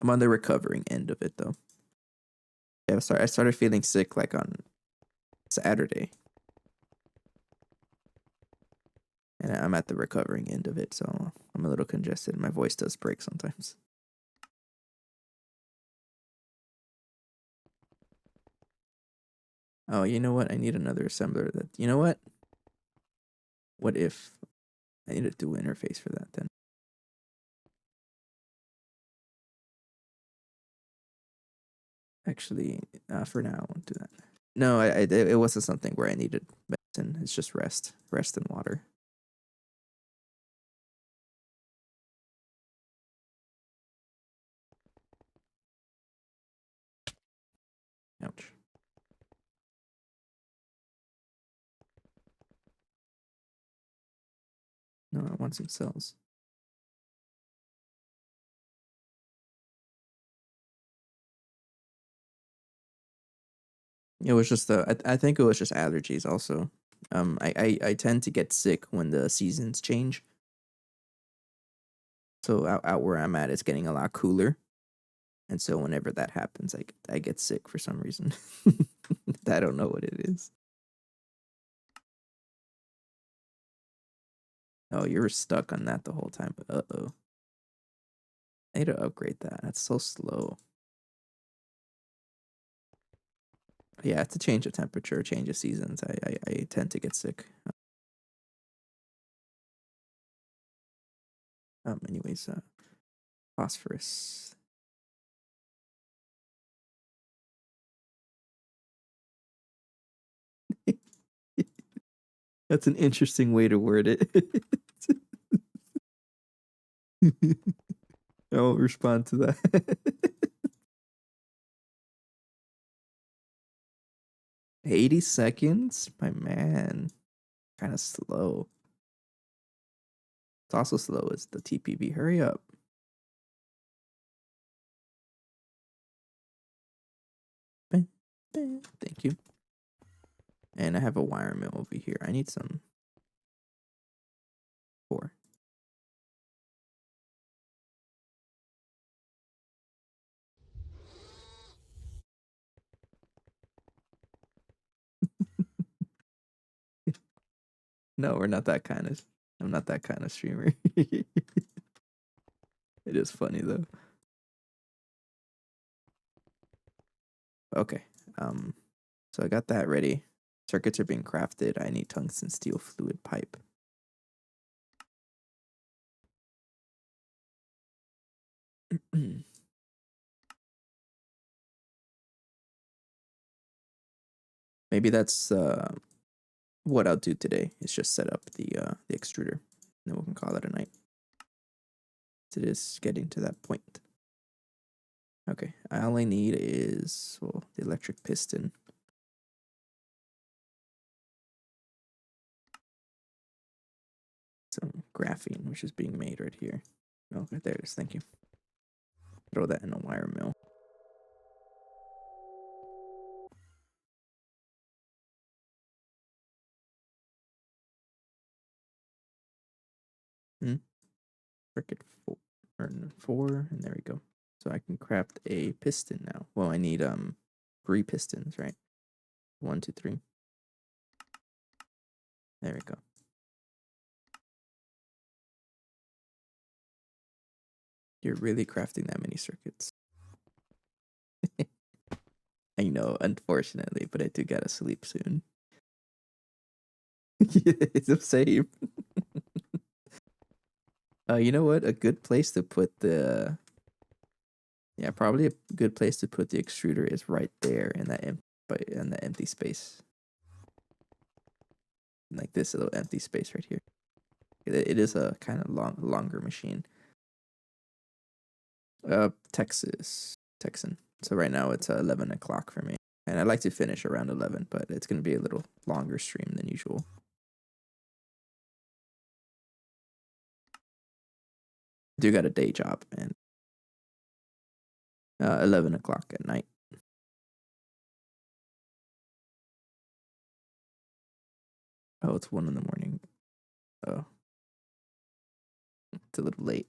I'm on the recovering end of it though. Yeah, I started feeling sick like on Saturday, and I'm at the recovering end of it, so I'm a little congested. My voice does break sometimes. Oh, you know what? I need another assembler. That you know what? What if I need a dual interface for that then? Actually, for now, I won't do that. No, it wasn't something where I needed medicine. It's just rest and water. Ouch. No, I want some cells. It was just I think it was just allergies also. I tend to get sick when the seasons change. So out where I'm at, it's getting a lot cooler, and so whenever that happens, I get sick for some reason. I don't know what it is. Oh, you were stuck on that the whole time. Uh-oh. I need to upgrade that. That's so slow. Yeah, to change the temperature, change of seasons, I tend to get sick. Anyways, phosphorus. That's an interesting way to word it. I won't respond to that. 80 seconds? My man. Kind of slow. It's also slow as the TPV. Hurry up. Thank you. And I have a wire mill over here. I need some 4. No, we're not that kind of. I'm not that kind of streamer. It is funny though. Okay. So I got that ready. Circuits are being crafted. I need tungsten steel fluid pipe. Maybe that's what I'll do today. Is just set up the extruder, and then we can call it a night. It is getting to that point. Okay, all I need is the electric piston. Some graphene, which is being made right here. Okay, there it is. Thank you. Throw that in a wire mill. Circuit 4, or 4, and there we go. So I can craft a piston now. Well, I need 3 pistons, right? 1, 2, 3. There we go. You're really crafting that many circuits. I know, unfortunately, but I do gotta sleep soon. It's the same. You know what? A good place to put the probably a good place to put the extruder is right there in that empty space, like this little empty space right here. It is a kind of longer machine. Texan. So right now it's 11 o'clock for me, and I'd like to finish around 11, but it's gonna be a little longer stream than usual. Do got a day job, and 11 o'clock at night. Oh, it's 1 in the morning. Oh, it's a little late.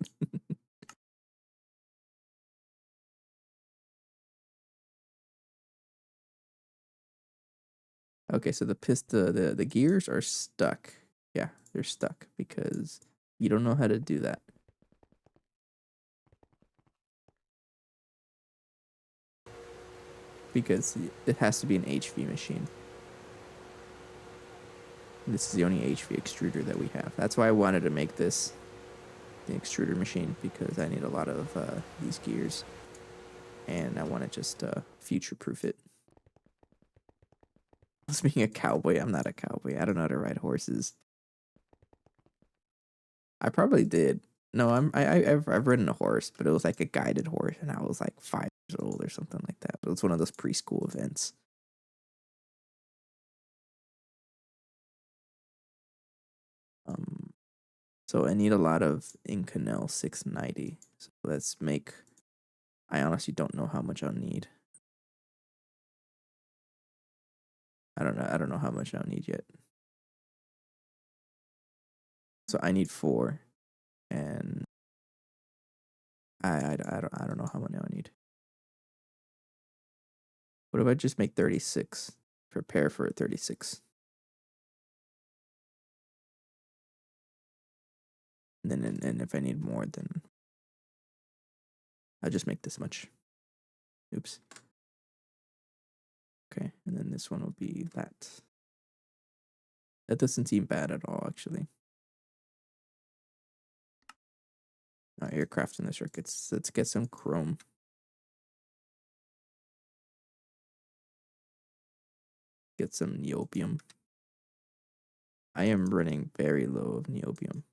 Okay, so the gears are stuck. Yeah, they're stuck because you don't know how to do that. Because it has to be an HV machine. This is the only HV extruder that we have. That's why I wanted to make this the extruder machine, because I need a lot of these gears. And I want to just future-proof it. Being a cowboy, I'm not a cowboy. I don't know how to ride horses. I probably did. No, I've ridden a horse, but it was like a guided horse, and I was like 5 years old or something like that. But it's one of those preschool events. So I need a lot of Inconel 690. So let's make. I honestly don't know how much I'll need. I don't know. I don't know how much I'll need yet. So I need 4, and I don't know how many I'll need. What if I just make 36? Prepare for 36. And then and if I need more, then I'll just make this much. Oops. Okay, and then this one will be that. That doesn't seem bad at all, actually. All right, aircraft in the circuits. Let's get some chrome. Get some niobium. I am running very low of niobium.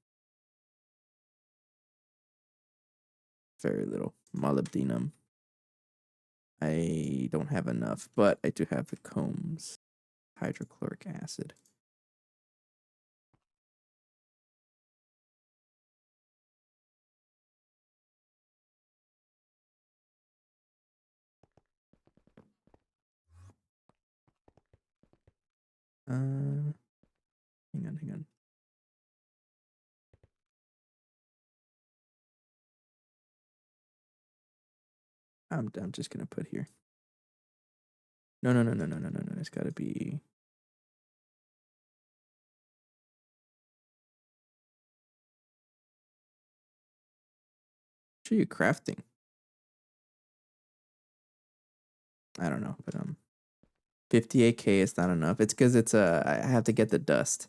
Very little. Molybdenum. I don't have enough, but I do have the combs. Hydrochloric acid. Hang on. I'm just gonna put here. No. It's gotta be. What are you crafting? I don't know, but 58K is not enough. It's because it's I have to get the dust.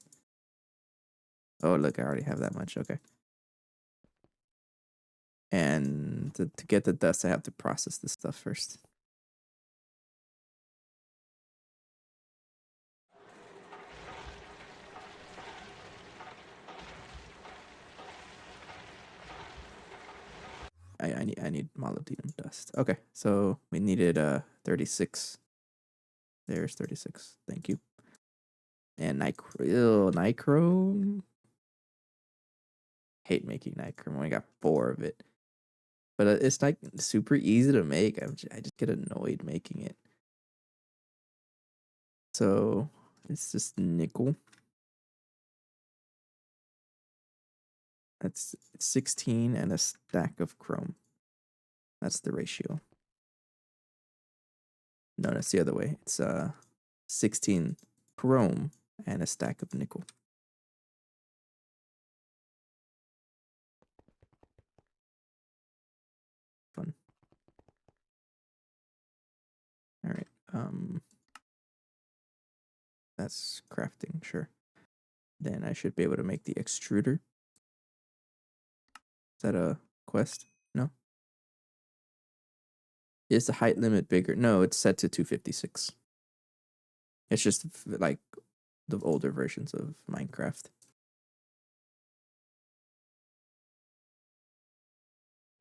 Oh look, I already have that much. Okay. And to get the dust, I have to process this stuff first. I need molybdenum dust. Okay, so we needed 36. There's 36. Thank you. And nicro. Hate making nicro. I only got 4 of it. But it's like super easy to make. I just get annoyed making it. So it's just nickel. That's 16 and a stack of chrome. That's the ratio. No, that's the other way. It's 16 chrome and a stack of nickel. Fun. All right. That's crafting, sure. Then I should be able to make the extruder. Is that a quest? No. Is the height limit bigger? No, it's set to 256. It's just like the older versions of Minecraft.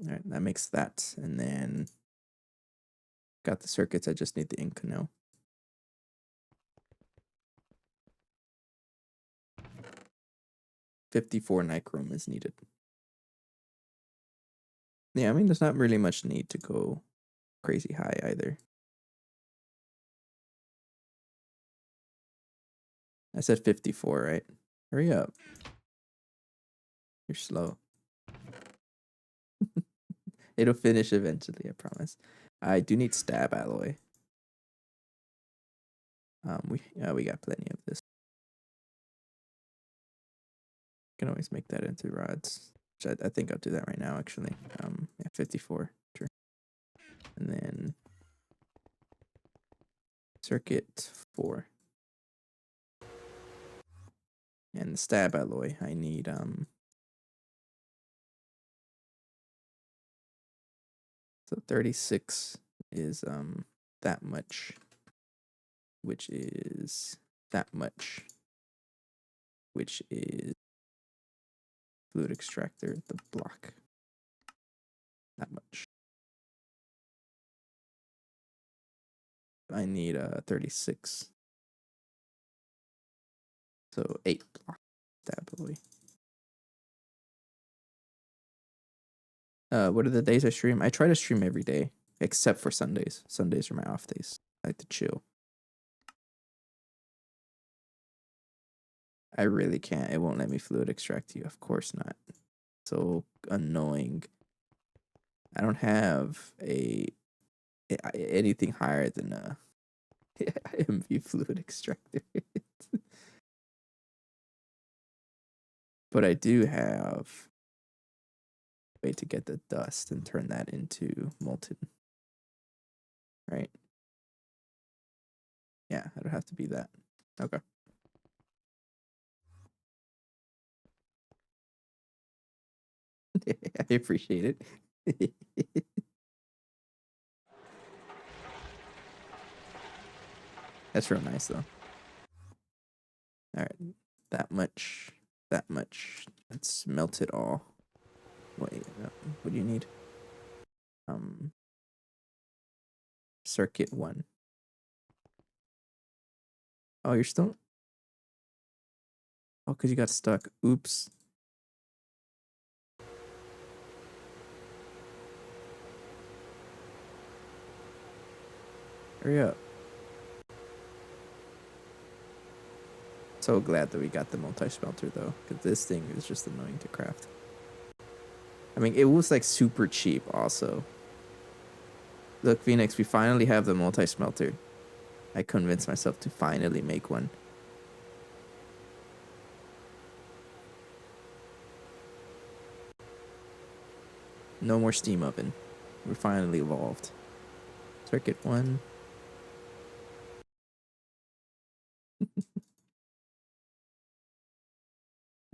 All right, that makes that. And then got the circuits. I just need the ink now. 54 nichrome is needed. Yeah, I mean, there's not really much need to go crazy high either. I said 54, right? Hurry up. You're slow. It'll finish eventually, I promise. I do need stab alloy. We got plenty of this. Can always make that into rods. Which I think I'll do that right now, actually. Yeah, 54. Sure. And then circuit 4. And the stab alloy, I need so 36 is that much, which is that much, which is fluid extractor, the block. That much. I need 36. So 8 block stab alloy. What are the days I stream? I try to stream every day, except for Sundays. Sundays are my off days. I like to chill. I really can't. It won't let me fluid extract you. Of course not. So annoying. I don't have anything higher than a MV fluid extractor. But I do have a way to get the dust and turn that into molten. Right? Yeah, it would have to be that. Okay. I appreciate it. That's real nice though. All right, that much. Let's melt it all. Wait, what do you need? Circuit 1. Oh, you're still. Oh, because you got stuck. Oops. Hurry up. So glad that we got the multi-smelter though, because this thing is just annoying to craft. I mean, it was like super cheap also. Look, Phoenix, we finally have the multi-smelter. I convinced myself to finally make one. No more steam oven. We're finally evolved. Circuit 1.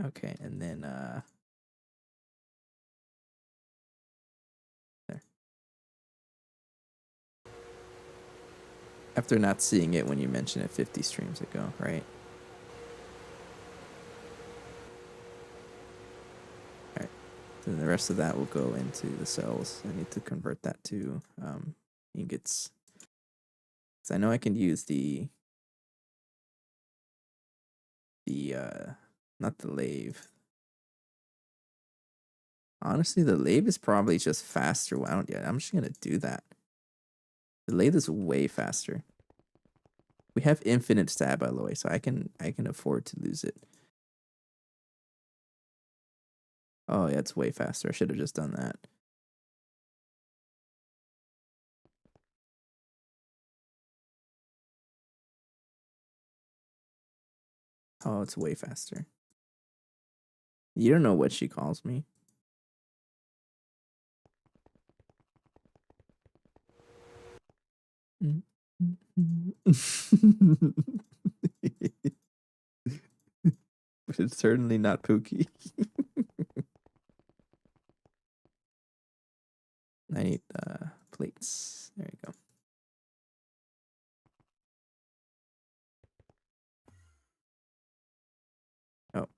Okay, and then there. After not seeing it when you mentioned it 50 streams ago, right? Alright. Then the rest of that will go into the cells. I need to convert that to ingots. So I know I can use the not the lathe. Honestly, the lathe is probably just faster. Well, I'm just gonna do that. The lathe is way faster. We have infinite stab alloy, so I can afford to lose it. Oh yeah, it's way faster. I should have just done that. Oh, it's way faster. You don't know what she calls me. But it's certainly not Pookie. I need plates. There you go. Oh,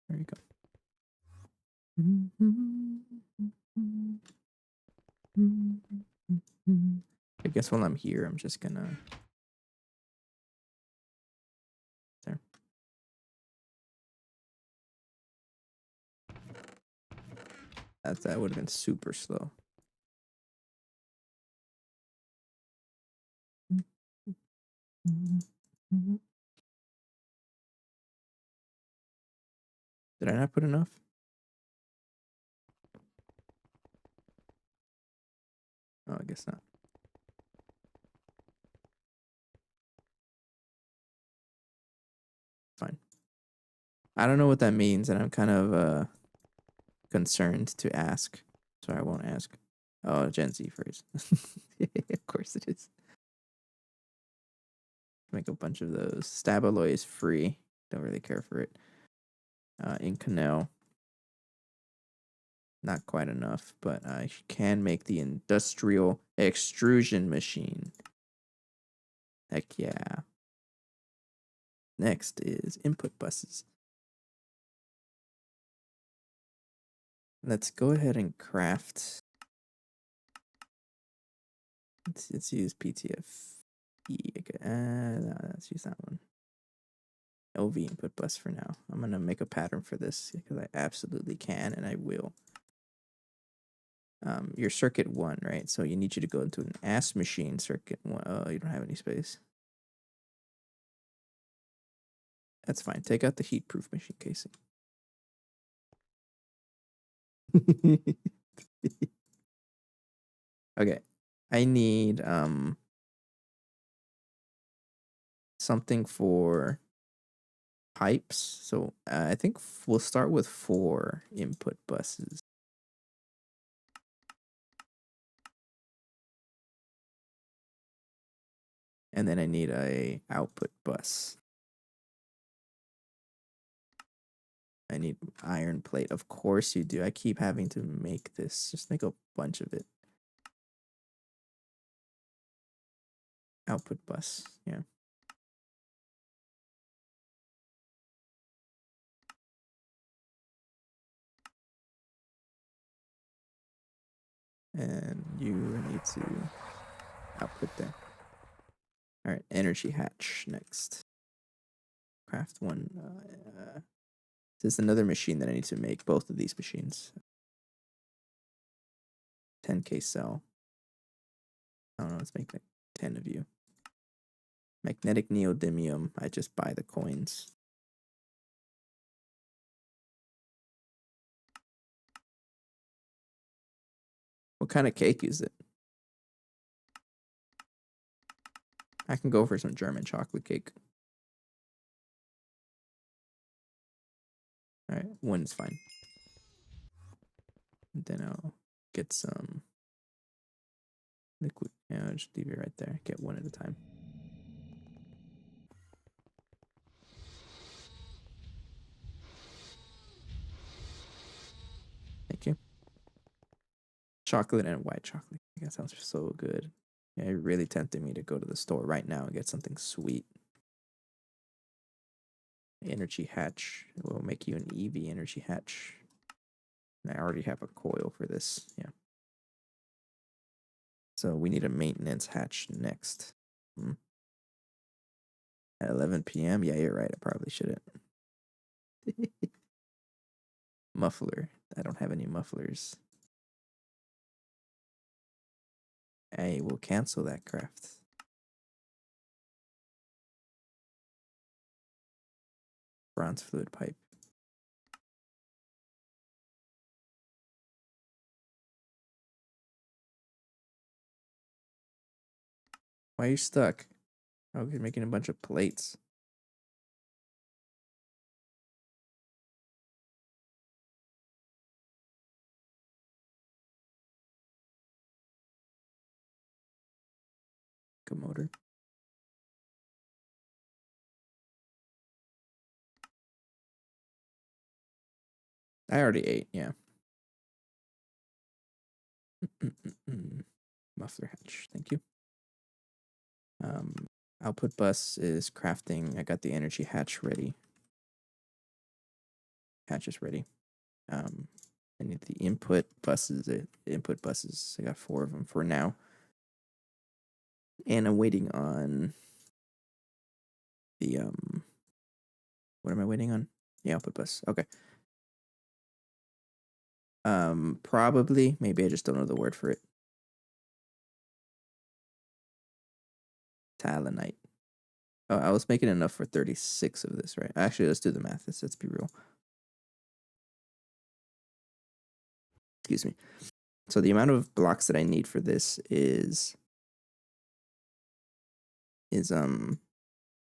there you go. I guess while I'm here, I'm just gonna. There. That would have been super slow. Did I not put enough? Oh, I guess not. Fine. I don't know what that means, and I'm kind of concerned to ask, so I won't ask. Oh, Gen Z phrase. Of course it is. Make a bunch of those. Stab alloy is free. Don't really care for it. Inconel. Not quite enough, but I can make the industrial extrusion machine. Heck yeah. Next is input buses. Let's go ahead and craft. Let's use PTFE. Okay. No, let's use that one. LV input bus for now. I'm going to make a pattern for this because I absolutely can and I will. Your circuit 1, right? So you need you to go into an ASP machine circuit 1. Oh, you don't have any space. That's fine. Take out the heat-proof machine casing. Okay. I need something for pipes. So I think we'll start with 4 input buses. And then I need a output bus. I need iron plate. Of course you do. I keep having to make this. Just make a bunch of it. Output bus. Yeah. And you need to output there. All right. Energy hatch next. Craft one. This is another machine that I need to make. Both of these machines. 10K cell. I don't know. Let's make like 10 of you. Magnetic neodymium. I just buy the coins. What kind of cake is it? I can go for some German chocolate cake. All right, one's fine. And then I'll get some liquid. Yeah, I'll just leave it right there. Get one at a time. Thank you. Chocolate and white chocolate. That sounds so good. Yeah, it really tempted me to go to the store right now and get something sweet. Energy hatch. We'll make you an EV energy hatch. And I already have a coil for this. Yeah. So we need a maintenance hatch next. At 11 p.m. Yeah, you're right. I probably shouldn't. Muffler. I don't have any mufflers. I will cancel that craft. Bronze fluid pipe. Why are you stuck? Oh, you're making a bunch of plates. A motor. I already ate, yeah. Muffler hatch, thank you. Output bus is crafting. I got the energy hatch ready. Hatch is ready. I need the input buses. I got 4 of them for now. And I'm waiting on the what am I waiting on? The output bus. Okay. Probably. Maybe I just don't know the word for it. Talonite. Oh, I was making enough for 36 of this, right? Actually, let's do the math. Let's be real. Excuse me. So the amount of blocks that I need for this is a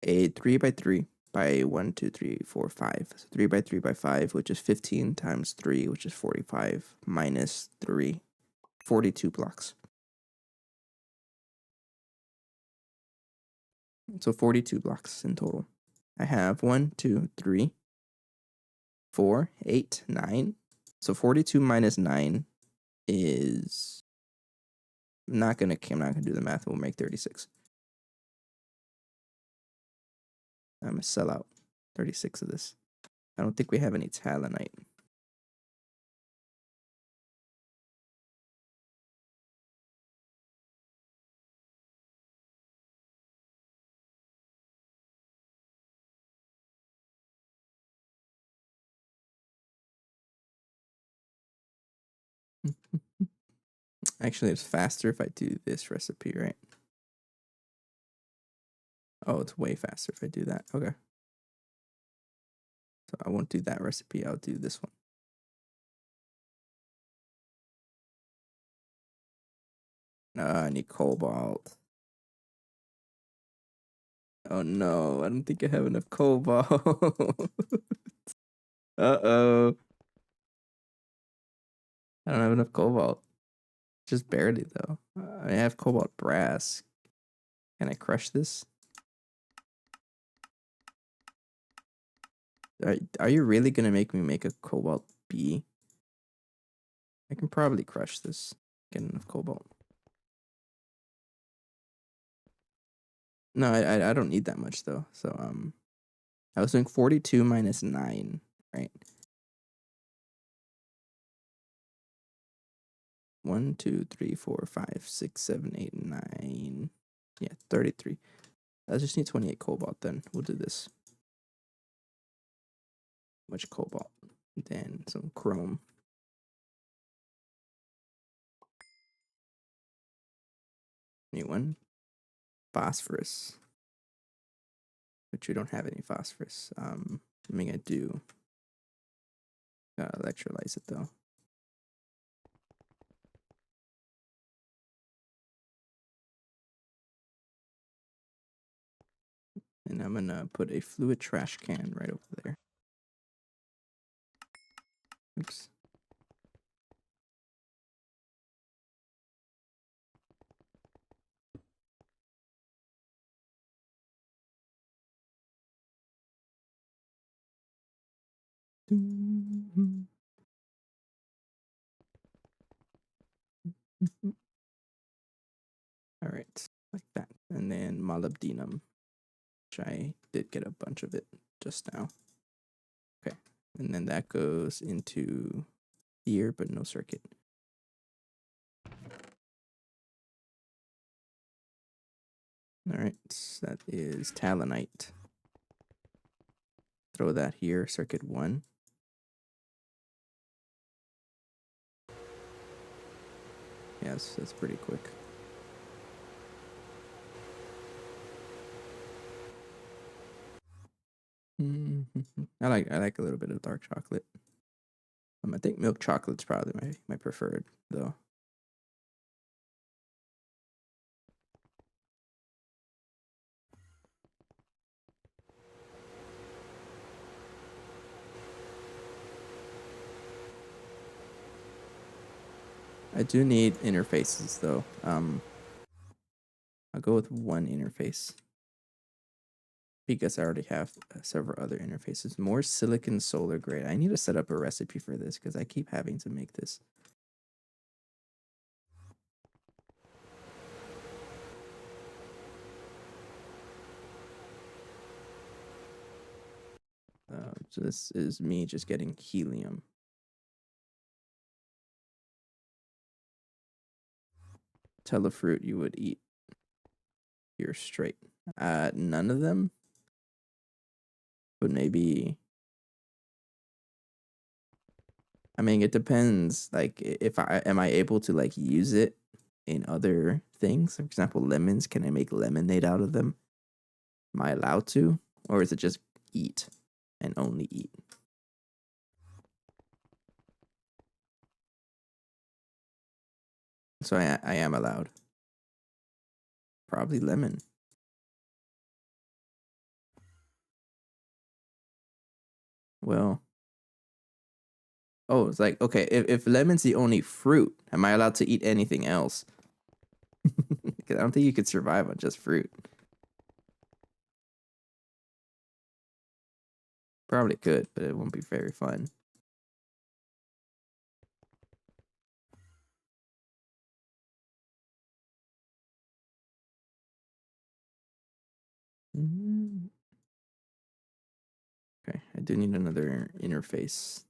3x3 by 1, 2, 3, 4, 5. So 3x3 by 5, which is 15 times 3, which is 45, minus 3, 42 blocks. So 42 blocks in total. I have 1, 2, 3, 4, 8, 9. So 42 minus 9 is I'm not gonna do the math. We'll make 36. I'm gonna sell out 36 of this. I don't think we have any talonite. Actually, it's faster if I do this recipe, right? Oh, it's way faster if I do that. Okay. So I won't do that recipe. I'll do this one. I need cobalt. Oh no, I don't think I have enough cobalt. Uh-oh. I don't have enough cobalt. Just barely though. I have cobalt brass. Can I crush this? Are you really gonna make me make a cobalt B? I can probably crush this. Get enough cobalt. No, I don't need that much though. So I was doing 42 minus 9, right? 1, 2, 3, 4, 5, 6, 7, 8, 9. Yeah, 33. I just need 28 cobalt then. We'll do this. Much cobalt. Then some chrome. New one. Phosphorus. But we don't have any phosphorus. I mean, I do. Gotta electrolyze it though. And I'm gonna put a fluid trash can right over there. Oops. All right, like that. And then molybdenum, which I did get a bunch of it just now. Okay, and then that goes into here, but no circuit. All right, that is talonite. Throw that here, circuit 1. Yes, that's pretty quick. I like a little bit of dark chocolate. I think milk chocolate's probably my preferred though. I do need interfaces though. I'll go with one interface because I already have several other interfaces. More silicon solar grade. I need to set up a recipe for this because I keep having to make this. So this is me just getting helium. Tell a fruit you would eat. You're straight. None of them. But maybe. I mean, it depends. Like, if I am I able to like use it in other things? For example, lemons. Can I make lemonade out of them? Am I allowed to? Or is it just eat and only eat? So I am allowed. Probably lemon. Well, oh, it's like, okay, if lemon's the only fruit, am I allowed to eat anything else? Because I don't think you could survive on just fruit. Probably could, but it won't be very fun. Mm. Okay, I do need another interface.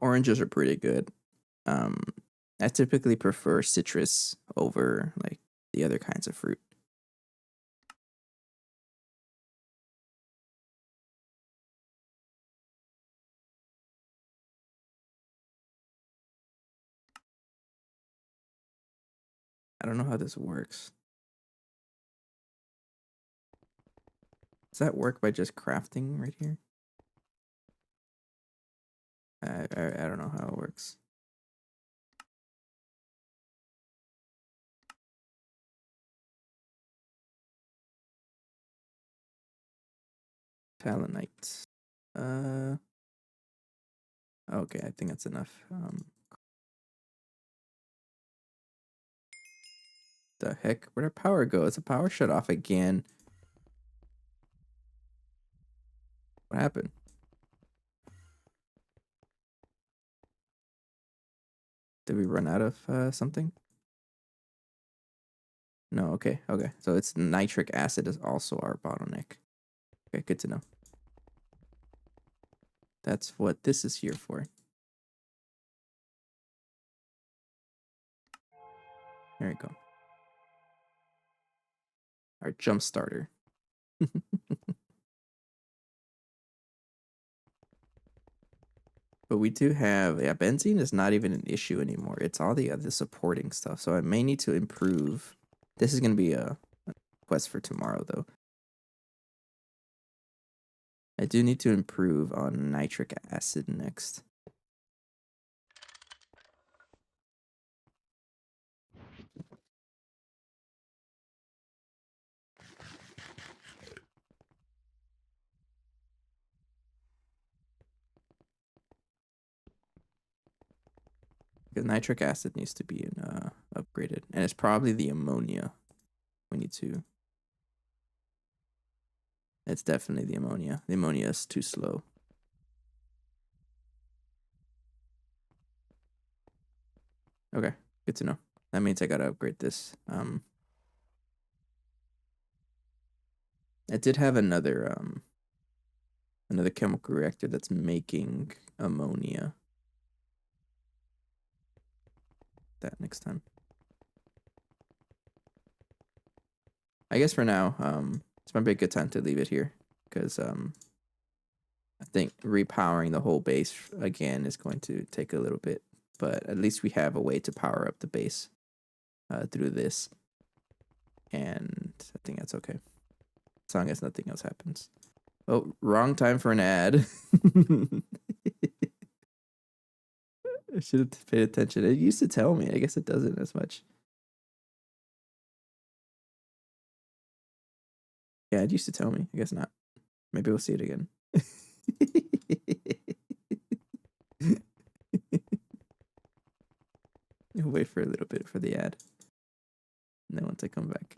Oranges are pretty good. Um, I typically prefer citrus over like the other kinds of fruit. I don't know how this works. Does that work by just crafting right here? I don't know how it works. Talonite. Okay, I think that's enough. The heck? Where'd our power go? Is the power shut off again? What happened? Did we run out of something? No, okay, okay. So it's nitric acid is also our bottleneck. Okay, good to know. That's what this is here for. There we go. Our jump starter. But we do have, yeah, benzene is not even an issue anymore. It's all the other supporting stuff. So I may need to improve. This is going to be a quest for tomorrow, though. I do need to improve on nitric acid next. Because nitric acid needs to be upgraded. And it's probably the ammonia we need to. It's definitely the ammonia. The ammonia is too slow. Okay, good to know. That means I gotta upgrade this. I did have another chemical reactor that's making ammonia. That next time. I guess for now, this might be a good time to leave it here because I think repowering the whole base again is going to take a little bit, but at least we have a way to power up the base through this, and I think that's okay as long as nothing else happens. Oh, wrong time for an ad. I should have paid attention. It used to tell me. I guess it doesn't as much. Yeah, it used to tell me. I guess not. Maybe we'll see it again. We'll wait for a little bit for the ad. And then once I come back.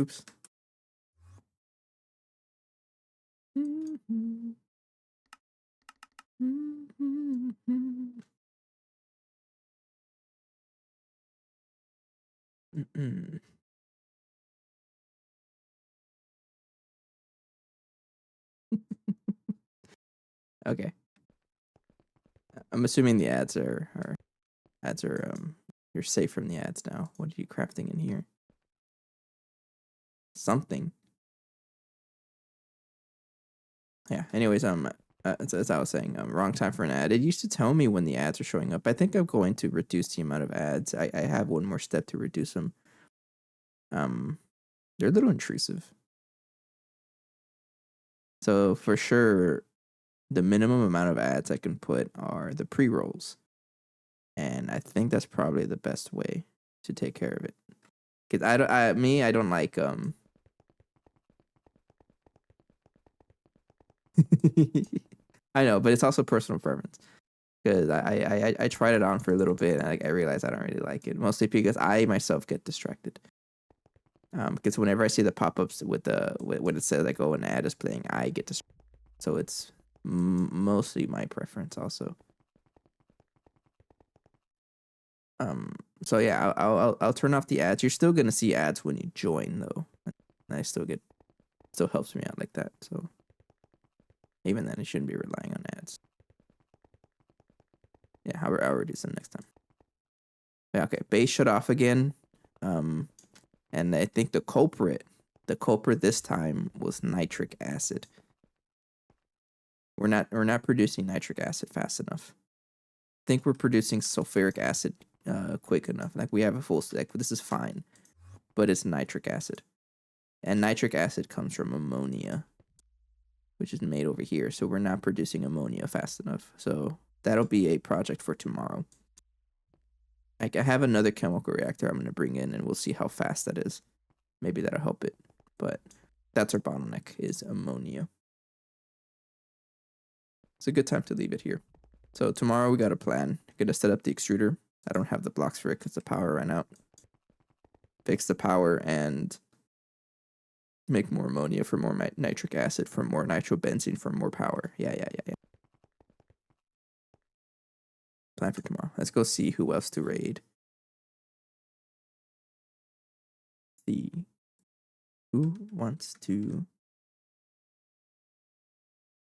Oops. Okay. I'm assuming the ads are you're safe from the ads now. What are you crafting in here? something. Yeah. Anyways, as I was saying, wrong time for an ad. It used to tell me when the ads are showing up. I think I'm going to reduce the amount of ads. I have one more step to reduce them. They're a little intrusive. So for sure, the minimum amount of ads I can put are the pre-rolls. And I think that's probably the best way to take care of it. Cause I don't like I know, but it's also personal preference. Because I tried it on for a little bit and I realized I don't really like it. Mostly because I myself get distracted. Because whenever I see the pop-ups with when it says like, oh, an ad is playing, I get distracted. So it's mostly my preference also. So yeah, I'll turn off the ads. You're still gonna see ads when you join though. And I still helps me out like that. So even then, it shouldn't be relying on ads. Yeah, I'll reduce them next time. Yeah, okay, base shut off again. And I think the culprit this time was nitric acid. We're not producing nitric acid fast enough. I think we're producing sulfuric acid quick enough. Like we have a full stack. This is fine, but it's nitric acid, and nitric acid comes from ammonia, which is made over here. So we're not producing ammonia fast enough. So that'll be a project for tomorrow. Like I have another chemical reactor I'm gonna bring in, and we'll see how fast that is. Maybe that'll help it, but that's our bottleneck is ammonia. It's a good time to leave it here. So tomorrow we got a plan. Gonna set up the extruder. I don't have the blocks for it because the power ran out. Fix the power and make more ammonia for more nitric acid, for more nitrobenzene, for more power. Yeah. Plan for tomorrow. Let's go see who else to raid. See who wants to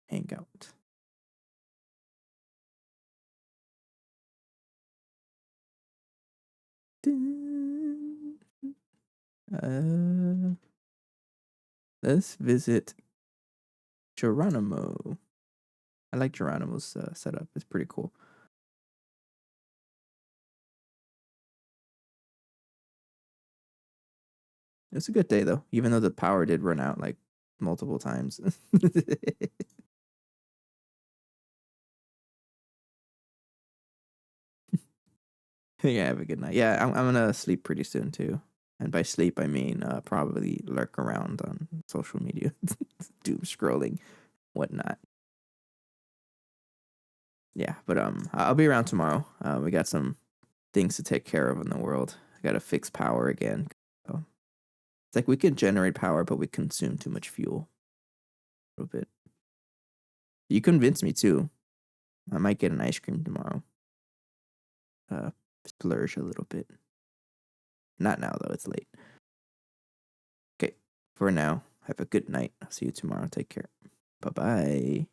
hang out. Let's visit Geronimo. I like Geronimo's setup. It's pretty cool. It's a good day though, even though the power did run out like multiple times. Yeah, have a good night. Yeah, I'm gonna sleep pretty soon too. And by sleep, I mean probably lurk around on social media, doom scrolling, whatnot. Yeah, but I'll be around tomorrow. We got some things to take care of in the world. I gotta fix power again. So it's like we can generate power, but we consume too much fuel. A little bit. You convinced me too. I might get an ice cream tomorrow. Splurge a little bit. Not now though, it's late. Okay, for now, have a good night. I'll see you tomorrow. Take care. Bye bye.